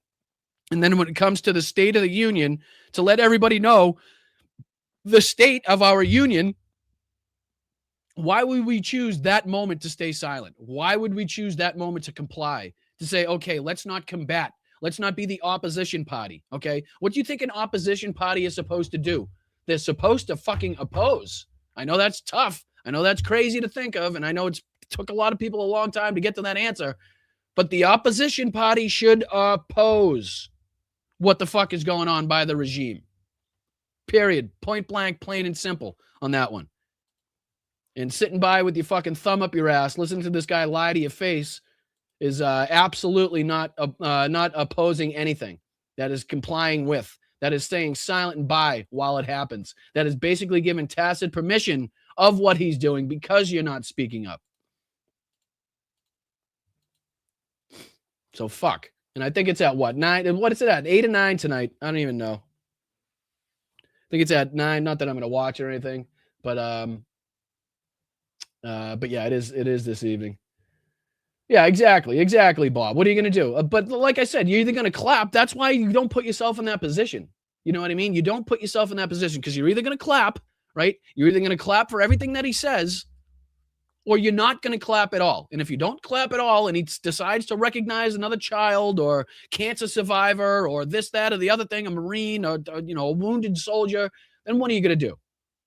And then when it comes to the State of the Union, to let everybody know the state of our union, why would we choose that moment to stay silent? Why would we choose that moment to comply? To say, okay, let's not combat. Let's not be the opposition party, okay? What do you think an opposition party is supposed to do? They're supposed to fucking oppose. I know that's tough. I know that's crazy to think of, and I know it took a lot of people a long time to get to that answer, but the opposition party should oppose what the fuck is going on by the regime. Period. Point blank, plain and simple on that one. And sitting by with your fucking thumb up your ass, listening to this guy lie to your face is absolutely not opposing anything. That is complying with. That is staying silent and by while it happens. That is basically giving tacit permission of what he's doing because you're not speaking up. So fuck. And I think it's at what, 9? What is it at? 8 and 9 tonight? I don't even know. I think it's at 9. Not that I'm going to watch or anything, but yeah, it is this evening. Yeah, exactly, Bob. What are you going to do? But like I said, you're either going to clap. That's why you don't put yourself in that position. You know what I mean? You don't put yourself in that position because you're either going to clap, right? You're either going to clap for everything that he says, or you're not going to clap at all. And if you don't clap at all and he decides to recognize another child or cancer survivor or this, that, or the other thing, a Marine or a wounded soldier, then what are you going to do?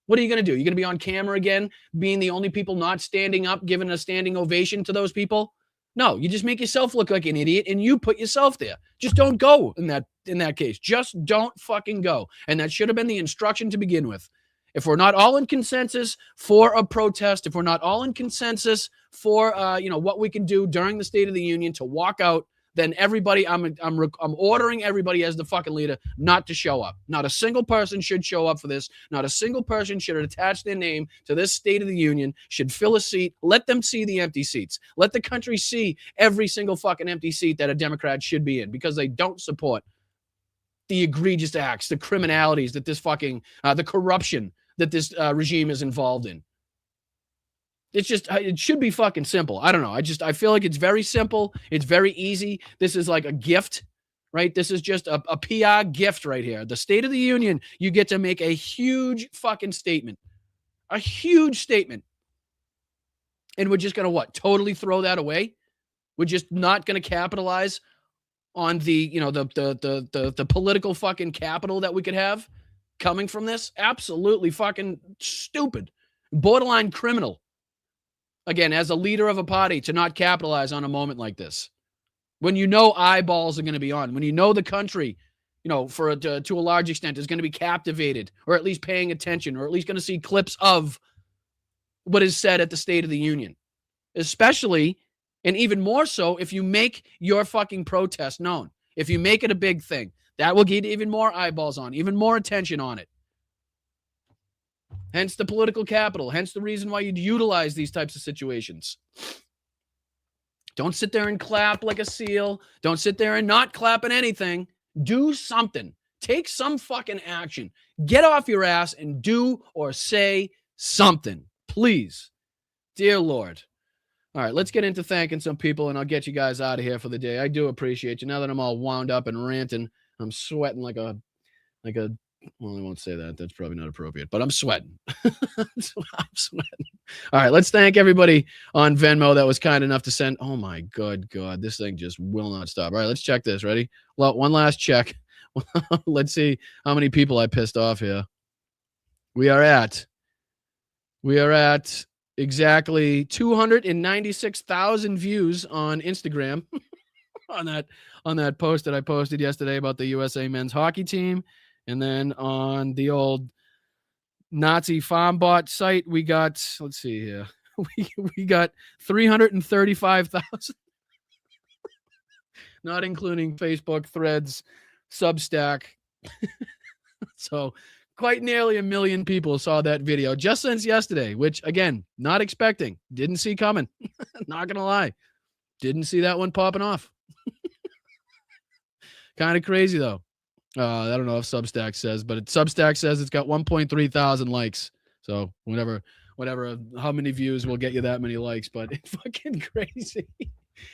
What are you going to do? You're going to be on camera again, being the only people not standing up, giving a standing ovation to those people? No, you just make yourself look like an idiot and you put yourself there. Just don't go in that case. Just don't fucking go. And that should have been the instruction to begin with. If we're not all in consensus for a protest, if we're not all in consensus for what we can do during the State of the Union to walk out, then everybody, I'm ordering everybody as the fucking leader not to show up. Not a single person should show up for this. Not a single person should attach their name to this State of the Union, should fill a seat. Let them see the empty seats. Let the country see every single fucking empty seat that a Democrat should be in because they don't support the egregious acts, the criminalities that this fucking, the corruption that this regime is involved in. It should be fucking simple. I don't know. I feel like it's very simple. It's very easy. This is like a gift, right? This is just a PR gift right here. The State of the Union, you get to make a huge fucking statement. A huge statement. And we're just going to what? Totally throw that away? We're just not going to capitalize on the political fucking capital that we could have coming from this? Absolutely fucking stupid. Borderline criminal. Again, as a leader of a party, to not capitalize on a moment like this. When you know eyeballs are going to be on. When you know the country, to a large extent, is going to be captivated, or at least paying attention, or at least going to see clips of what is said at the State of the Union. Especially, and even more so, if you make your fucking protest known. If you make it a big thing. That will get even more eyeballs on, even more attention on it. Hence the political capital. Hence the reason why you'd utilize these types of situations. Don't sit there and clap like a seal. Don't sit there and not clap at anything. Do something. Take some fucking action. Get off your ass and do or say something. Please. Dear Lord. All right, let's get into thanking some people, and I'll get you guys out of here for the day. I do appreciate you. Now that I'm all wound up and ranting, I'm sweating like a Well, I won't say that. That's probably not appropriate, but I'm sweating. I'm sweating. All right, let's thank everybody on Venmo that was kind enough to send. Oh my God, this thing just will not stop. All right, let's check this. Ready? Well, one last check. Let's see how many people I pissed off here. We are at exactly 296,000 views on Instagram on that post that I posted yesterday about the USA men's hockey team. And then on the old Nazi farm bot site, we got, let's see here, we got 335,000, not including Facebook, Threads, Substack. So quite nearly 1 million people saw that video just since yesterday, which, again, not expecting, didn't see coming. Not going to lie. Didn't see that one popping off. Kind of crazy, though. I don't know if Substack says, but Substack says it's got 1.3 thousand likes. So whatever, how many views will get you that many likes, but it's fucking crazy.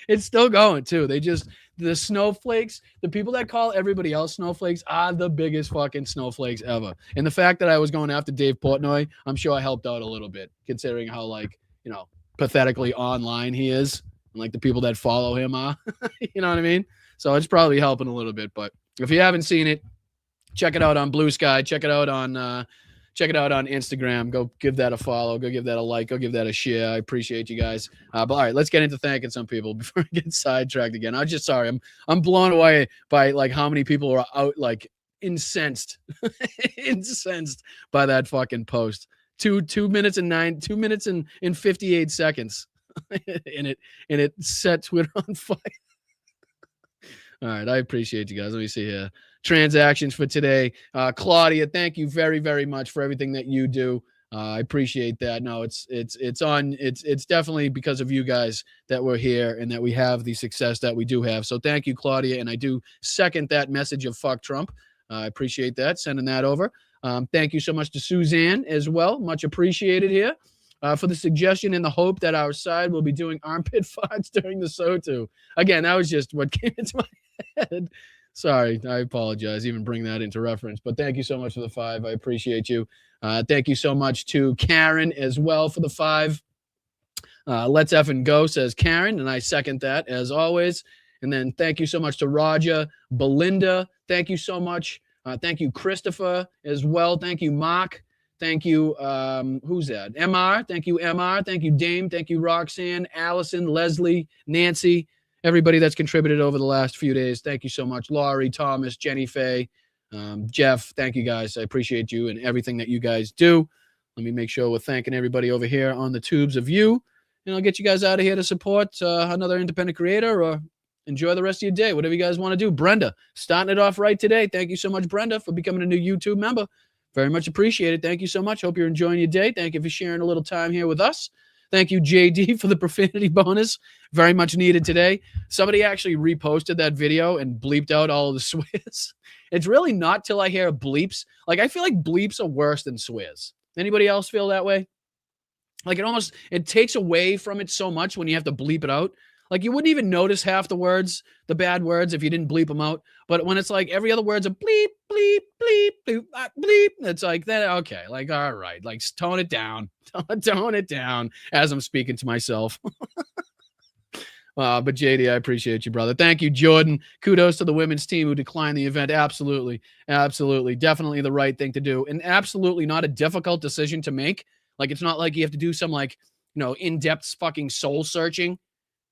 It's still going too. The snowflakes, the people that call everybody else snowflakes are the biggest fucking snowflakes ever. And the fact that I was going after Dave Portnoy, I'm sure I helped out a little bit, considering how, like, you know, pathetically online he is, and like the people that follow him are. You know what I mean? So it's probably helping a little bit, but if you haven't seen it, check it out on Blue Sky. Check it out on Instagram. Go give that a follow. Go give that a like. Go give that a share. I appreciate you guys. But all right, let's get into thanking some people before I get sidetracked again. I'm just sorry. I'm blown away by like how many people are out like incensed, incensed by that fucking post. 2 minutes and 58 seconds, and it set Twitter on fire. All right, I appreciate you guys. Let me see here. Transactions for today. Claudia, thank you very, very much for everything that you do. I appreciate that. No, it's definitely because of you guys that we're here and that we have the success that we do have. So thank you, Claudia, and I do second that message of fuck Trump. I appreciate that, sending that over. Thank you so much to Suzanne as well. Much appreciated here. For the suggestion and the hope that our side will be doing armpit farts during the SOTU. Again, that was just what came into my head. Sorry, I apologize. Even bring that into reference. But thank you so much for the 5. I appreciate you. Thank you so much to Karen as well for the 5. Let's effing go, says Karen, and I second that as always. And then thank you so much to Roger, Belinda. Thank you so much. Thank you, Christopher, as well. Thank you, Mark. Thank you, who's that? MR. Thank you, MR. Thank you, Dame. Thank you, Roxanne, Allison, Leslie, Nancy, everybody that's contributed over the last few days. Thank you so much. Laurie, Thomas, Jenny Faye, Jeff. Thank you, guys. I appreciate you and everything that you guys do. Let me make sure we're thanking everybody over here on the tubes of you. And I'll get you guys out of here to support another independent creator or enjoy the rest of your day, whatever you guys want to do. Brenda, starting it off right today. Thank you so much, Brenda, for becoming a new YouTube member. Very much appreciated. Thank you so much. Hope you're enjoying your day. Thank you for sharing a little time here with us. Thank you, JD, for the profanity bonus. Very much needed today. Somebody actually reposted that video and bleeped out all of the swears. It's really not till I hear bleeps. Like, I feel like bleeps are worse than swears. Anybody else feel that way? Like, it takes away from it so much when you have to bleep it out. Like, you wouldn't even notice half the words, the bad words, if you didn't bleep them out. But when it's like every other word's a bleep, bleep, bleep, bleep, bleep, it's like that. Okay, like, all right, like, tone it down. Tone it down as I'm speaking to myself. But JD, I appreciate you, brother. Thank you, Jordan. Kudos to the women's team who declined the event. Absolutely. Absolutely. Definitely the right thing to do. And absolutely not a difficult decision to make. Like, it's not like you have to do some, like, in-depth fucking soul searching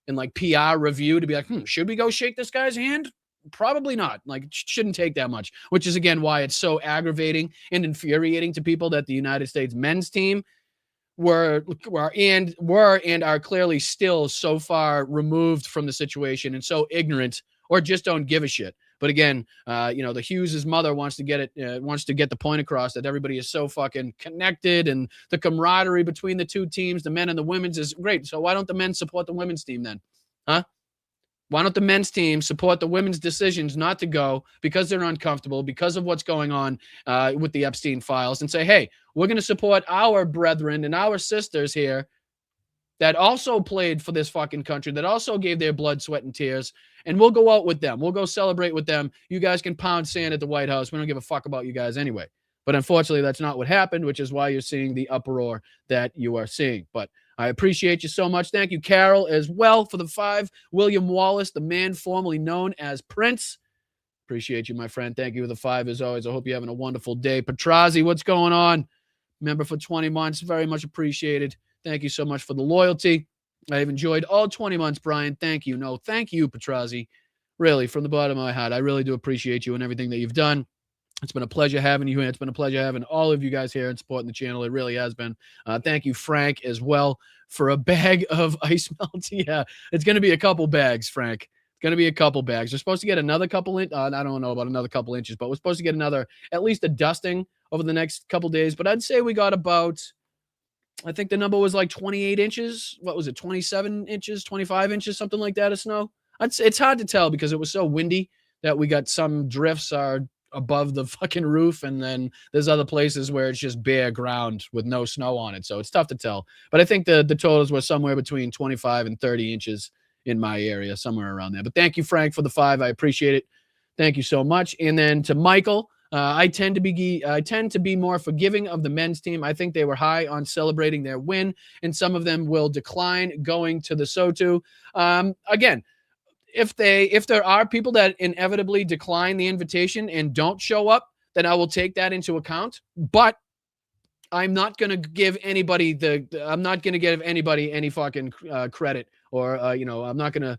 and like PR review to be like, should we go shake this guy's hand? Probably not. Like, it shouldn't take that much, which is, again, why it's so aggravating and infuriating to people that the United States men's team were and are clearly still so far removed from the situation and so ignorant or just don't give a shit. But again, the Hughes' mother wants to get the point across that everybody is so fucking connected and the camaraderie between the two teams, the men and the women's, is great. So why don't the men support the women's team then? Huh? Why don't the men's team support the women's decisions not to go because they're uncomfortable, because of what's going on with the Epstein files, and say, hey, we're going to support our brethren and our sisters here that also played for this fucking country, that also gave their blood, sweat, and tears. And we'll go out with them. We'll go celebrate with them. You guys can pound sand at the White House. We don't give a fuck about you guys anyway. But unfortunately, that's not what happened, which is why you're seeing the uproar that you are seeing. But I appreciate you so much. Thank you, Carol, as well, for the 5. William Wallace, the man formerly known as Prince. Appreciate you, my friend. Thank you for the 5 as always. I hope you're having a wonderful day. Petrazi, what's going on? Member for 20 months. Very much appreciated. Thank you so much for the loyalty. I've enjoyed all 20 months, Brian. Thank you. No, thank you, Petrazi. Really, from the bottom of my heart, I really do appreciate you and everything that you've done. It's been a pleasure having you here. It's been a pleasure having all of you guys here and supporting the channel. It really has been. Thank you, Frank, as well, for a bag of ice melt. Yeah, it's going to be a couple bags, Frank. It's going to be a couple bags. We're supposed to get another couple I don't know about another couple inches, but we're supposed to get at least a dusting over the next couple days. But I'd say we got about, I think the number was like 28 inches. What was it? 27 inches, 25 inches, something like that of snow. It's hard to tell because it was so windy that we got some drifts are above the fucking roof, and then there's other places where it's just bare ground with no snow on it. So it's tough to tell. But I think the totals were somewhere between 25 and 30 inches in my area, somewhere around there. But thank you, Frank, for the 5. I appreciate it. Thank you so much. And then to Michael, I tend to be more forgiving of the men's team. I think they were high on celebrating their win, and some of them will decline going to the SOTU. Again, if there are people that inevitably decline the invitation and don't show up, then I will take that into account. But I'm not going to give anybody any fucking credit, or I'm not going to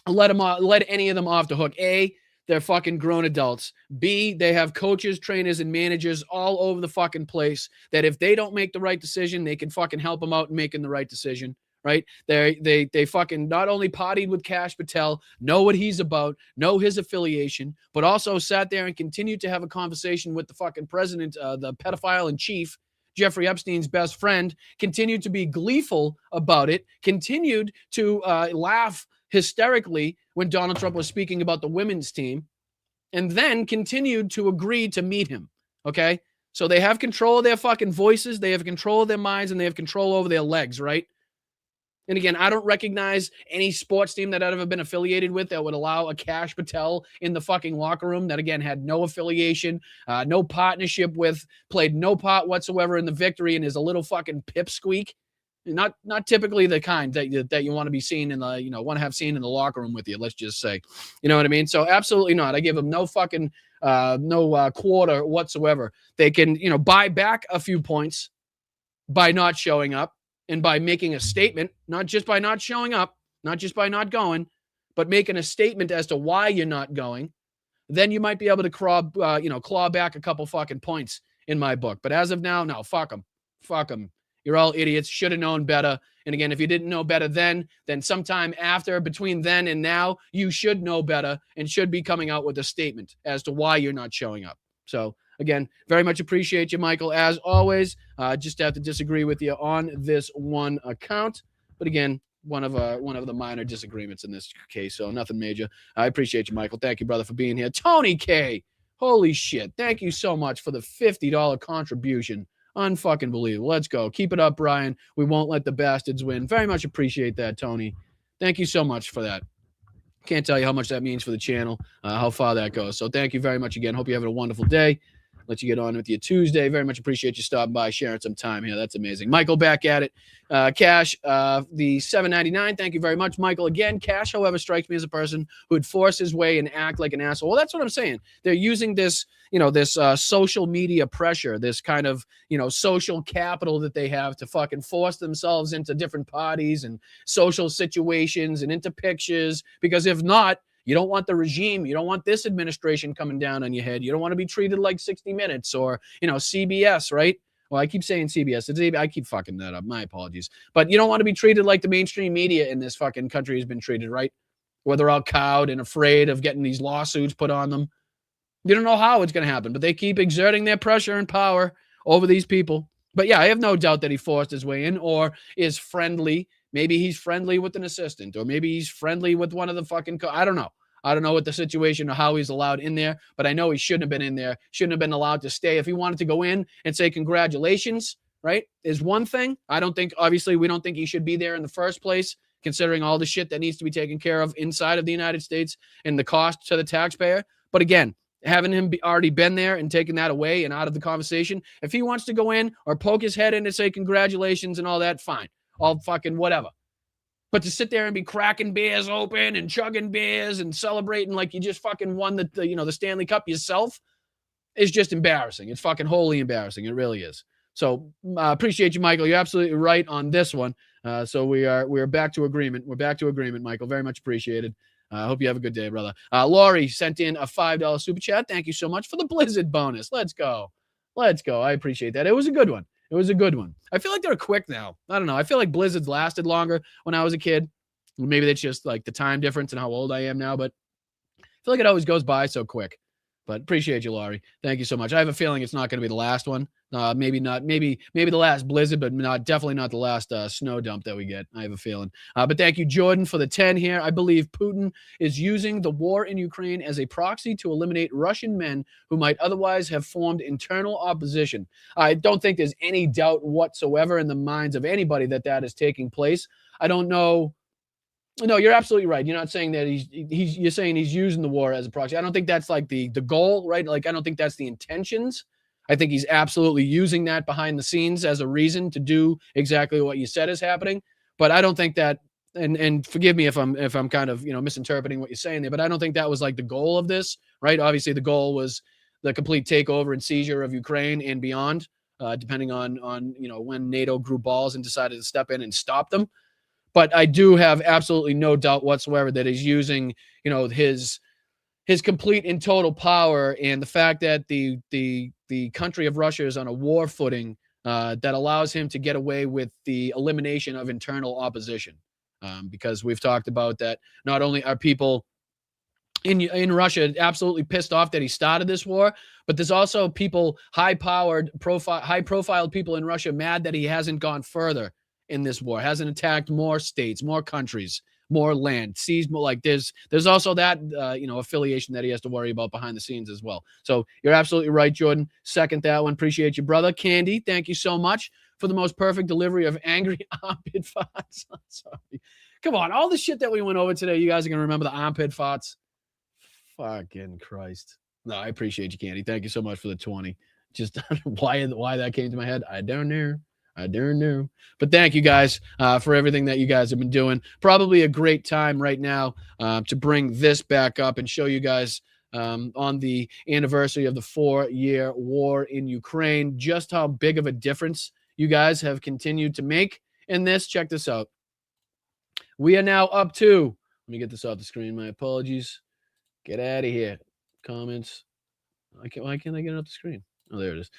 let any of them off the hook. A, they're fucking grown adults. B, they have coaches, trainers, and managers all over the fucking place that if they don't make the right decision, they can fucking help them out in making the right decision. Right? They fucking not only partied with Kash Patel, know what he's about, know his affiliation, but also sat there and continued to have a conversation with the fucking president, the pedophile in chief, Jeffrey Epstein's best friend, continued to be gleeful about it, continued to laugh hysterically when Donald Trump was speaking about the women's team, and then continued to agree to meet him. Okay? So they have control of their fucking voices, they have control of their minds, and they have control over their legs, right? And again, I don't recognize any sports team that I've ever been affiliated with that would allow a Kash Patel in the fucking locker room that, again, had no affiliation, no partnership with, played no part whatsoever in the victory, and is a little fucking pipsqueak. Not typically the kind that you want to be seen in the, want to have seen in the locker room with you, let's just say. You know what I mean? So absolutely not. I give them no fucking, quarter whatsoever. They can, buy back a few points by not showing up. And by making a statement, not just by not showing up, not just by not going, but making a statement as to why you're not going, then you might be able to claw back a couple fucking points in my book. But as of now, no, fuck them. Fuck them. You're all idiots. Should have known better. And again, if you didn't know better then sometime after, between then and now, you should know better and should be coming out with a statement as to why you're not showing up. So, again, very much appreciate you, Michael, as always. Just have to disagree with you on this one account. But again, one of the minor disagreements in this case, so nothing major. I appreciate you, Michael. Thank you, brother, for being here. Tony K, holy shit. Thank you so much for the $50 contribution. Unfucking believable. Let's go. Keep it up, Brian. We won't let the bastards win. Very much appreciate that, Tony. Thank you so much for that. Can't tell you how much that means for the channel, how far that goes. So thank you very much again. Hope you're having a wonderful day. Let you get on with your Tuesday. Very much appreciate you stopping by, sharing some time here. That's amazing. Michael, back at it. Cash, the $7.99. Thank you very much, Michael. Again, Cash, however, strikes me as a person who would force his way and act like an asshole. Well, that's what I'm saying. They're using this, this social media pressure, this kind of, social capital that they have to fucking force themselves into different parties and social situations and into pictures. Because if not, you don't want the regime. You don't want this administration coming down on your head. You don't want to be treated like 60 Minutes or, CBS, right? Well, I keep saying CBS. I keep fucking that up. My apologies. But you don't want to be treated like the mainstream media in this fucking country has been treated, right? Where they're all cowed and afraid of getting these lawsuits put on them. You don't know how it's going to happen, but they keep exerting their pressure and power over these people. But yeah, I have no doubt that he forced his way in or is friendly. Maybe he's friendly with an assistant, or maybe he's friendly with one of the fucking, I don't know. I don't know what the situation or how he's allowed in there, but I know he shouldn't have been in there, shouldn't have been allowed to stay. If he wanted to go in and say congratulations, right, is one thing. I don't think, obviously, we don't think he should be there in the first place, considering all the shit that needs to be taken care of inside of the United States and the cost to the taxpayer. But again, having him already been there and taking that away and out of the conversation, if he wants to go in or poke his head in and say congratulations and all that, fine. All fucking whatever. But to sit there and be cracking beers open and chugging beers and celebrating like you just fucking won the Stanley Cup yourself is just embarrassing. It's fucking wholly embarrassing. It really is. So appreciate you, Michael. You're absolutely right on this one. So we are back to agreement. We're back to agreement, Michael. Very much appreciated. I hope you have a good day, brother. Laurie sent in a $5 super chat. Thank you so much for the Blizzard bonus. Let's go. Let's go. I appreciate that. It was a good one. It was a good one. I feel like they're quick now. I don't know. I feel like Blizzards lasted longer when I was a kid. Maybe that's just like the time difference and how old I am now, but I feel like it always goes by so quick. But appreciate you, Laurie. Thank you so much. I have a feeling it's not going to be the last one. Maybe not. Maybe the last blizzard, but definitely not the last snow dump that we get. I have a feeling. But thank you, Jordan, for the 10 here. I believe Putin is using the war in Ukraine as a proxy to eliminate Russian men who might otherwise have formed internal opposition. I don't think there's any doubt whatsoever in the minds of anybody that is taking place. I don't know. No, you're absolutely right. You're not saying that you're saying he's using the war as a proxy. I don't think that's like the goal, right? Like, I don't think that's the intentions. I think he's absolutely using that behind the scenes as a reason to do exactly what you said is happening. But I don't think that, and forgive me if I'm kind of, misinterpreting what you're saying there, but I don't think that was like the goal of this, right? Obviously the goal was the complete takeover and seizure of Ukraine and beyond, depending on when NATO grew balls and decided to step in and stop them. But I do have absolutely no doubt whatsoever that he's using, his complete and total power and the fact that the country of Russia is on a war footing that allows him to get away with the elimination of internal opposition. Because we've talked about that not only are people in Russia absolutely pissed off that he started this war, but there's also people, high profile people in Russia mad that he hasn't gone further in this war, hasn't attacked more states, more countries, more land, seized more. Like there's also that affiliation that he has to worry about behind the scenes as well. So you're absolutely right, Jordan. Second that one. Appreciate you, brother. Candy, thank you so much for the most perfect delivery of angry armpit farts. I'm sorry. Come on, all the shit that we went over today, you guys are gonna remember the armpit farts. Fucking Christ. No, I appreciate you, Candy. Thank you so much for the 20. Just why that came to my head, I don't know. But thank you guys for everything that you guys have been doing. Probably a great time right now to bring this back up and show you guys on the anniversary of the 4-year war in Ukraine just how big of a difference you guys have continued to make in this. Check this out. We are now up to, let me get this off the screen. My apologies. Get out of here. Comments. Why can't I get it off the screen? Oh, there it is.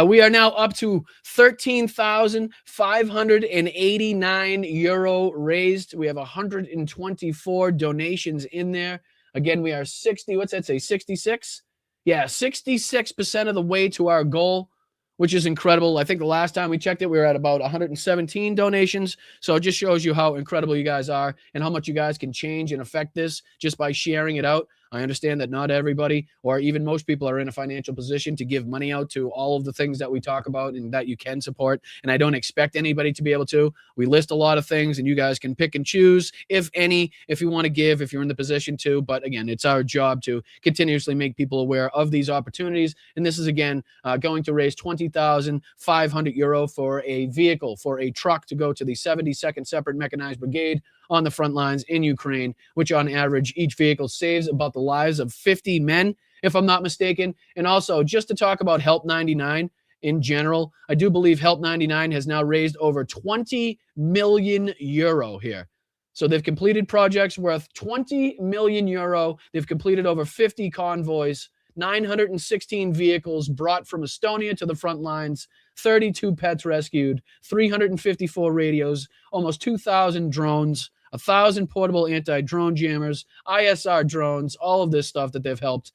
We are now up to 13,589 euro raised. We have 124 donations in there. Again, we are 60. What's that say? 66? Yeah, 66% of the way to our goal, which is incredible. I think the last time we checked it, we were at about 117 donations. So it just shows you how incredible you guys are and how much you guys can change and affect this just by sharing it out. I understand that not everybody, or even most people, are in a financial position to give money out to all of the things that we talk about and that you can support. And I don't expect anybody to be able to. We list a lot of things and you guys can pick and choose, if any, if you want to give, if you're in the position to. But again, it's our job to continuously make people aware of these opportunities. And this is, again, going to raise 20,500 euro for a vehicle, for a truck to go to the 72nd Separate Mechanized Brigade on the front lines in Ukraine, which on average, each vehicle saves about the lives of 50 men, if I'm not mistaken. And also, just to talk about Help 99 in general, I do believe Help 99 has now raised over 20 million euro here. So they've completed projects worth 20 million euro. They've completed over 50 convoys, 916 vehicles brought from Estonia to the front lines, 32 pets rescued, 354 radios, almost 2,000 drones, 1,000 portable anti-drone jammers, ISR drones, all of this stuff that they've helped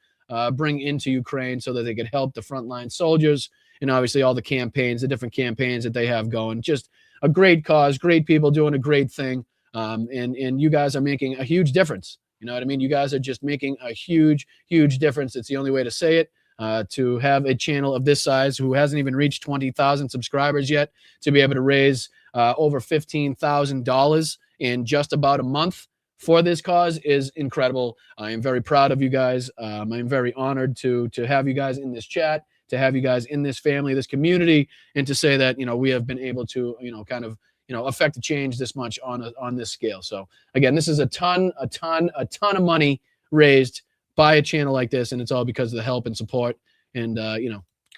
bring into Ukraine so that they could help the frontline soldiers, and obviously all the campaigns, the different campaigns that they have going. Just a great cause, great people doing a great thing, and you guys are making a huge difference. You know what I mean? You guys are just making a huge, huge difference. It's the only way to say it. to have a channel of this size who hasn't even reached 20,000 subscribers yet to be able to raise over $15,000 in just about a month for this cause is incredible. I am very proud of you guys. I'm very honored to have you guys in this chat, to have you guys in this family, this community, and to say that, we have been able to, kind of, affect a change this much on this scale. So again, this is a ton of money raised by a channel like this, and it's all because of the help and support and,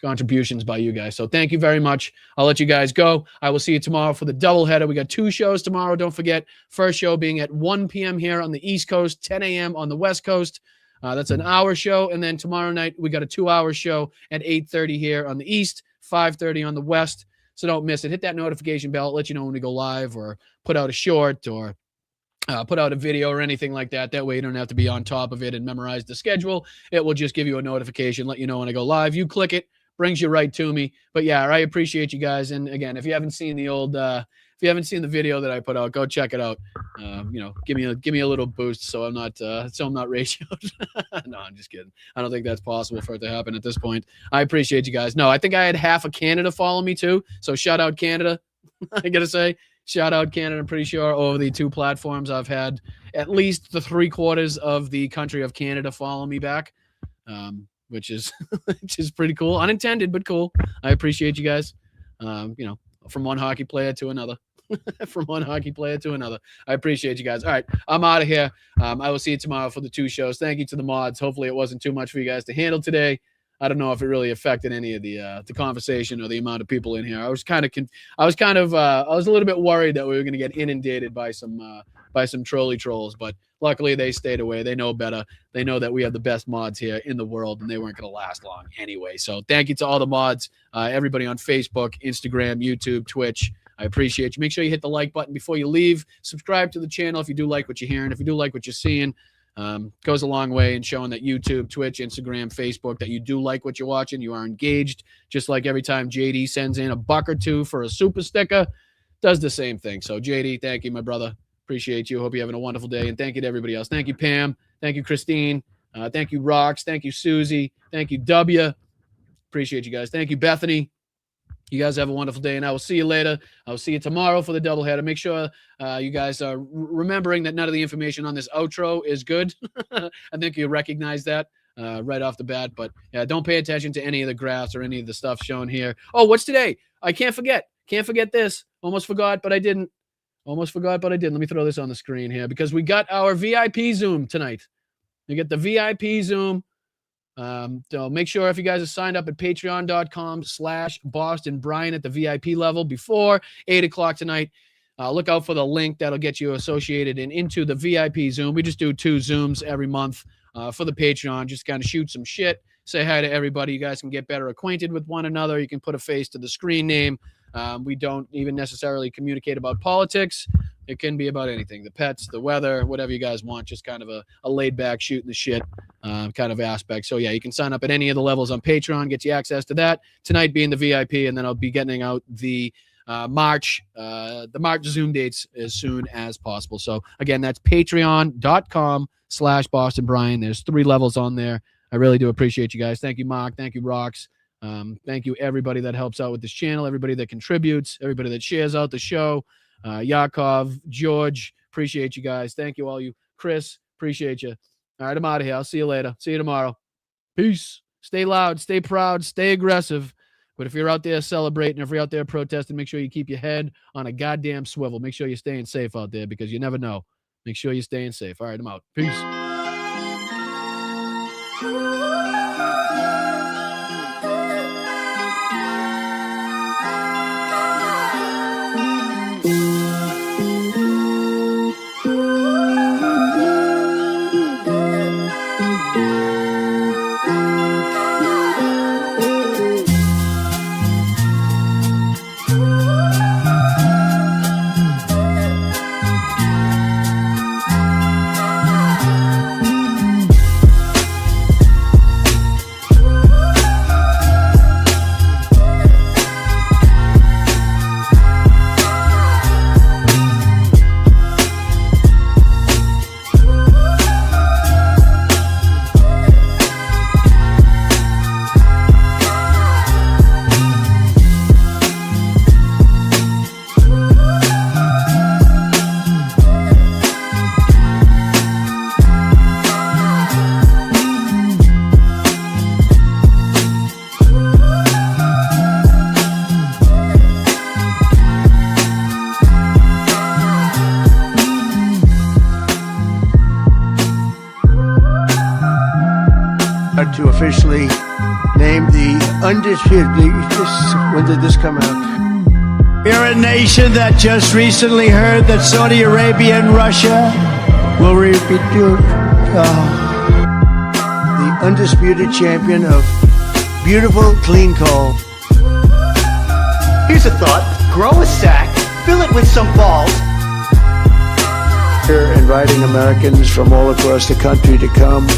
contributions by you guys. So thank you very much. I'll let you guys go. I will see you tomorrow for the doubleheader. We got 2 shows tomorrow. Don't forget, first show being at 1 p.m. here on the East Coast, 10 a.m. on the West Coast. That's an hour show. And then tomorrow night, we got a 2-hour show at 8:30 here on the East, 5:30 on the West. So don't miss it. Hit that notification bell. It'll let you know when we go live or put out a short or put out a video or anything like that. That way you don't have to be on top of it and memorize the schedule. It will just give you a notification, let you know when I go live. You click it, brings you right to me. But yeah, I appreciate you guys. And again, if you haven't seen the the video that I put out, go check it out. Give me a little boost so I'm not ratioed. No, I'm just kidding. I don't think that's possible for it to happen at this point. I appreciate you guys. No, I think I had half of Canada follow me too. So shout out Canada. I gotta say, shout out Canada. I'm pretty sure over the 2 platforms I've had at least the 3/4 of the country of Canada follow me back. Which is pretty cool. Unintended, but cool. I appreciate you guys. From one hockey player to another. From one hockey player to another. I appreciate you guys. All right, I'm out of here. I will see you tomorrow for the 2 shows. Thank you to the mods. Hopefully it wasn't too much for you guys to handle today. I don't know if it really affected any of the conversation or the amount of people in here. I was a little bit worried that we were going to get inundated by some trolley trolls, but luckily they stayed away. They know better. They know that we have the best mods here in the world, and they weren't going to last long anyway. So thank you to all the mods, everybody on Facebook, Instagram, YouTube, Twitch. I appreciate you. Make sure you hit the like button before you leave. Subscribe to the channel if you do like what you're hearing. If you do like what you're seeing, goes a long way in showing that YouTube, Twitch, Instagram, Facebook, that you do like what you're watching. You are engaged. Just like every time JD sends in $1 or $2 for a super sticker, does the same thing. So JD, thank you, my brother. Appreciate you. Hope you're having a wonderful day. And thank you to everybody else. Thank you, Pam. Thank you, Christine. Thank you, Rox. Thank you, Susie. Thank you, W. Appreciate you guys. Thank you, Bethany. You guys have a wonderful day, and I will see you later. I will see you tomorrow for the doubleheader. Make sure you guys are remembering that none of the information on this outro is good. I think you recognize that right off the bat. But yeah, don't pay attention to any of the graphs or any of the stuff shown here. Oh, what's today? I can't forget. Can't forget this. Almost forgot, but I didn't. Let me throw this on the screen here because we got our VIP Zoom tonight. We get the VIP Zoom. So make sure if you guys are signed up at patreon.com/Boston Brian at the VIP level before 8 o'clock tonight, look out for the link that'll get you associated and into the VIP Zoom. We just do 2 Zooms every month for the Patreon, just kind of shoot some shit, say hi to everybody. You guys can get better acquainted with one another. You can put a face to the screen name. We don't even necessarily communicate about politics. It can be about anything, the pets, the weather, whatever you guys want, just kind of a laid back shooting the shit kind of aspect. So yeah, you can sign up at any of the levels on Patreon, get you access to that. Tonight being the VIP, and then I'll be getting out the March Zoom dates as soon as possible. So again, that's patreon.com/Boston Brian. There's 3 levels on there. I really do appreciate you guys. Thank you, Mark. Thank you, Rox. Thank you, everybody that helps out with this channel, everybody that contributes, everybody that shares out the show. Yakov, George, appreciate you guys. Thank you, all you. Chris, appreciate you. All right, I'm out of here. I'll see you later. See you tomorrow. Peace. Stay loud, stay proud, stay aggressive. But if you're out there celebrating, if you're out there protesting, make sure you keep your head on a goddamn swivel. Make sure you're staying safe out there because you never know. Make sure you're staying safe. All right, I'm out. Peace. officially named the undisputed. When did this come out? We're a nation that just recently heard that Saudi Arabia and Russia will repeat the undisputed champion of beautiful, clean coal. Here's a thought. Grow a sack, fill it with some balls. We're inviting Americans from all across the country to come.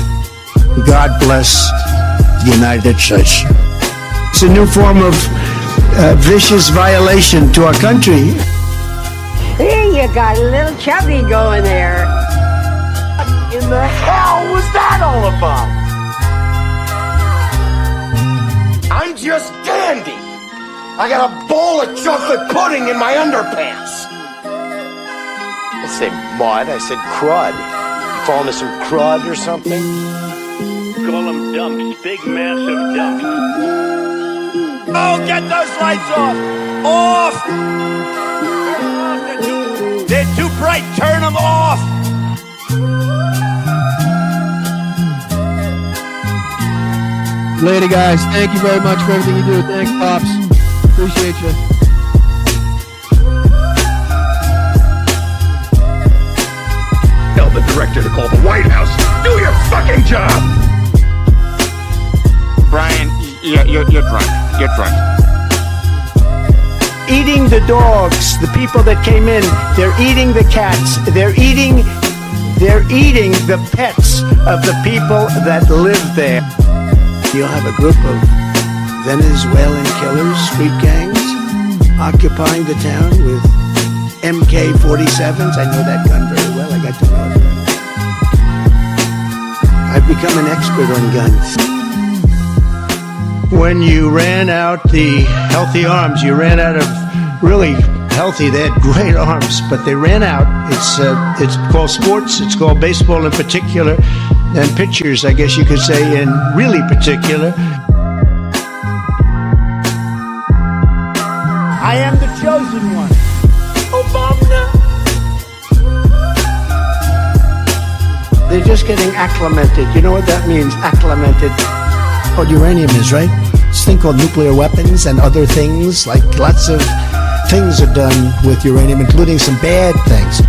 God bless the United States. It's a new form of vicious violation to our country. Here you got a little chubby going there. What in the hell was that all about? I'm just dandy. I got a bowl of chocolate pudding in my underpants. I say mud, I said crud. You fall into some crud or something? Call them dumps, big massive dumps. Oh, get those lights off! Off! They're too bright, turn them off! Later, guys. Thank you very much for everything you do. Thanks, Pops. Appreciate you. Tell the director to call the White House. Do your fucking job! Brian, you're drunk. You're drunk. Eating the dogs, the people that came in, they're eating the cats, they're eating the pets of the people that live there. You'll have a group of Venezuelan killers, street gangs, occupying the town with MK-47s. I know that gun very well. I got to know it. I've become an expert on guns. When you ran out the healthy arms, you ran out of really healthy. They had great arms, but they ran out. It's called sports. It's called baseball in particular, and pitchers, I guess you could say, in really particular. I am the chosen one. Obama. They're just getting acclimated. You know what that means, acclimated? What uranium is, right? This thing called nuclear weapons and other things, like lots of things are done with uranium, including some bad things.